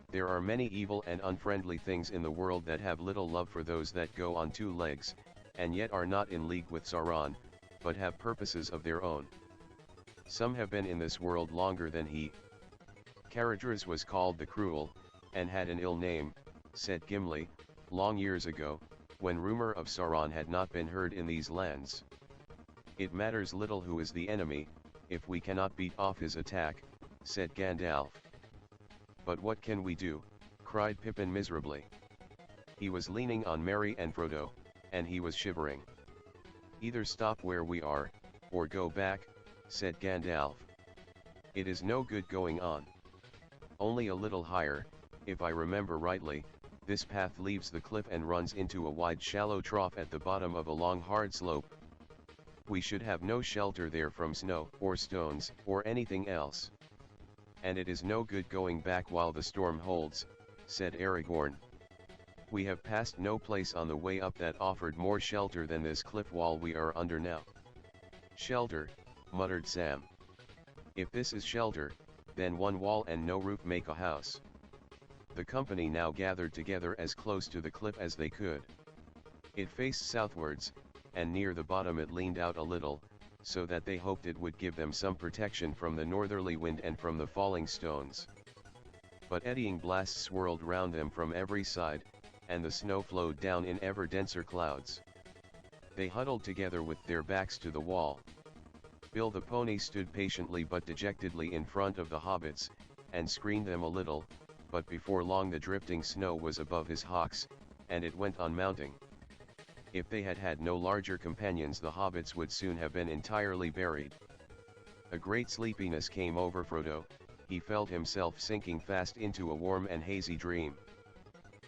There are many evil and unfriendly things in the world that have little love for those that go on two legs, and yet are not in league with Sauron, but have purposes of their own. Some have been in this world longer than he." "Caradhras was called the Cruel, and had an ill name," said Gimli, "long years ago, when rumor of Sauron had not been heard in these lands." "It matters little who is the enemy, if we cannot beat off his attack," said Gandalf. "But what can we do?" cried Pippin miserably. He was leaning on Merry and Frodo, and he was shivering. "Either stop where we are, or go back," said Gandalf. "It is no good going on. Only a little higher, if I remember rightly, this path leaves the cliff and runs into a wide shallow trough at the bottom of a long hard slope. We should have no shelter there from snow, or stones, or anything else. And it is no good going back while the storm holds," said Aragorn. We have passed no place on the way up that offered more shelter than this cliff wall we are under now. Shelter, muttered Sam. If this is shelter, then one wall and no roof make a house. The company now gathered together as close to the cliff as they could. It faced southwards, and near the bottom it leaned out a little, so that they hoped it would give them some protection from the northerly wind and from the falling stones. But eddying blasts swirled round them from every side, and the snow flowed down in ever denser clouds. They huddled together with their backs to the wall. Bill the pony stood patiently but dejectedly in front of the hobbits, and screened them a little, but before long the drifting snow was above his hocks, and it went on mounting. If they had had no larger companions, the hobbits would soon have been entirely buried. A great sleepiness came over Frodo. He felt himself sinking fast into a warm and hazy dream.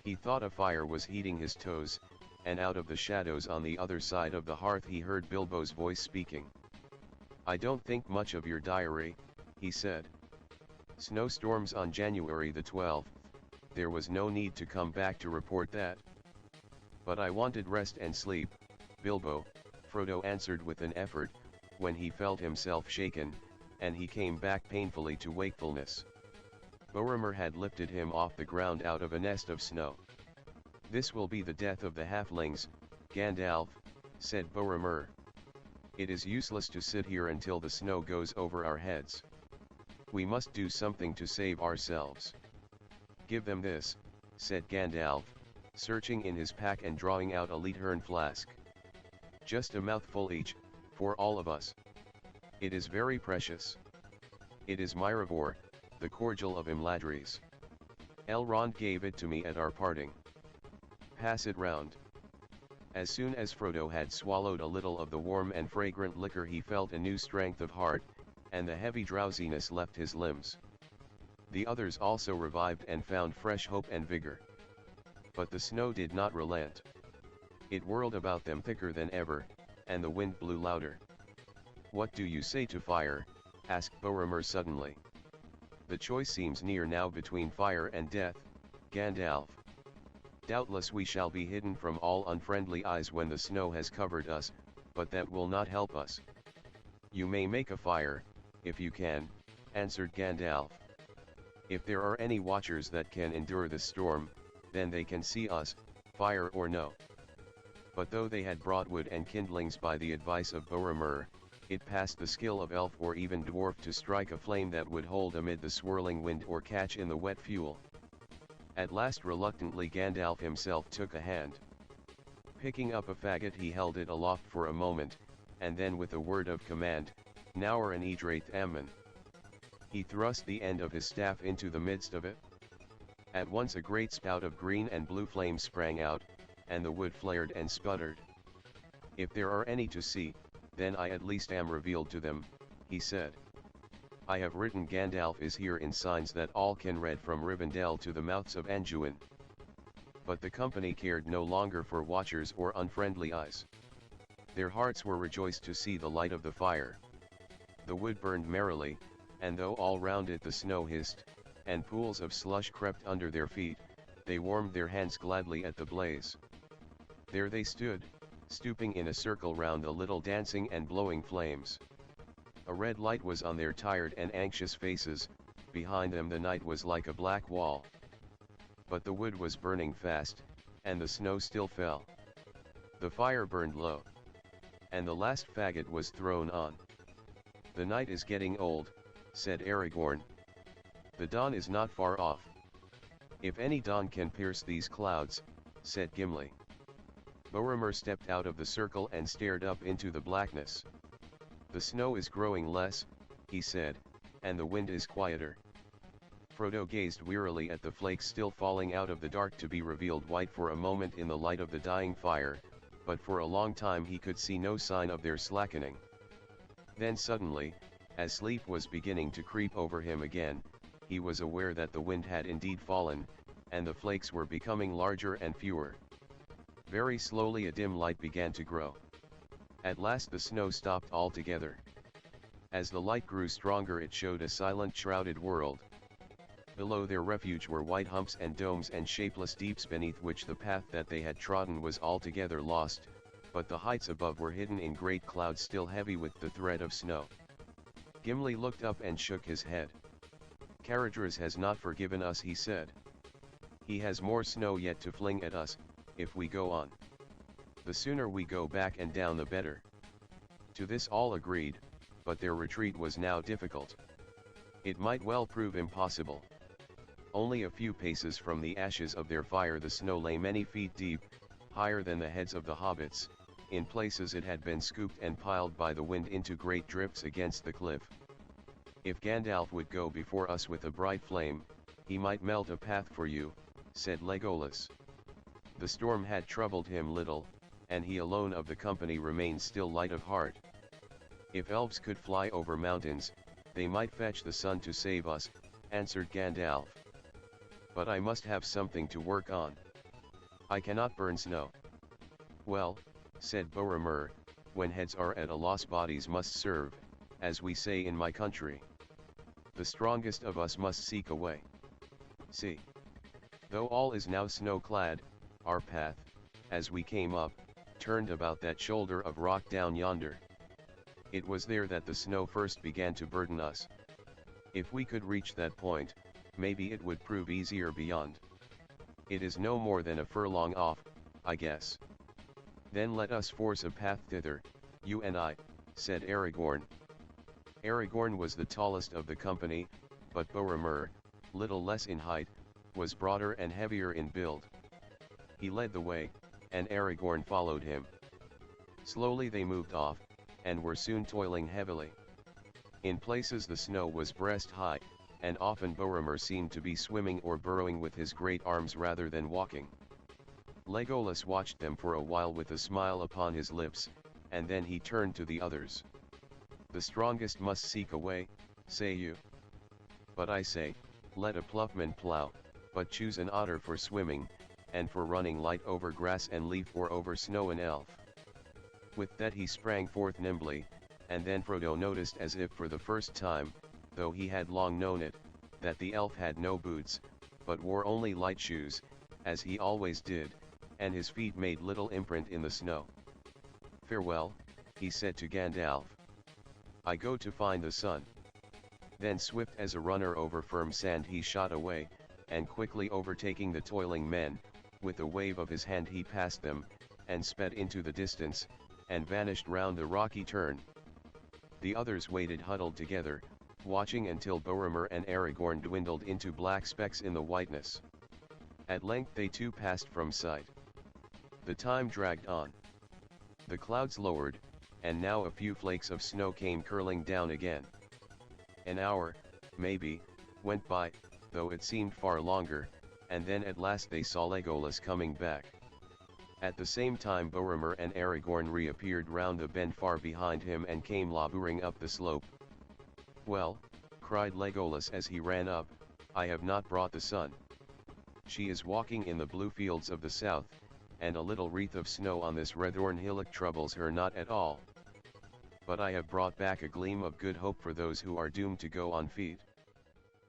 He thought a fire was heating his toes, and out of the shadows on the other side of the hearth he heard Bilbo's voice speaking. "I don't think much of your diary," he said. "Snowstorms on January the 12th, there was no need to come back to report that." "But I wanted rest and sleep, Bilbo," Frodo answered with an effort, when he felt himself shaken, and he came back painfully to wakefulness. Boromir had lifted him off the ground out of a nest of snow. "This will be the death of the halflings, Gandalf," said Boromir. "It is useless to sit here until the snow goes over our heads. We must do something to save ourselves." "Give them this," said Gandalf, searching in his pack and drawing out a Leithern flask. "Just a mouthful each, for all of us. It is very precious. It is Myrivor, the cordial of Imladris. Elrond gave it to me at our parting. Pass it round." As soon as Frodo had swallowed a little of the warm and fragrant liquor he felt a new strength of heart, and the heavy drowsiness left his limbs. The others also revived and found fresh hope and vigor. But the snow did not relent. It whirled about them thicker than ever, and the wind blew louder. "What do you say to fire?" asked Boromir suddenly. "The choice seems near now between fire and death, Gandalf. Doubtless we shall be hidden from all unfriendly eyes when the snow has covered us, but that will not help us." "You may make a fire, if you can," answered Gandalf. "If there are any watchers that can endure the storm, then they can see us, fire or no." But though they had brought wood and kindlings by the advice of Boromir, it passed the skill of elf or even dwarf to strike a flame that would hold amid the swirling wind or catch in the wet fuel. At last reluctantly Gandalf himself took a hand. Picking up a faggot he held it aloft for a moment, and then with a word of command, "Naur an Edraith Amman." He thrust the end of his staff into the midst of it. At once a great spout of green and blue flame sprang out, and the wood flared and sputtered. "If there are any to see, then I at least am revealed to them," he said. "I have written Gandalf is here in signs that all can read from Rivendell to the mouths of Anduin." But the company cared no longer for watchers or unfriendly eyes. Their hearts were rejoiced to see the light of the fire. The wood burned merrily, and though all round it the snow hissed, and pools of slush crept under their feet, they warmed their hands gladly at the blaze. There they stood, stooping in a circle round the little dancing and blowing flames. A red light was on their tired and anxious faces, behind them the night was like a black wall. But the wood was burning fast, and the snow still fell. The fire burned low. And the last faggot was thrown on. "The night is getting old," said Aragorn. "The dawn is not far off." "If any dawn can pierce these clouds," said Gimli. Boromir stepped out of the circle and stared up into the blackness. "The snow is growing less," he said, "and the wind is quieter." Frodo gazed wearily at the flakes still falling out of the dark to be revealed white for a moment in the light of the dying fire, but for a long time he could see no sign of their slackening. Then suddenly, as sleep was beginning to creep over him again, he was aware that the wind had indeed fallen, and the flakes were becoming larger and fewer. Very slowly a dim light began to grow. At last the snow stopped altogether. As the light grew stronger it showed a silent shrouded world. Below their refuge were white humps and domes and shapeless deeps beneath which the path that they had trodden was altogether lost, but the heights above were hidden in great clouds still heavy with the thread of snow. Gimli looked up and shook his head. "Caradhras has not forgiven us," he said. "He has more snow yet to fling at us, if we go on. The sooner we go back and down the better." To this all agreed, but their retreat was now difficult. It might well prove impossible. Only a few paces from the ashes of their fire the snow lay many feet deep, higher than the heads of the hobbits. In places it had been scooped and piled by the wind into great drifts against the cliff. "If Gandalf would go before us with a bright flame, he might melt a path for you," said Legolas. The storm had troubled him little, and he alone of the company remained still light of heart. "If elves could fly over mountains, they might fetch the sun to save us," answered Gandalf. "But I must have something to work on. I cannot burn snow." "Well," said Boromir, "when heads are at a loss bodies must serve, as we say in my country. The strongest of us must seek a way. See. Though all is now snow-clad, our path, as we came up, turned about that shoulder of rock down yonder. It was there that the snow first began to burden us. If we could reach that point, maybe it would prove easier beyond. It is no more than a furlong off, I guess. Then let us force a path thither, you and I," said Aragorn. Aragorn was the tallest of the company, but Boromir, little less in height, was broader and heavier in build. He led the way, and Aragorn followed him. Slowly they moved off, and were soon toiling heavily. In places the snow was breast high, and often Boromir seemed to be swimming or burrowing with his great arms rather than walking. Legolas watched them for a while with a smile upon his lips, and then he turned to the others. "The strongest must seek a way, say you? But I say, let a ploughman plough, but choose an otter for swimming, and for running light over grass and leaf or over snow an elf." With that he sprang forth nimbly, and then Frodo noticed as if for the first time, though he had long known it, that the elf had no boots, but wore only light shoes, as he always did, and his feet made little imprint in the snow. "Farewell," he said to Gandalf. "I go to find the sun." Then swift as a runner over firm sand he shot away, and quickly overtaking the toiling men, with a wave of his hand he passed them, and sped into the distance, and vanished round the rocky turn. The others waited huddled together, watching until Boromir and Aragorn dwindled into black specks in the whiteness. At length they too passed from sight. The time dragged on. The clouds lowered, and now a few flakes of snow came curling down again. An hour, maybe, went by, though it seemed far longer, and then at last they saw Legolas coming back. At the same time Boromir and Aragorn reappeared round the bend far behind him and came laboring up the slope. "Well," cried Legolas as he ran up, "I have not brought the sun. She is walking in the blue fields of the south, and a little wreath of snow on this redthorn hillock troubles her not at all. But I have brought back a gleam of good hope for those who are doomed to go on feet.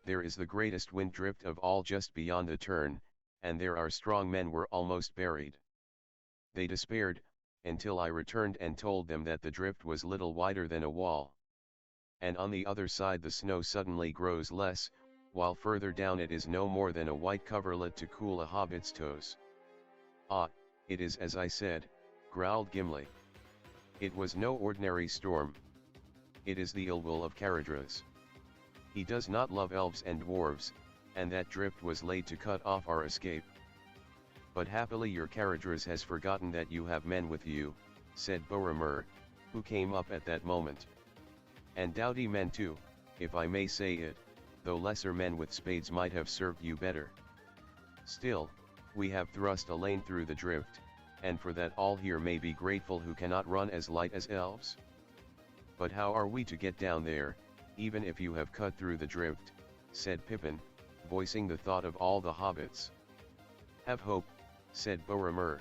There is the greatest wind drift of all just beyond the turn, and there are strong men were almost buried. They despaired, until I returned and told them that the drift was little wider than a wall. And on the other side the snow suddenly grows less, while further down it is no more than a white coverlet to cool a hobbit's toes." "Ah, it is as I said," growled Gimli. "It was no ordinary storm. It is the ill will of Caradhras. He does not love elves and dwarves, and that drift was laid to cut off our escape. But happily your Caradhras has forgotten that you have men with you," said Boromir, who came up at that moment. "And doughty men too, if I may say it, though lesser men with spades might have served you better. Still, we have thrust a lane through the drift, and for that all here may be grateful who cannot run as light as elves. But how are we to get down there, even if you have cut through the drift?" said Pippin, voicing the thought of all the hobbits. "Have hope," said Boromir.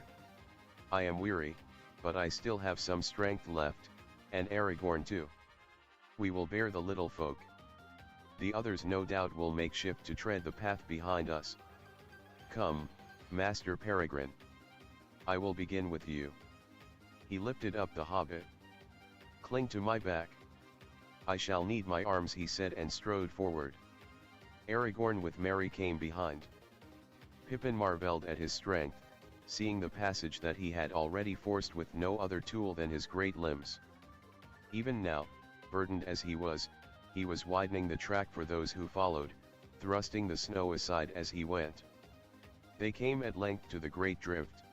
"I am weary, but I still have some strength left, and Aragorn too. We will bear the little folk. The others no doubt will make shift to tread the path behind us. Come, Master Peregrine. I will begin with you. He lifted up the hobbit. Cling to my back. I shall need my arms, he said, and strode forward. Aragorn with Merry came behind. Pippin marvelled at his strength, seeing the passage that he had already forced with no other tool than his great limbs. Even now, burdened as he was widening the track for those who followed, thrusting the snow aside as he went. They came at length to the great drift.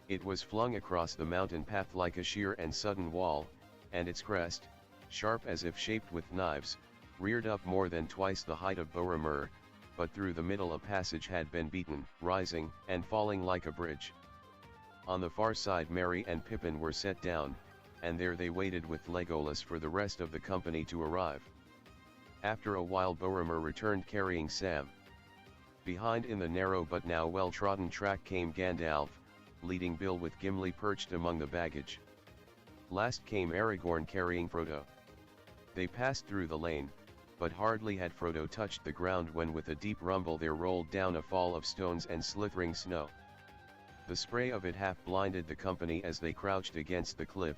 It was flung across the mountain path like a sheer and sudden wall, and its crest, sharp as if shaped with knives, reared up more than twice the height of Boromir, but through the middle a passage had been beaten, rising and falling like a bridge. On the far side Merry and Pippin were set down, and there they waited with Legolas for the rest of the company to arrive. After a while Boromir returned carrying Sam. Behind in the narrow but now well-trodden track came Gandalf, leading Bill with Gimli perched among the baggage. Last came Aragorn carrying Frodo. They passed through the lane, but hardly had Frodo touched the ground when with a deep rumble there rolled down a fall of stones and slithering snow. The spray of it half blinded the company as they crouched against the cliff,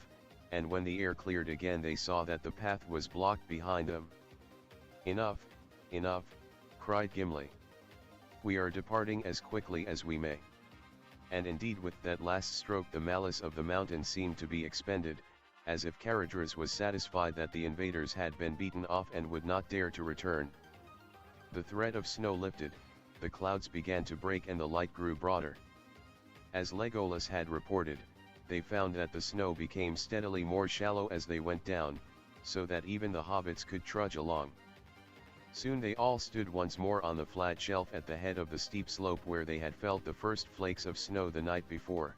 and when the air cleared again they saw that the path was blocked behind them. Enough, enough, cried Gimli. We are departing as quickly as we may. And indeed with that last stroke the malice of the mountain seemed to be expended, as if Caradhras was satisfied that the invaders had been beaten off and would not dare to return. The threat of snow lifted, the clouds began to break and the light grew broader. As Legolas had reported, they found that the snow became steadily more shallow as they went down, so that even the hobbits could trudge along. Soon they all stood once more on the flat shelf at the head of the steep slope where they had felt the first flakes of snow the night before.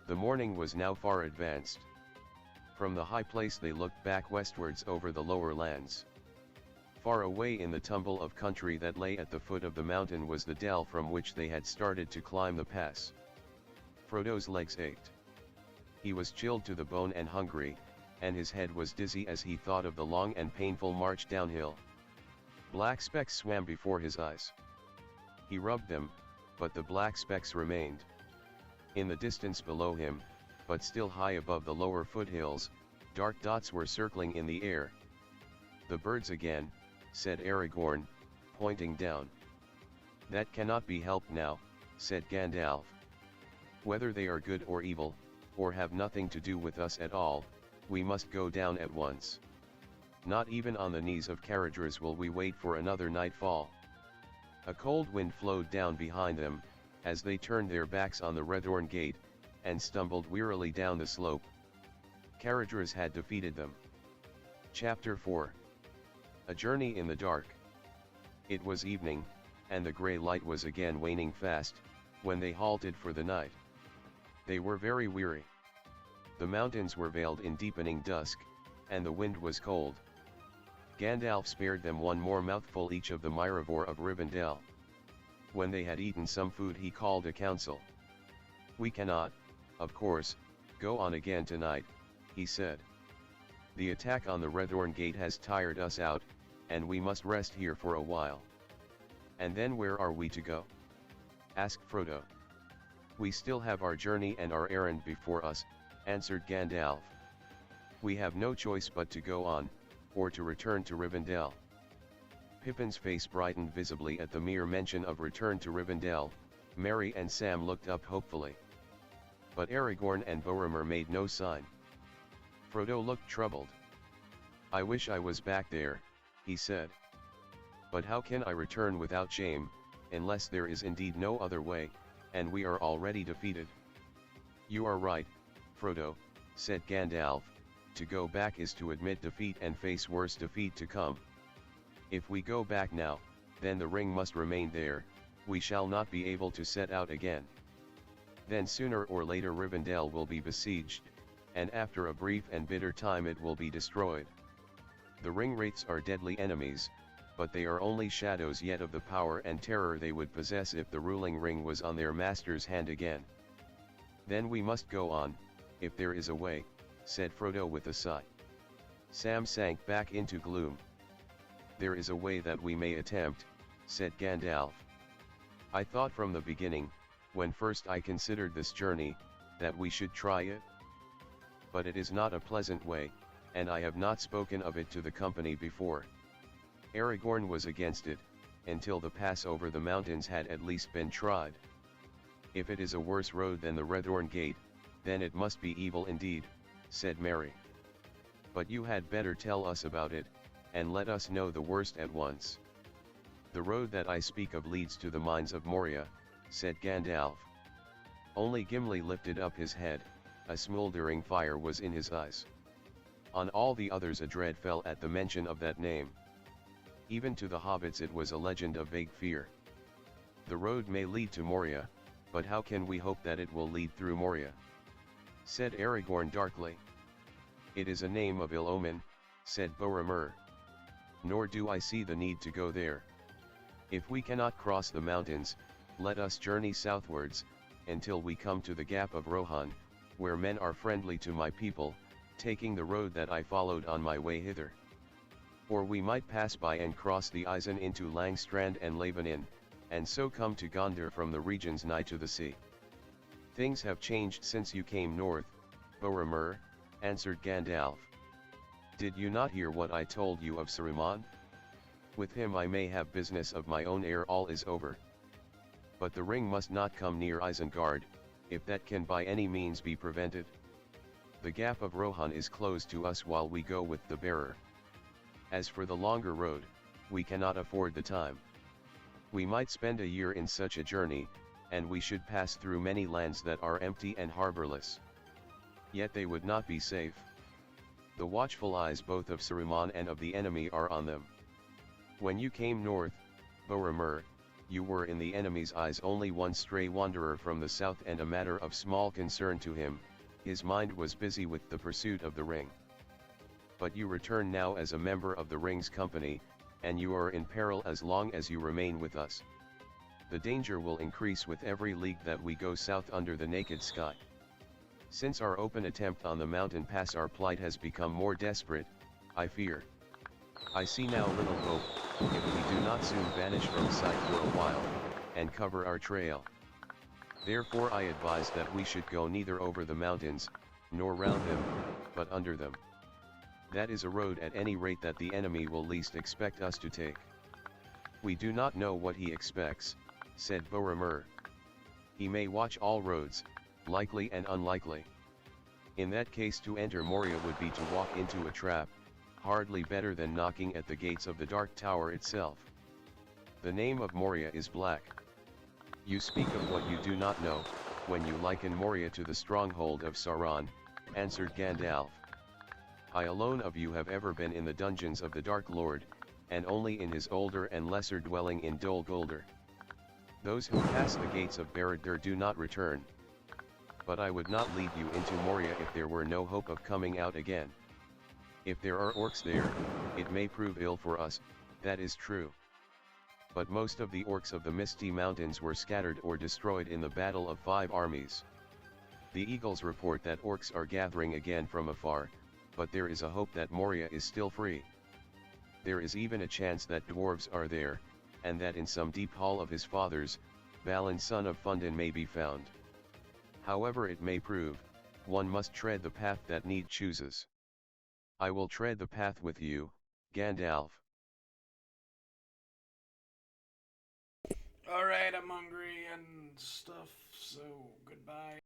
The morning was now far advanced. From the high place they looked back westwards over the lower lands. Far away in the tumble of country that lay at the foot of the mountain was the dell from which they had started to climb the pass. Frodo's legs ached. He was chilled to the bone and hungry, and his head was dizzy as he thought of the long and painful march downhill. Black specks swam before his eyes. He rubbed them, but the black specks remained. In the distance below him, but still high above the lower foothills, dark dots were circling in the air. The birds again, said Aragorn, pointing down. That cannot be helped now, said Gandalf. Whether they are good or evil, or have nothing to do with us at all, we must go down at once. Not even on the knees of Caradhras will we wait for another nightfall. A cold wind flowed down behind them, as they turned their backs on the Redorn Gate, and stumbled wearily down the slope. Caradhras had defeated them. Chapter 4. A Journey in the Dark. It was evening, and the grey light was again waning fast, when they halted for the night. They were very weary. The mountains were veiled in deepening dusk, and the wind was cold. Gandalf spared them one more mouthful each of the Myrivor of Rivendell. When they had eaten some food he called a council. We cannot, of course, go on again tonight, he said. The attack on the Redorn Gate has tired us out, and we must rest here for a while. And then where are we to go? Asked Frodo. We still have our journey and our errand before us, answered Gandalf. We have no choice but to go on, or to return to Rivendell. Pippin's face brightened visibly at the mere mention of return to Rivendell. Merry and Sam looked up hopefully. But Aragorn and Boromir made no sign. Frodo looked troubled. I wish I was back there, he said. But how can I return without shame, unless there is indeed no other way, and we are already defeated? You are right, Frodo, said Gandalf. To go back is to admit defeat and face worse defeat to come. If we go back now, then the ring must remain there, we shall not be able to set out again. Then sooner or later Rivendell will be besieged, and after a brief and bitter time it will be destroyed. The ring-wraiths are deadly enemies, but they are only shadows yet of the power and terror they would possess if the ruling ring was on their master's hand again. Then we must go on, if there is a way, said Frodo with a sigh. Sam sank back into gloom. there is a way that we may attempt, said Gandalf. I thought from the beginning, when first I considered this journey, that we should try it. But it is not a pleasant way, and I have not spoken of it to the company before. Aragorn was against it, until the pass over the mountains had at least been tried. If it is a worse road than the Redorn Gate, then it must be evil indeed, said Merry. But you had better tell us about it, and let us know the worst at once. The road that I speak of leads to the mines of Moria, said Gandalf. Only Gimli lifted up his head, a smouldering fire was in his eyes. On all the others a dread fell at the mention of that name. Even to the hobbits it was a legend of vague fear. The road may lead to Moria, but how can we hope that it will lead through Moria? Said Aragorn darkly. It is a name of ill omen, said Boromir. Nor do I see the need to go there. If we cannot cross the mountains, let us journey southwards, until we come to the Gap of Rohan, where men are friendly to my people, taking the road that I followed on my way hither. Or we might pass by and cross the Isen into Langstrand and Lavenin, and so come to Gondor from the regions nigh to the sea. Things have changed since you came north, Boromir, answered Gandalf. Did you not hear what I told you of Saruman? With him I may have business of my own ere all is over. But the ring must not come near Isengard, if that can by any means be prevented. The Gap of Rohan is closed to us while we go with the bearer. As for the longer road, we cannot afford the time. We might spend a year in such a journey, and we should pass through many lands that are empty and harborless. Yet they would not be safe. The watchful eyes both of Saruman and of the enemy are on them. When you came north, Boromir, you were in the enemy's eyes only one stray wanderer from the south and a matter of small concern to him, his mind was busy with the pursuit of the ring. But you return now as a member of the ring's company, and you are in peril as long as you remain with us. The danger will increase with every league that we go south under the naked sky. Since our open attempt on the mountain pass our plight has become more desperate, I fear. I see now little hope, if we do not soon vanish from sight for a while, and cover our trail. Therefore I advise that we should go neither over the mountains, nor round them, but under them. That is a road at any rate that the enemy will least expect us to take. We do not know what he expects, said Boromir. He may watch all roads, likely and unlikely. In that case to enter Moria would be to walk into a trap, hardly better than knocking at the gates of the Dark Tower itself. The name of Moria is black. You speak of what you do not know, when you liken Moria to the stronghold of Sauron, answered Gandalf. I alone of you have ever been in the dungeons of the Dark Lord, and only in his older and lesser dwelling in Dol Guldur. Those who pass the gates of Barad-dûr do not return. But I would not lead you into Moria if there were no hope of coming out again. If there are orcs there, it may prove ill for us, that is true. But most of the orcs of the Misty Mountains were scattered or destroyed in the Battle of Five Armies. The eagles report that orcs are gathering again from afar, but there is a hope that Moria is still free. There is even a chance that dwarves are there, and that in some deep hall of his fathers, Balin son of Fundin may be found. However it may prove, one must tread the path that need chooses. I will tread the path with you, Gandalf. Alright, I'm hungry and stuff, so goodbye.